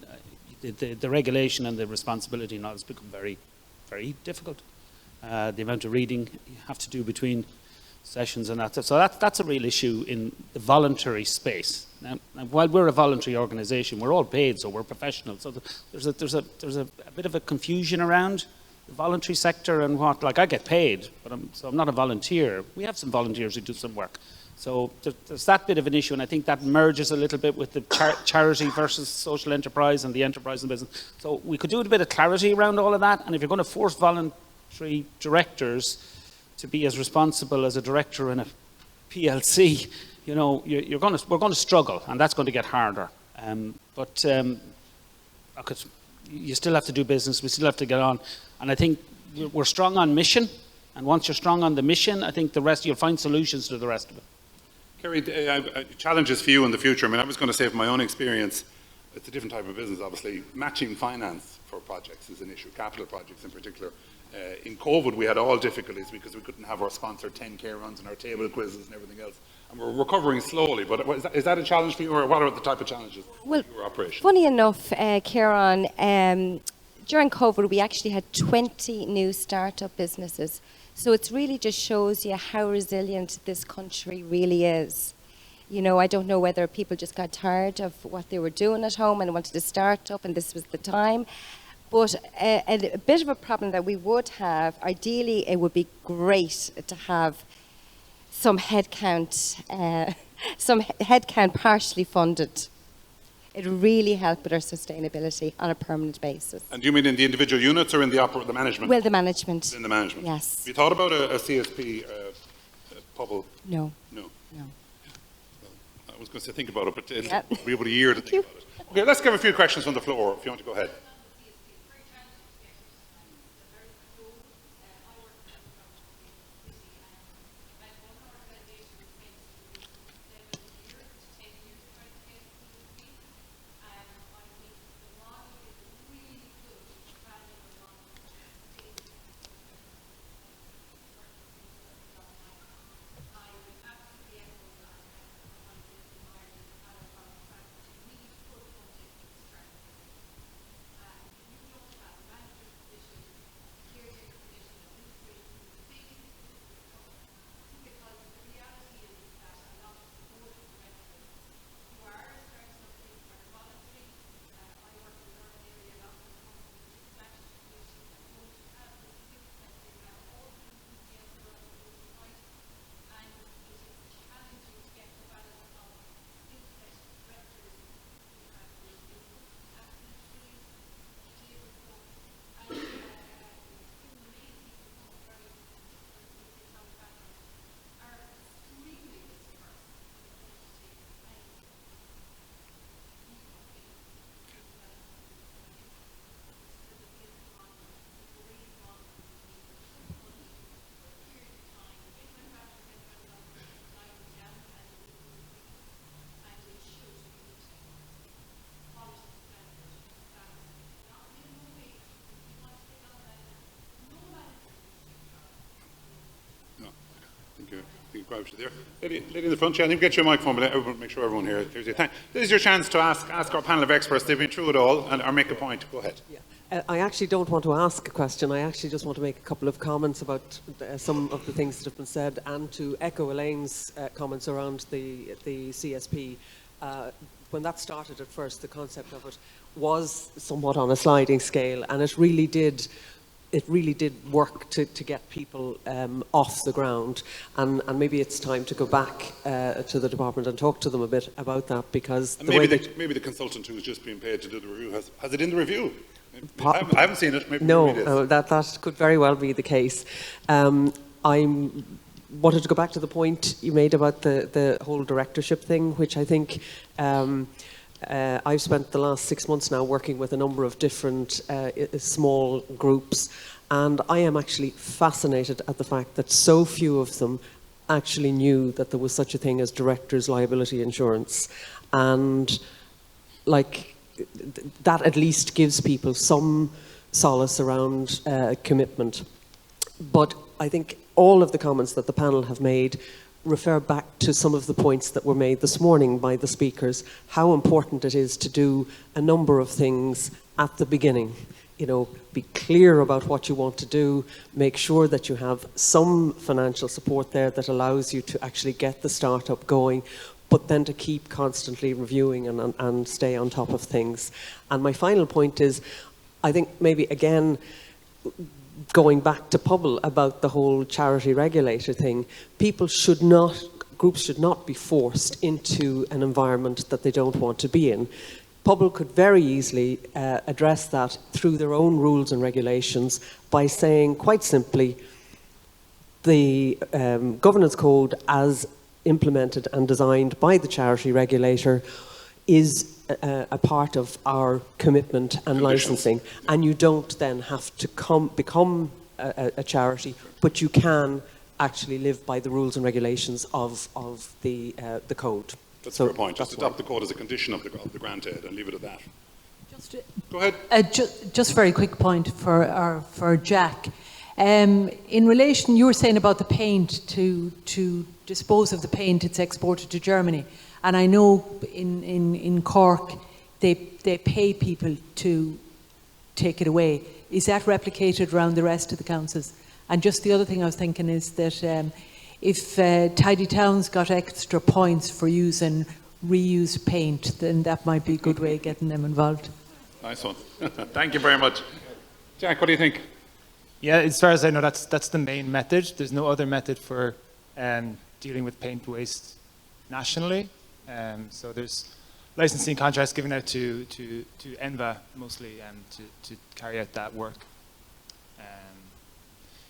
the regulation and the responsibility now has become very, very difficult. The amount of reading you have to do between sessions and that. So that's a real issue in the voluntary space. Now, while we're a voluntary organisation, we're all paid, so we're professionals. So there's a bit of a confusion around the voluntary sector and what. Like, I get paid, but I'm not a volunteer. We have some volunteers who do some work. So there's that bit of an issue, and I think that merges a little bit with the charity versus social enterprise and the enterprise and business. So we could do a bit of clarity around all of that, and if you're going to force voluntary directors to be as responsible as a director in a PLC, we're going to struggle, and that's going to get harder. But you still have to do business, we still have to get on, and I think we're strong on mission, and once you're strong on the mission, I think the rest, you'll find solutions to the rest of it. Kerry, challenges for you in the future. I mean, I was going to say from my own experience, it's a different type of business, obviously. Matching finance for projects is an issue, capital projects in particular. In COVID, we had all difficulties because we couldn't have our sponsored 10K runs and our table quizzes and everything else. And we're recovering slowly, but is that a challenge for you, or what are the type of challenges for your operation? Funny enough, Kieran, during COVID, we actually had 20 new startup businesses. So it really just shows you how resilient this country really is. You know, I don't know whether people just got tired of what they were doing at home and wanted to start up, and this was the time. But a bit of a problem that we would have, ideally, it would be great to have some headcount partially funded. It would really help with our sustainability on a permanent basis. And do you mean in the individual units or in the management? Well, the management. In the management. Yes. Have you thought about a CSP POBAL? No. No. No. I was going to say think about it, but it'll Yep. be about a year to think about it. Okay, let's give a few questions from the floor, if you want to go ahead. There. Lady in the front, I think get your microphone, but make sure everyone here hears you. This is your chance to ask our panel of experts. They've been through it all or make a point. Go ahead. Yeah. I actually don't want to ask a question. I actually just want to make a couple of comments about some of the things that have been said, and to echo Elaine's comments around the CSP. When that started at first, the concept of it was somewhat on a sliding scale, and it really did work to get people off the ground, and maybe it's time to go back to the department and talk to them a bit about that, because maybe the consultant who's just been paid to do the review has it in the review. I haven't seen it. Maybe that could very well be the case. I wanted to go back to the point you made about the whole directorship thing, which I think I've spent the last 6 months now working with a number of different small groups, and I am actually fascinated at the fact that so few of them actually knew that there was such a thing as directors' liability insurance. And that at least gives people some solace around commitment. But I think all of the comments that the panel have made refer back to some of the points that were made this morning by the speakers, how important it is to do a number of things at the beginning. You know, be clear about what you want to do, make sure that you have some financial support there that allows you to actually get the startup going, but then to keep constantly reviewing and stay on top of things. And my final point is, I think maybe again, going back to POBAL about the whole charity regulator thing, groups should not be forced into an environment that they don't want to be in. POBAL could very easily address that through their own rules and regulations by saying quite simply, the governance code as implemented and designed by the charity regulator is a part of our commitment and licensing, and you don't then have to become a charity, but you can actually live by the rules and regulations of the code. That's a fair point. Just adopt the code as a condition of the grant aid and leave it at that. Go ahead. Just very quick point for Jack. In relation, you were saying about the paint, to dispose of the paint, it's exported to Germany. And I know in Cork, they pay people to take it away. Is that replicated around the rest of the councils? And just the other thing I was thinking is that if Tidy Towns got extra points for using reused paint, then that might be a good way of getting them involved. Nice one. Thank you very much. Jack, what do you think? Yeah, as far as I know, that's the main method. There's no other method for dealing with paint waste nationally. So there's licensing contracts given out to ENVA mostly to carry out that work.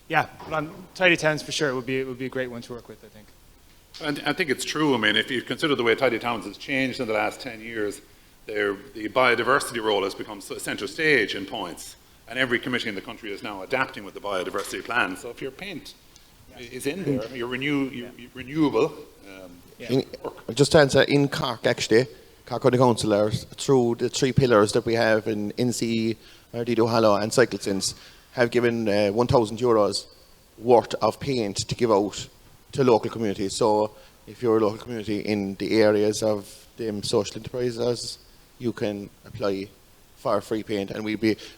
Yeah, but on Tidy Towns for sure, it would be a great one to work with, I think. And I think it's true. I mean, if you consider the way Tidy Towns has changed in the last 10 years, the biodiversity role has become centre stage in points. And every committee in the country is now adapting with the biodiversity plan. So if your paint is in there, you're renewable. Just to answer, in Cork actually, Cork County Council are through the 3 pillars that we have in NCE, IRD Duhallow and CycleSense, have given €1,000 worth of paint to give out to local communities. So if you're a local community in the areas of them social enterprises, you can apply for free paint, and we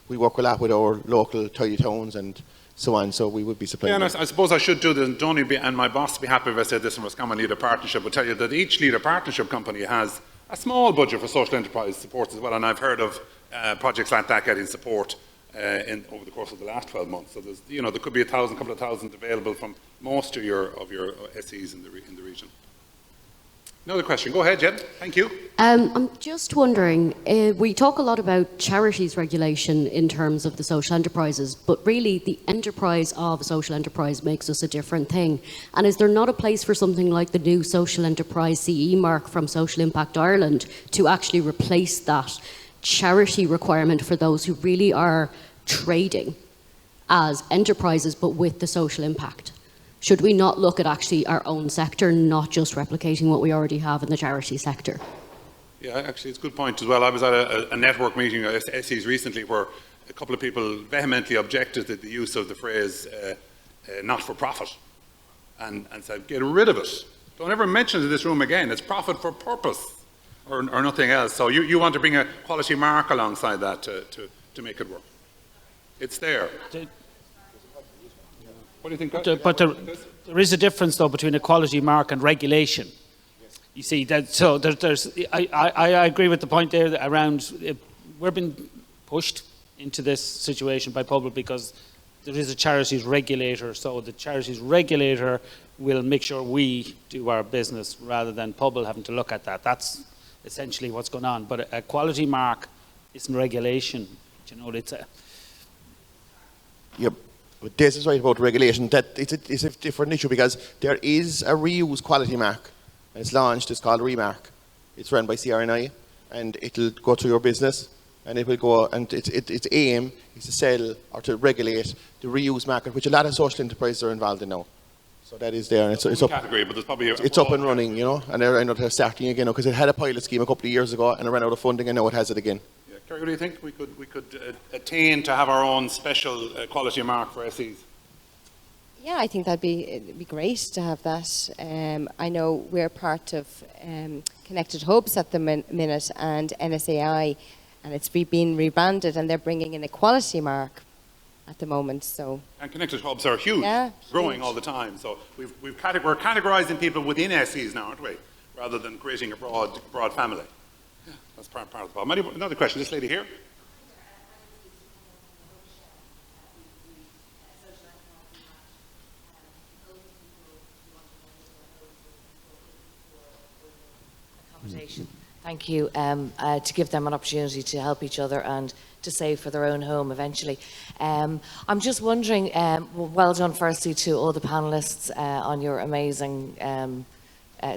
work a lot with our local Tidy Towns and so on, so we would be supplying. Yeah, and I suppose I should do this, and my boss would be happy if I said this, and Roscommon Leader Partnership would tell you that each Leader Partnership company has a small budget for social enterprise support as well, and I've heard of projects like that getting support over the course of the last 12 months. So there's, there could be couple of thousand available from most of your SEs in the region. Another question. Go ahead, Jen. Thank you. I'm just wondering, we talk a lot about charities regulation in terms of the social enterprises, but really the enterprise of a social enterprise makes us a different thing. And is there not a place for something like the new social enterprise CE mark from Social Impact Ireland to actually replace that charity requirement for those who really are trading as enterprises but with the social impact? Should we not look at actually our own sector, not just replicating what we already have in the charity sector? Yeah, actually, it's a good point as well. I was at a network meeting of SEs recently where a couple of people vehemently objected to the use of the phrase not-for-profit and said, get rid of it. Don't ever mention it in this room again. It's profit for purpose or nothing else. So you want to bring a quality mark alongside that to make it work. It's there. What do you think? But there is a difference, though, between a quality mark and regulation. You see, I agree with the point there around we're being pushed into this situation by POBAL because there is a charities regulator. So the charities regulator will make sure we do our business rather than POBAL having to look at that. That's essentially what's going on. But a quality mark isn't regulation. It's a... Yep. But this is right about regulation, that it's a different issue because there is a reuse quality mark. And it's launched, it's called Remark. It's run by CRNI and it'll go to your business and it will go, and its aim is to sell or to regulate the reuse market, which a lot of social enterprises are involved in now. So that is there, and it's up. Category, but there's probably it's up and running, and they're starting again because it had a pilot scheme a couple of years ago and it ran out of funding and now it has it again. Kerry, what do you think we could attain to have our own special quality mark for SEs? Yeah, I think it'd be great to have that. I know we're part of Connected Hubs at the minute and NSAI, and it's been rebranded and they're bringing in a quality mark at the moment. So. And Connected Hubs are huge, growing all the we're categorising people within SEs now, aren't we? Rather than creating a broad family. That's part of the problem. Another question, this lady here. Accommodation. Thank you. To give them an opportunity to help each other and to save for their own home eventually. I'm just wondering, well done firstly to all the panellists on your amazing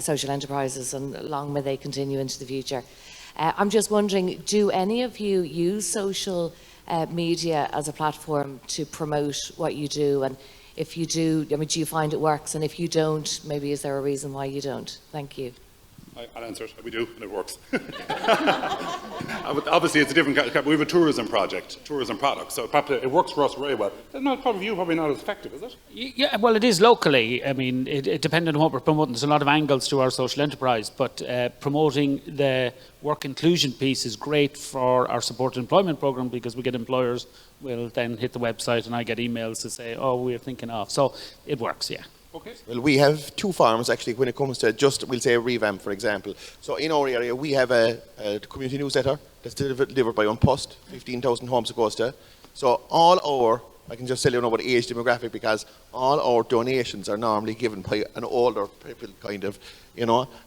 social enterprises, and long may they continue into the future. I'm just wondering, do any of you use social media as a platform to promote what you do? And if you do, do you find it works? And if you don't, maybe is there a reason why you don't? Thank you. I'll answer it. We do, and it works. Obviously, it's a different we have a tourism project, tourism product, so it works for us very well. That's not probably you, probably not as effective, is it? Yeah, well, it is locally. I mean, it depends on what we're promoting. There's a lot of angles to our social enterprise, but promoting the work inclusion piece is great for our supported employment program, because we get employers will then hit the website and I get emails to say, oh, we're thinking of. So it works, yeah. Okay. Well, we have two farms actually when it comes to just, we'll say, a revamp, for example. So in our area, we have a community newsletter that's delivered by Unpost, 15,000 homes it goes to. So I can just tell you about the age demographic, because all our donations are normally given by an older people, kind of,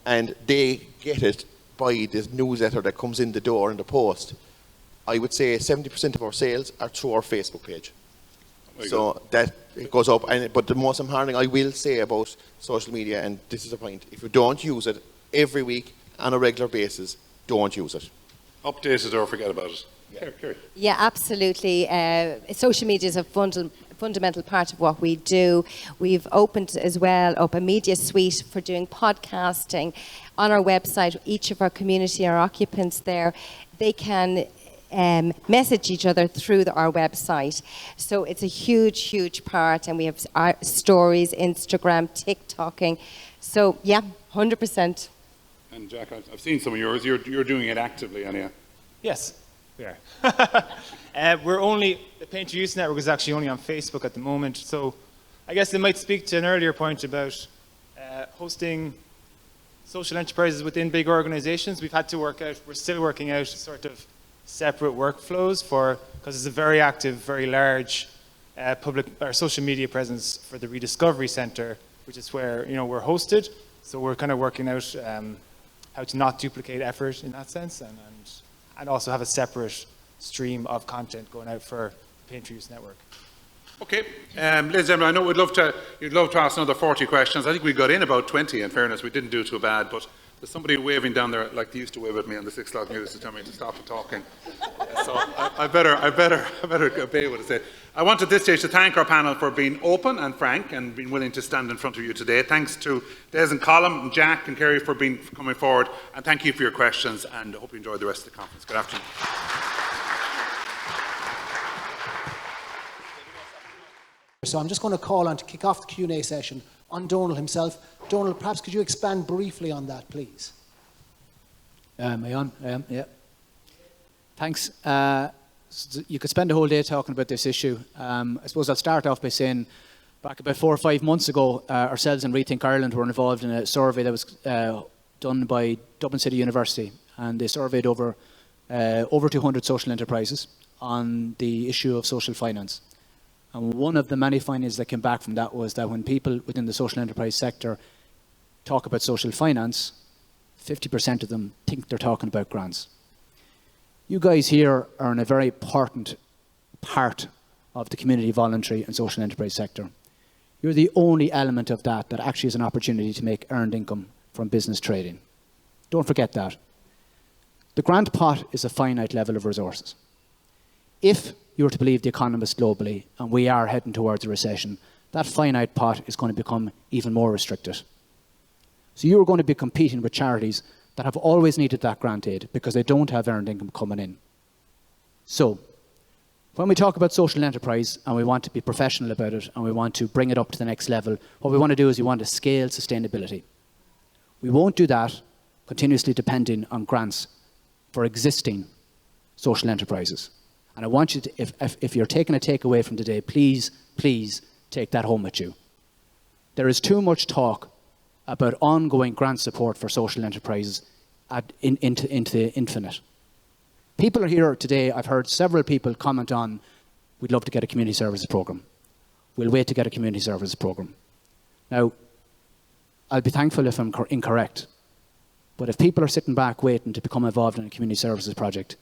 and they get it by this newsletter that comes in the door in the post. I would say 70% of our sales are through our Facebook page. So that it goes up, but the most important thing I will say about social media, and this is the point, if you don't use it every week on a regular basis, don't use it. Update it or forget about it. Kerry. Yeah, absolutely. Social media is a fundamental part of what we do. We've opened as well up a media suite for doing podcasting on our website. Each of our community, our occupants there, they can message each other through our website. So it's a huge part, and we have our stories, Instagram, TikToking. So yeah, 100%. And Jack, I've seen some of yours. You're doing it actively, Anya. Yes, we are. The Painter Youth Network is actually only on Facebook at the moment. So I guess it might speak to an earlier point about hosting social enterprises within big organizations. We've had to we're still working out sort of separate workflows because it's a very active, very large public or social media presence for the Rediscovery Centre, which is where we're hosted. So we're kind of working out how to not duplicate effort in that sense, and also have a separate stream of content going out for the Painter Youth Network. Okay, ladies and gentlemen, I know you'd love to ask another 40 questions. I think we got in about 20. In fairness, we didn't do too bad, but there's somebody waving down there like they used to wave at me on the 6 o'clock news to tell me to stop talking. So I better obey what I say. I want at this stage to thank our panel for being open and frank and being willing to stand in front of you today. Thanks to Des and Colm and Jack and Kerry for coming forward, and thank you for your questions, and I hope you enjoyed the rest of the conference. Good afternoon. So I'm just going to call on to kick off the Q&A session on Donald himself. Donald, perhaps could you expand briefly on that, please? Am I on? I am, yeah. Thanks. You could spend the whole day talking about this issue. I suppose I'll start off by saying back about 4 or 5 months ago, ourselves and Rethink Ireland were involved in a survey that was done by Dublin City University, and they surveyed over 200 social enterprises on the issue of social finance. And one of the many findings that came back from that was that when people within the social enterprise sector talk about social finance, 50% of them think they're talking about grants. You guys here are in a very important part of the community, voluntary and social enterprise sector. You're the only element of that that actually is an opportunity to make earned income from business trading. Don't forget that. The grant pot is a finite level of resources. If you were to believe the economists globally, and we are heading towards a recession, that finite pot is going to become even more restricted. So you are going to be competing with charities that have always needed that grant aid because they don't have earned income coming in. So when we talk about social enterprise and we want to be professional about it and we want to bring it up to the next level, what we want to do is we want to scale sustainability. We won't do that continuously depending on grants for existing social enterprises. And I want you to, if you're taking a takeaway from today, please take that home with you. There is too much talk about ongoing grant support for social enterprises into the infinite. People are here today, I've heard several people comment on, we'd love to get a community services programme. We'll wait to get a community services programme. Now, I'll be thankful if I'm incorrect, but if people are sitting back waiting to become involved in a community services project,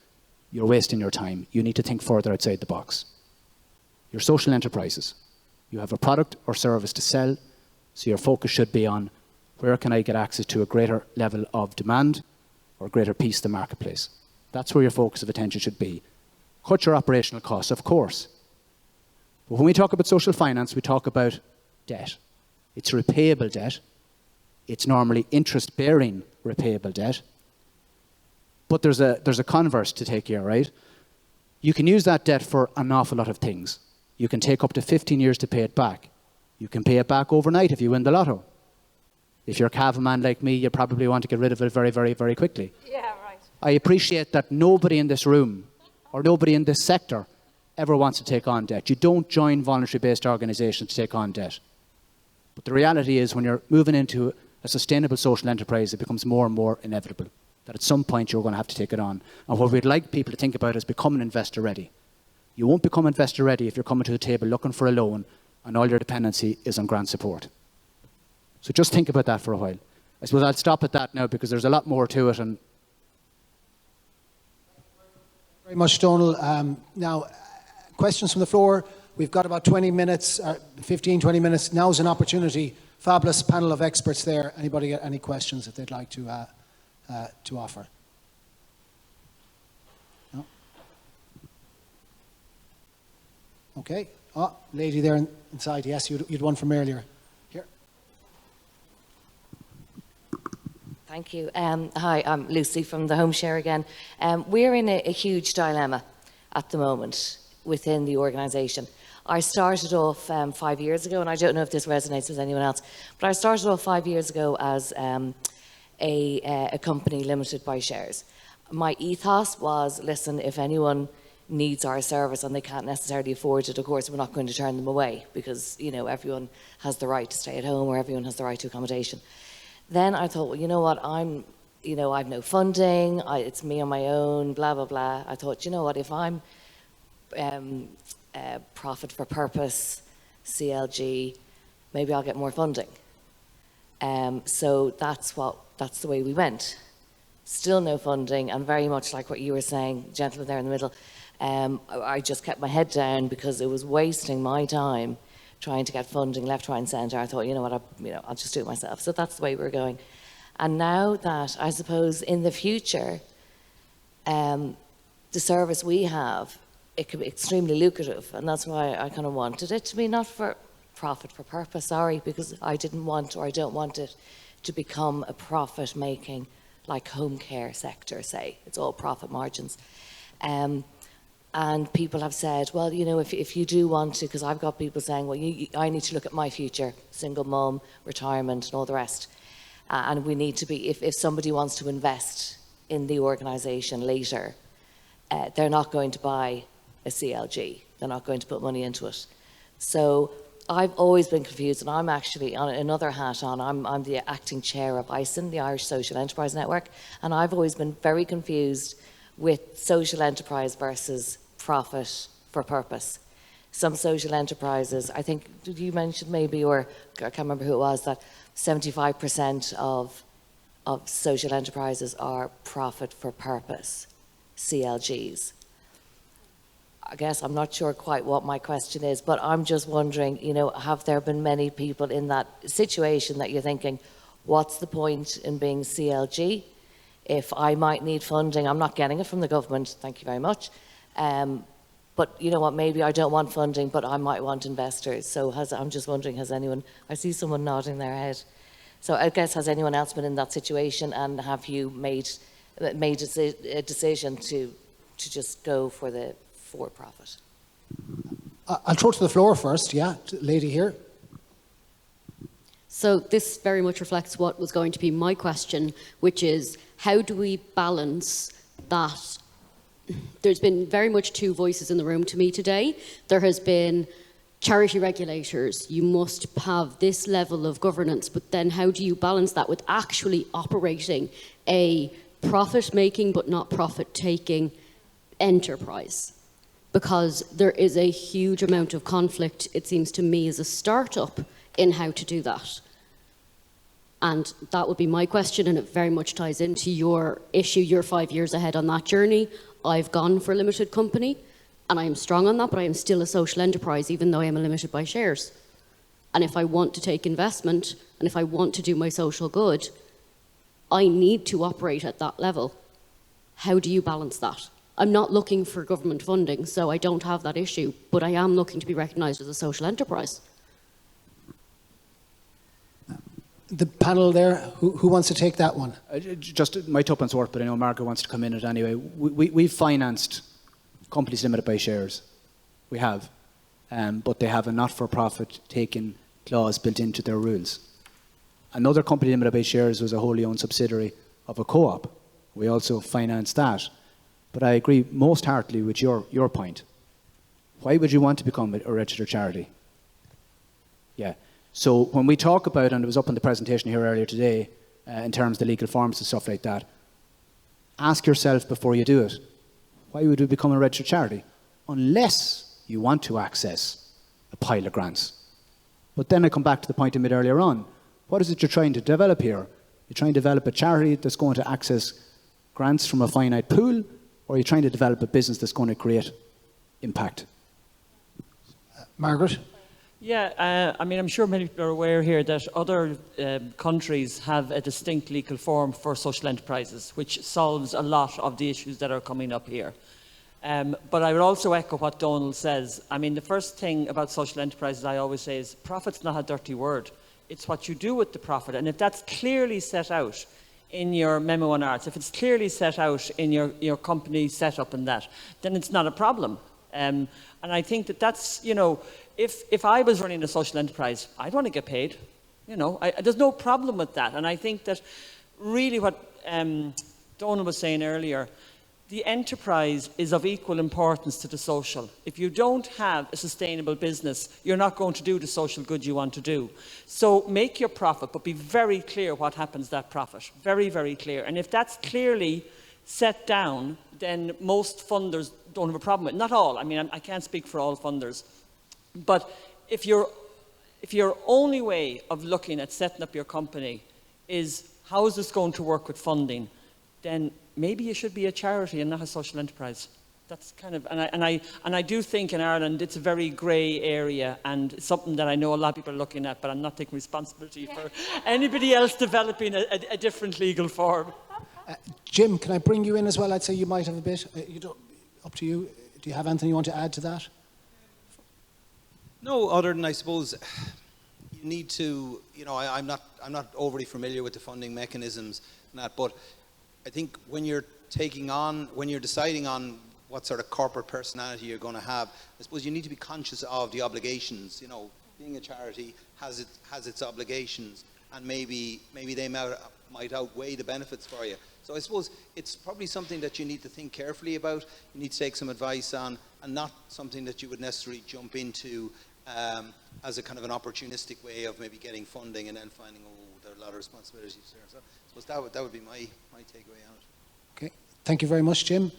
you're wasting your time. You need to think further outside the box. You're social enterprises. You have a product or service to sell, so your focus should be on where can I get access to a greater level of demand or greater piece of the marketplace. That's where your focus of attention should be. Cut your operational costs, of course. But when we talk about social finance, we talk about debt. It's repayable debt. It's normally interest-bearing repayable debt. But there's a converse to take here, right? You can use that debt for an awful lot of things. You can take up to 15 years to pay it back. You can pay it back overnight if you win the lotto. If you're a caveman like me, you probably want to get rid of it very, very, very quickly. Yeah, right. I appreciate that nobody in this room or nobody in this sector ever wants to take on debt. You don't join voluntary-based organisations to take on debt. But the reality is when you're moving into a sustainable social enterprise, it becomes more and more inevitable that at some point you're going to have to take it on. And what we'd like people to think about is becoming investor ready. You won't become investor ready if you're coming to the table looking for a loan and all your dependency is on grant support. So just think about that for a while. I suppose I'll stop at that now because there's a lot more to it. And Very much, Donal. Now, questions from the floor. We've got about 20 minutes, 15, 20 minutes. Now's an opportunity. Fabulous panel of experts there. Anybody got any questions that they'd like to offer? No? Okay. Oh, lady there inside. Yes, you'd one from earlier. Here. Thank you. Hi, I'm Lucy from the Home Share again. We're in a huge dilemma at the moment within the organisation. I started off 5 years ago, and I don't know if this resonates with anyone else, but I started off 5 years ago as a company limited by shares. My ethos was, listen, if anyone needs our service and they can't necessarily afford it, of course, we're not going to turn them away because, you know, everyone has the right to stay at home or everyone has the right to accommodation. Then I thought, well, you know what, I've no funding, it's me on my own, blah, blah, blah. I thought, you know what, if I'm profit for purpose, CLG, maybe I'll get more funding. So that's the way we went. Still no funding, and very much like what you were saying, gentleman there in the middle, I just kept my head down because it was wasting my time trying to get funding left, right and centre. I thought, you know what, I'll just do it myself. So that's the way we're going. And now that, I suppose, in the future, the service we have, it could be extremely lucrative, and that's why I kind of wanted it to be not for profit for purpose, because I didn't want, or I don't want it to become a profit-making, like home care sector, say. It's all profit margins. And people have said, well, you know, if you do want to, because I've got people saying, well, I need to look at my future, single mum, retirement, and all the rest. And we need to be, if somebody wants to invest in the organisation later, they're not going to buy a CLG. They're not going to put money into it. So I've always been confused, and I'm actually on another hat on. I'm the acting chair of ISIN, the Irish Social Enterprise Network, and I've always been very confused with social enterprise versus profit for purpose. Some social enterprises, I think, did you mention maybe, or I can't remember who it was, that 75% of social enterprises are profit for purpose, CLGs. I guess I'm not sure quite what my question is, but I'm just wondering, you know, have there been many people in that situation that you're thinking, what's the point in being CLG? If I might need funding, I'm not getting it from the government, thank you very much. But you know what, maybe I don't want funding, but I might want investors. So I'm just wondering, has anyone, I see someone nodding their head. So I guess, has anyone else been in that situation, and have you made a decision to just go for the for-profit? I'll throw to the floor first, yeah, lady here. So this very much reflects what was going to be my question, which is, how do we balance that? There's been very much two voices in the room to me today. There has been charity regulators, you must have this level of governance, but then how do you balance that with actually operating a profit-making but not profit-taking enterprise? Because there is a huge amount of conflict, it seems to me, as a startup in how to do that. And that would be my question, and it very much ties into your issue. You're 5 years ahead on that journey. I've gone for a limited company, and I am strong on that, but I am still a social enterprise, even though I am limited by shares. And if I want to take investment, and if I want to do my social good, I need to operate at that level. How do you balance that? I'm not looking for government funding, so I don't have that issue, but I am looking to be recognised as a social enterprise. The panel there, who wants to take that one? Just my tuppence worth, but I know Margaret wants to come in it anyway. We've financed companies limited by shares. We have. But they have a not-for-profit taking clause built into their rules. Another company limited by shares was a wholly owned subsidiary of a co-op. We also financed that. But I agree most heartily with your point. Why would you want to become a registered charity? Yeah. So when we talk about, and it was up in the presentation here earlier today, in terms of the legal forms and stuff like that, ask yourself before you do it, why would you become a registered charity? Unless you want to access a pile of grants. But then I come back to the point I made earlier on. What is it you're trying to develop here? You're trying to develop a charity that's going to access grants from a finite pool, or are you trying to develop a business that's going to create impact? Margaret? Yeah, I mean, I'm sure many people are aware here that other countries have a distinct legal form for social enterprises, which solves a lot of the issues that are coming up here. But I would also echo what Donald says. I mean, the first thing about social enterprises I always say is profit's not a dirty word. It's what you do with the profit. And if that's clearly set out in your memo on arts, if it's clearly set out in your company setup and that, then it's not a problem. And I think that that's, you know, if I was running a social enterprise, I'd want to get paid. You know, there's no problem with that. And I think that really what Donald was saying earlier, the enterprise is of equal importance to the social. If you don't have a sustainable business, you're not going to do the social good you want to do. So make your profit, but be very clear what happens to that profit. Very, very clear. And if that's clearly set down, then most funders don't have a problem with it. Not all. I mean, I can't speak for all funders. But if your only way of looking at setting up your company is how is this going to work with funding, then maybe you should be a charity and not a social enterprise. That's kind of, and I do think in Ireland it's a very grey area and something that I know a lot of people are looking at, but I'm not taking responsibility for anybody else developing a different legal form. Jim, can I bring you in as well? I'd say you might have a bit. Up to you. Do you have anything you want to add to that? No, other than I suppose you need to, you know, I'm not overly familiar with the funding mechanisms and that, but I think when you're deciding on what sort of corporate personality you're going to have, I suppose you need to be conscious of the obligations. You know, being a charity has its obligations, and maybe they might outweigh the benefits for you. So I suppose it's probably something that you need to think carefully about. You need to take some advice on, and not something that you would necessarily jump into as a kind of an opportunistic way of maybe getting funding and then finding, oh, there are a lot of responsibilities there. So I suppose that would be my takeaway on it. Okay, thank you very much, Jim.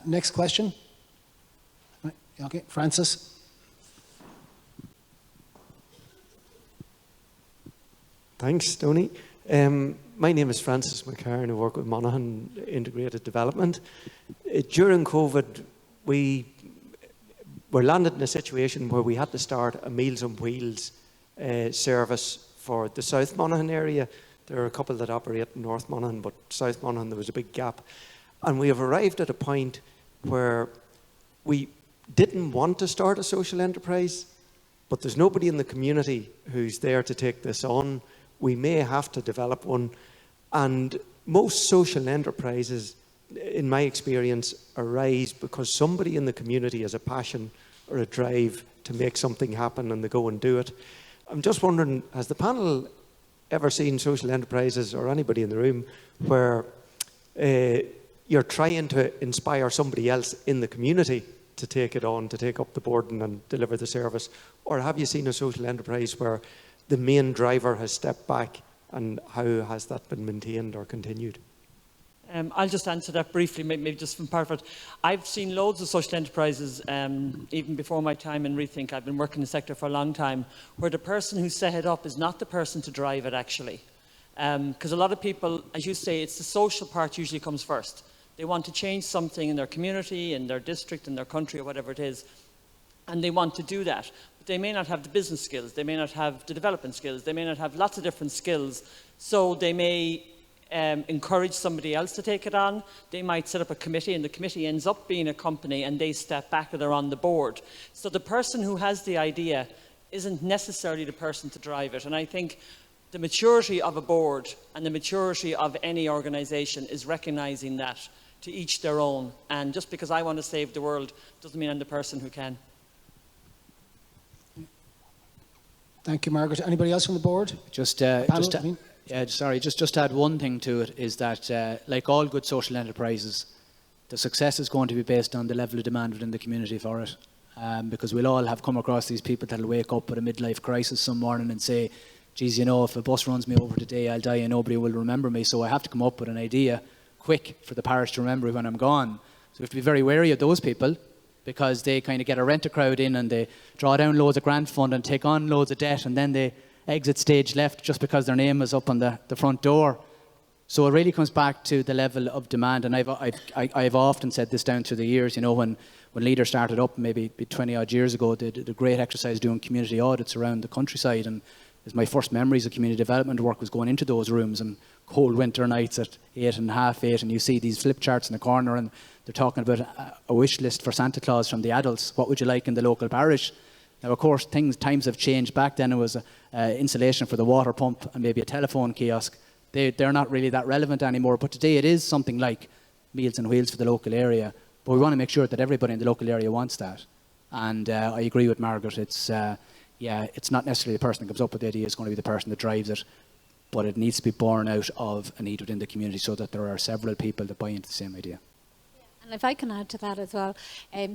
Next question. Right. Okay, Francis. Thanks, Tony. My name is Francis McCarran. I work with Monaghan Integrated Development. During COVID, we were landed in a situation where we had to start a Meals on Wheels service for the South Monaghan area. There are a couple that operate in North Monaghan, but South Monaghan there was a big gap. And we have arrived at a point where we didn't want to start a social enterprise, but there's nobody in the community who's there to take this on. We may have to develop one. And most social enterprises, in my experience, arise because somebody in the community has a passion or a drive to make something happen and they go and do it. I'm just wondering, has the panel ever seen social enterprises, or anybody in the room, where you're trying to inspire somebody else in the community to take it on, to take up the burden and deliver the service? Or have you seen a social enterprise where the main driver has stepped back, and how has that been maintained or continued? I'll just answer that briefly, maybe just from part of it. I've seen loads of social enterprises, even before my time in Rethink. I've been working in the sector for a long time, where the person who set it up is not the person to drive it, actually. Because a lot of people, as you say, it's the social part usually comes first. They want to change something in their community, in their district, in their country, or whatever it is, and they want to do that. But they may not have the business skills, they may not have the development skills, they may not have lots of different skills, so they may encourage somebody else to take it on. They might set up a committee, and the committee ends up being a company, and they step back or they're on the board. So the person who has the idea isn't necessarily the person to drive it. And I think the maturity of a board and the maturity of any organisation is recognising that to each their own. And just because I want to save the world doesn't mean I'm the person who can. Thank you, Margaret. Anybody else from the board? Just to add one thing to it is that, like all good social enterprises, the success is going to be based on the level of demand within the community for it. Because we'll all have come across these people that'll wake up with a midlife crisis some morning and say, geez, you know, if a bus runs me over today, I'll die and nobody will remember me. So I have to come up with an idea quick for the parish to remember when I'm gone. So we have to be very wary of those people, because they kind of get a rent-a-crowd in and they draw down loads of grant fund and take on loads of debt, and then they exit stage left just because their name is up on the front door. So it really comes back to the level of demand. And I've often said this down through the years, you know, when Leader started up maybe 20 odd years ago, they did a great exercise doing community audits around the countryside, and as my first memories of community development work was going into those rooms and cold winter nights at 8 and half 8, and you see these flip charts in the corner and they're talking about a wish list for Santa Claus from the adults. What would you like in the local parish? Now, of course, times have changed. Back then it was insulation for the water pump and maybe a telephone kiosk. They're not really that relevant anymore, but today it is something like Meals on Wheels for the local area. But we want to make sure that everybody in the local area wants that. And I agree with Margaret. It's not necessarily the person that comes up with the idea is going to be the person that drives it, but it needs to be born out of a need within the community so that there are several people that buy into the same idea. And if I can add to that as well,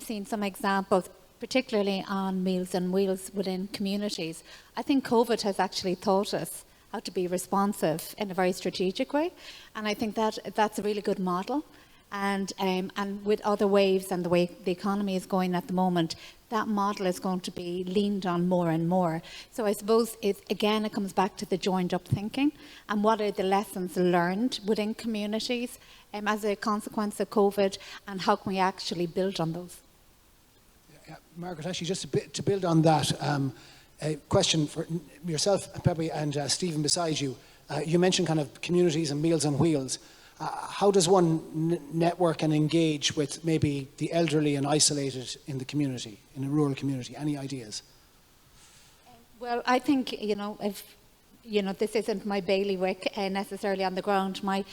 seeing some examples, particularly on Meals on Wheels within communities, I think COVID has actually taught us how to be responsive in a very strategic way, and I think that's a really good model. And with other waves and the way the economy is going at the moment, that model is going to be leaned on more and more. So I suppose it comes back to the joined up thinking and what are the lessons learned within communities as a consequence of COVID, and how can we actually build on those? Yeah, Margaret, actually, just to build on that, a question for yourself, Pepe, and Stephen beside you. You mentioned kind of communities and Meals on Wheels. How does one network and engage with maybe the elderly and isolated in the community, in a rural community? Any ideas? Well, I think, this isn't my bailiwick necessarily on the ground. My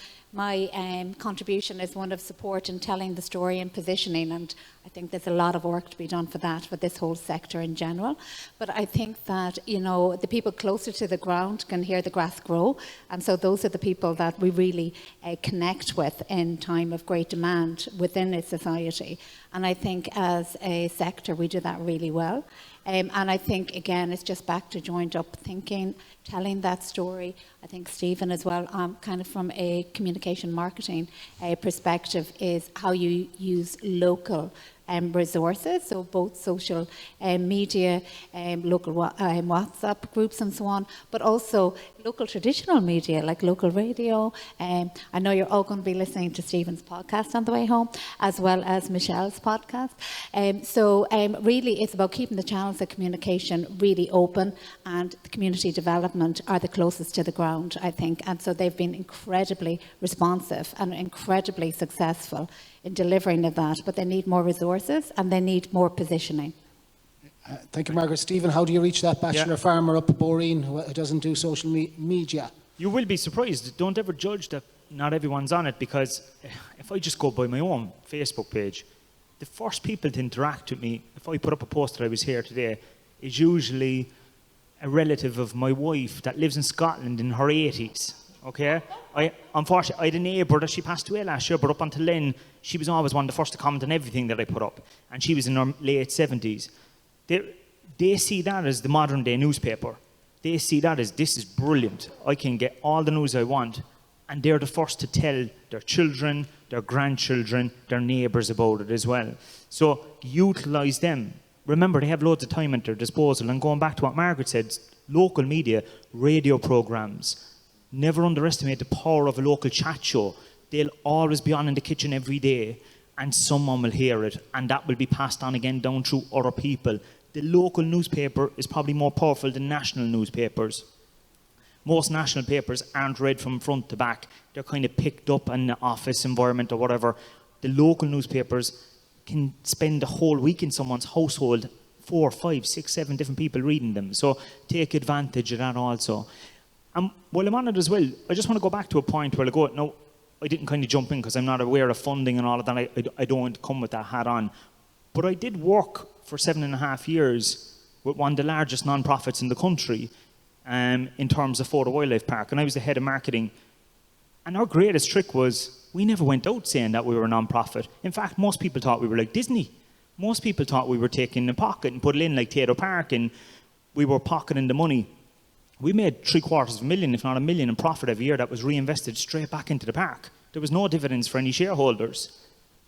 contribution is one of support in telling the story and positioning, and I think there's a lot of work to be done for that, for this whole sector in general. But I think that, the people closer to the ground can hear the grass grow, and so those are the people that we really connect with in time of great demand within a society. And I think as a sector we do that really well. And I think, again, it's just back to joined up thinking, telling that story. I think Stephen as well, kind of from a communication marketing perspective, is how you use local resources, so both social media, local WhatsApp groups and so on, but also local traditional media like local radio. I know you're all going to be listening to Stephen's podcast on the way home, as well as Michelle's podcast. So really it's about keeping the channels of communication really open, and the community development are the closest to the ground, I think, and so they've been incredibly responsive and incredibly successful in delivering of that, but they need more resources and they need more positioning. Thank you, Margaret. Stephen, how do you reach that bachelor farmer up at Boreen who doesn't do social media? You will be surprised. Don't ever judge that not everyone's on it, because if I just go by my own Facebook page, the first people to interact with me, if I put up a post that I was here today, is usually a relative of my wife that lives in Scotland in her 80s. Okay? Unfortunately, I had a neighbour that she passed away last year, but up until then, she was always one of the first to comment on everything that I put up. And she was in her late 70s. They see that as the modern day newspaper. They see that as, this is brilliant. I can get all the news I want. And they're the first to tell their children, their grandchildren, their neighbours about it as well. So utilise them. Remember, they have loads of time at their disposal. And going back to what Margaret said, local media, radio programmes, never underestimate the power of a local chat show. They'll always be on in the kitchen every day, and someone will hear it, and that will be passed on again down through other people. The local newspaper is probably more powerful than national newspapers. Most national papers aren't read from front to back. They're kind of picked up in the office environment or whatever. The local newspapers can spend the whole week in someone's household, 4, 5, 6, 7 different people reading them. So take advantage of that also. And while I'm on it as well, I just want to go back to a point where I go, no, I didn't kind of jump in because I'm not aware of funding and all of that. I don't want to come with that hat on. But I did work for 7.5 years with one of the largest non-profits in the country in terms of Photo Wildlife Park. And I was the head of marketing. And our greatest trick was we never went out saying that we were a non-profit. In fact, most people thought we were like Disney. Most people thought we were taking a pocket and put it in like Tato Park, and we were pocketing the money. We made $750,000, if not $1 million, in profit every year that was reinvested straight back into the park. There was no dividends for any shareholders.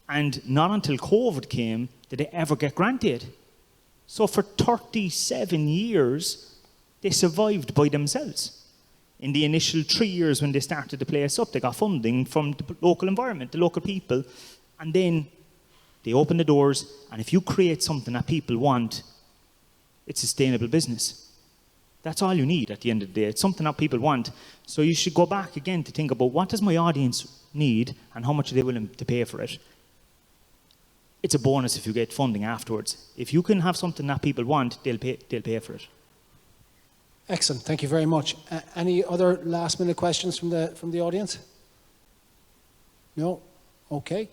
And not until COVID came did they ever get grant aid. So for 37 years, they survived by themselves. In the initial 3 years when they started the place up, they got funding from the local environment, the local people, and then they opened the doors, and if you create something that people want, it's sustainable business. That's all you need at the end of the day. It's something that people want. So you should go back again to think about what does my audience need and how much are they willing to pay for it. It's a bonus if you get funding afterwards. If you can have something that people want, they'll pay for it. Excellent. Thank you very much. Any other last-minute questions from the audience? No? Okay.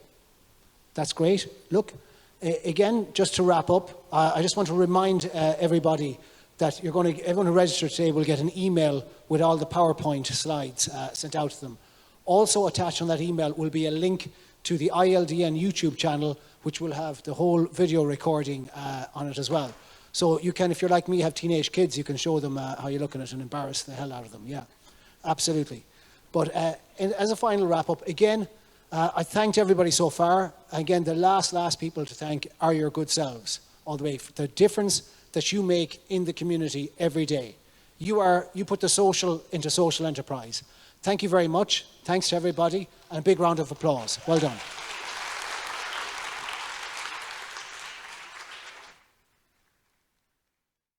That's great. Look, again, just to wrap up, I just want to remind everybody that everyone who registered today will get an email with all the PowerPoint slides sent out to them. Also attached on that email will be a link to the ILDN YouTube channel, which will have the whole video recording on it as well. So you can, if you're like me, have teenage kids, you can show them how you're looking at it and embarrass the hell out of them. Yeah, absolutely. But as a final wrap up, again, I thanked everybody so far. Again, the last people to thank are your good selves, all the way. For the difference that you make in the community every day. You put the social into social enterprise. Thank you very much. Thanks to everybody, and a big round of applause. Well done.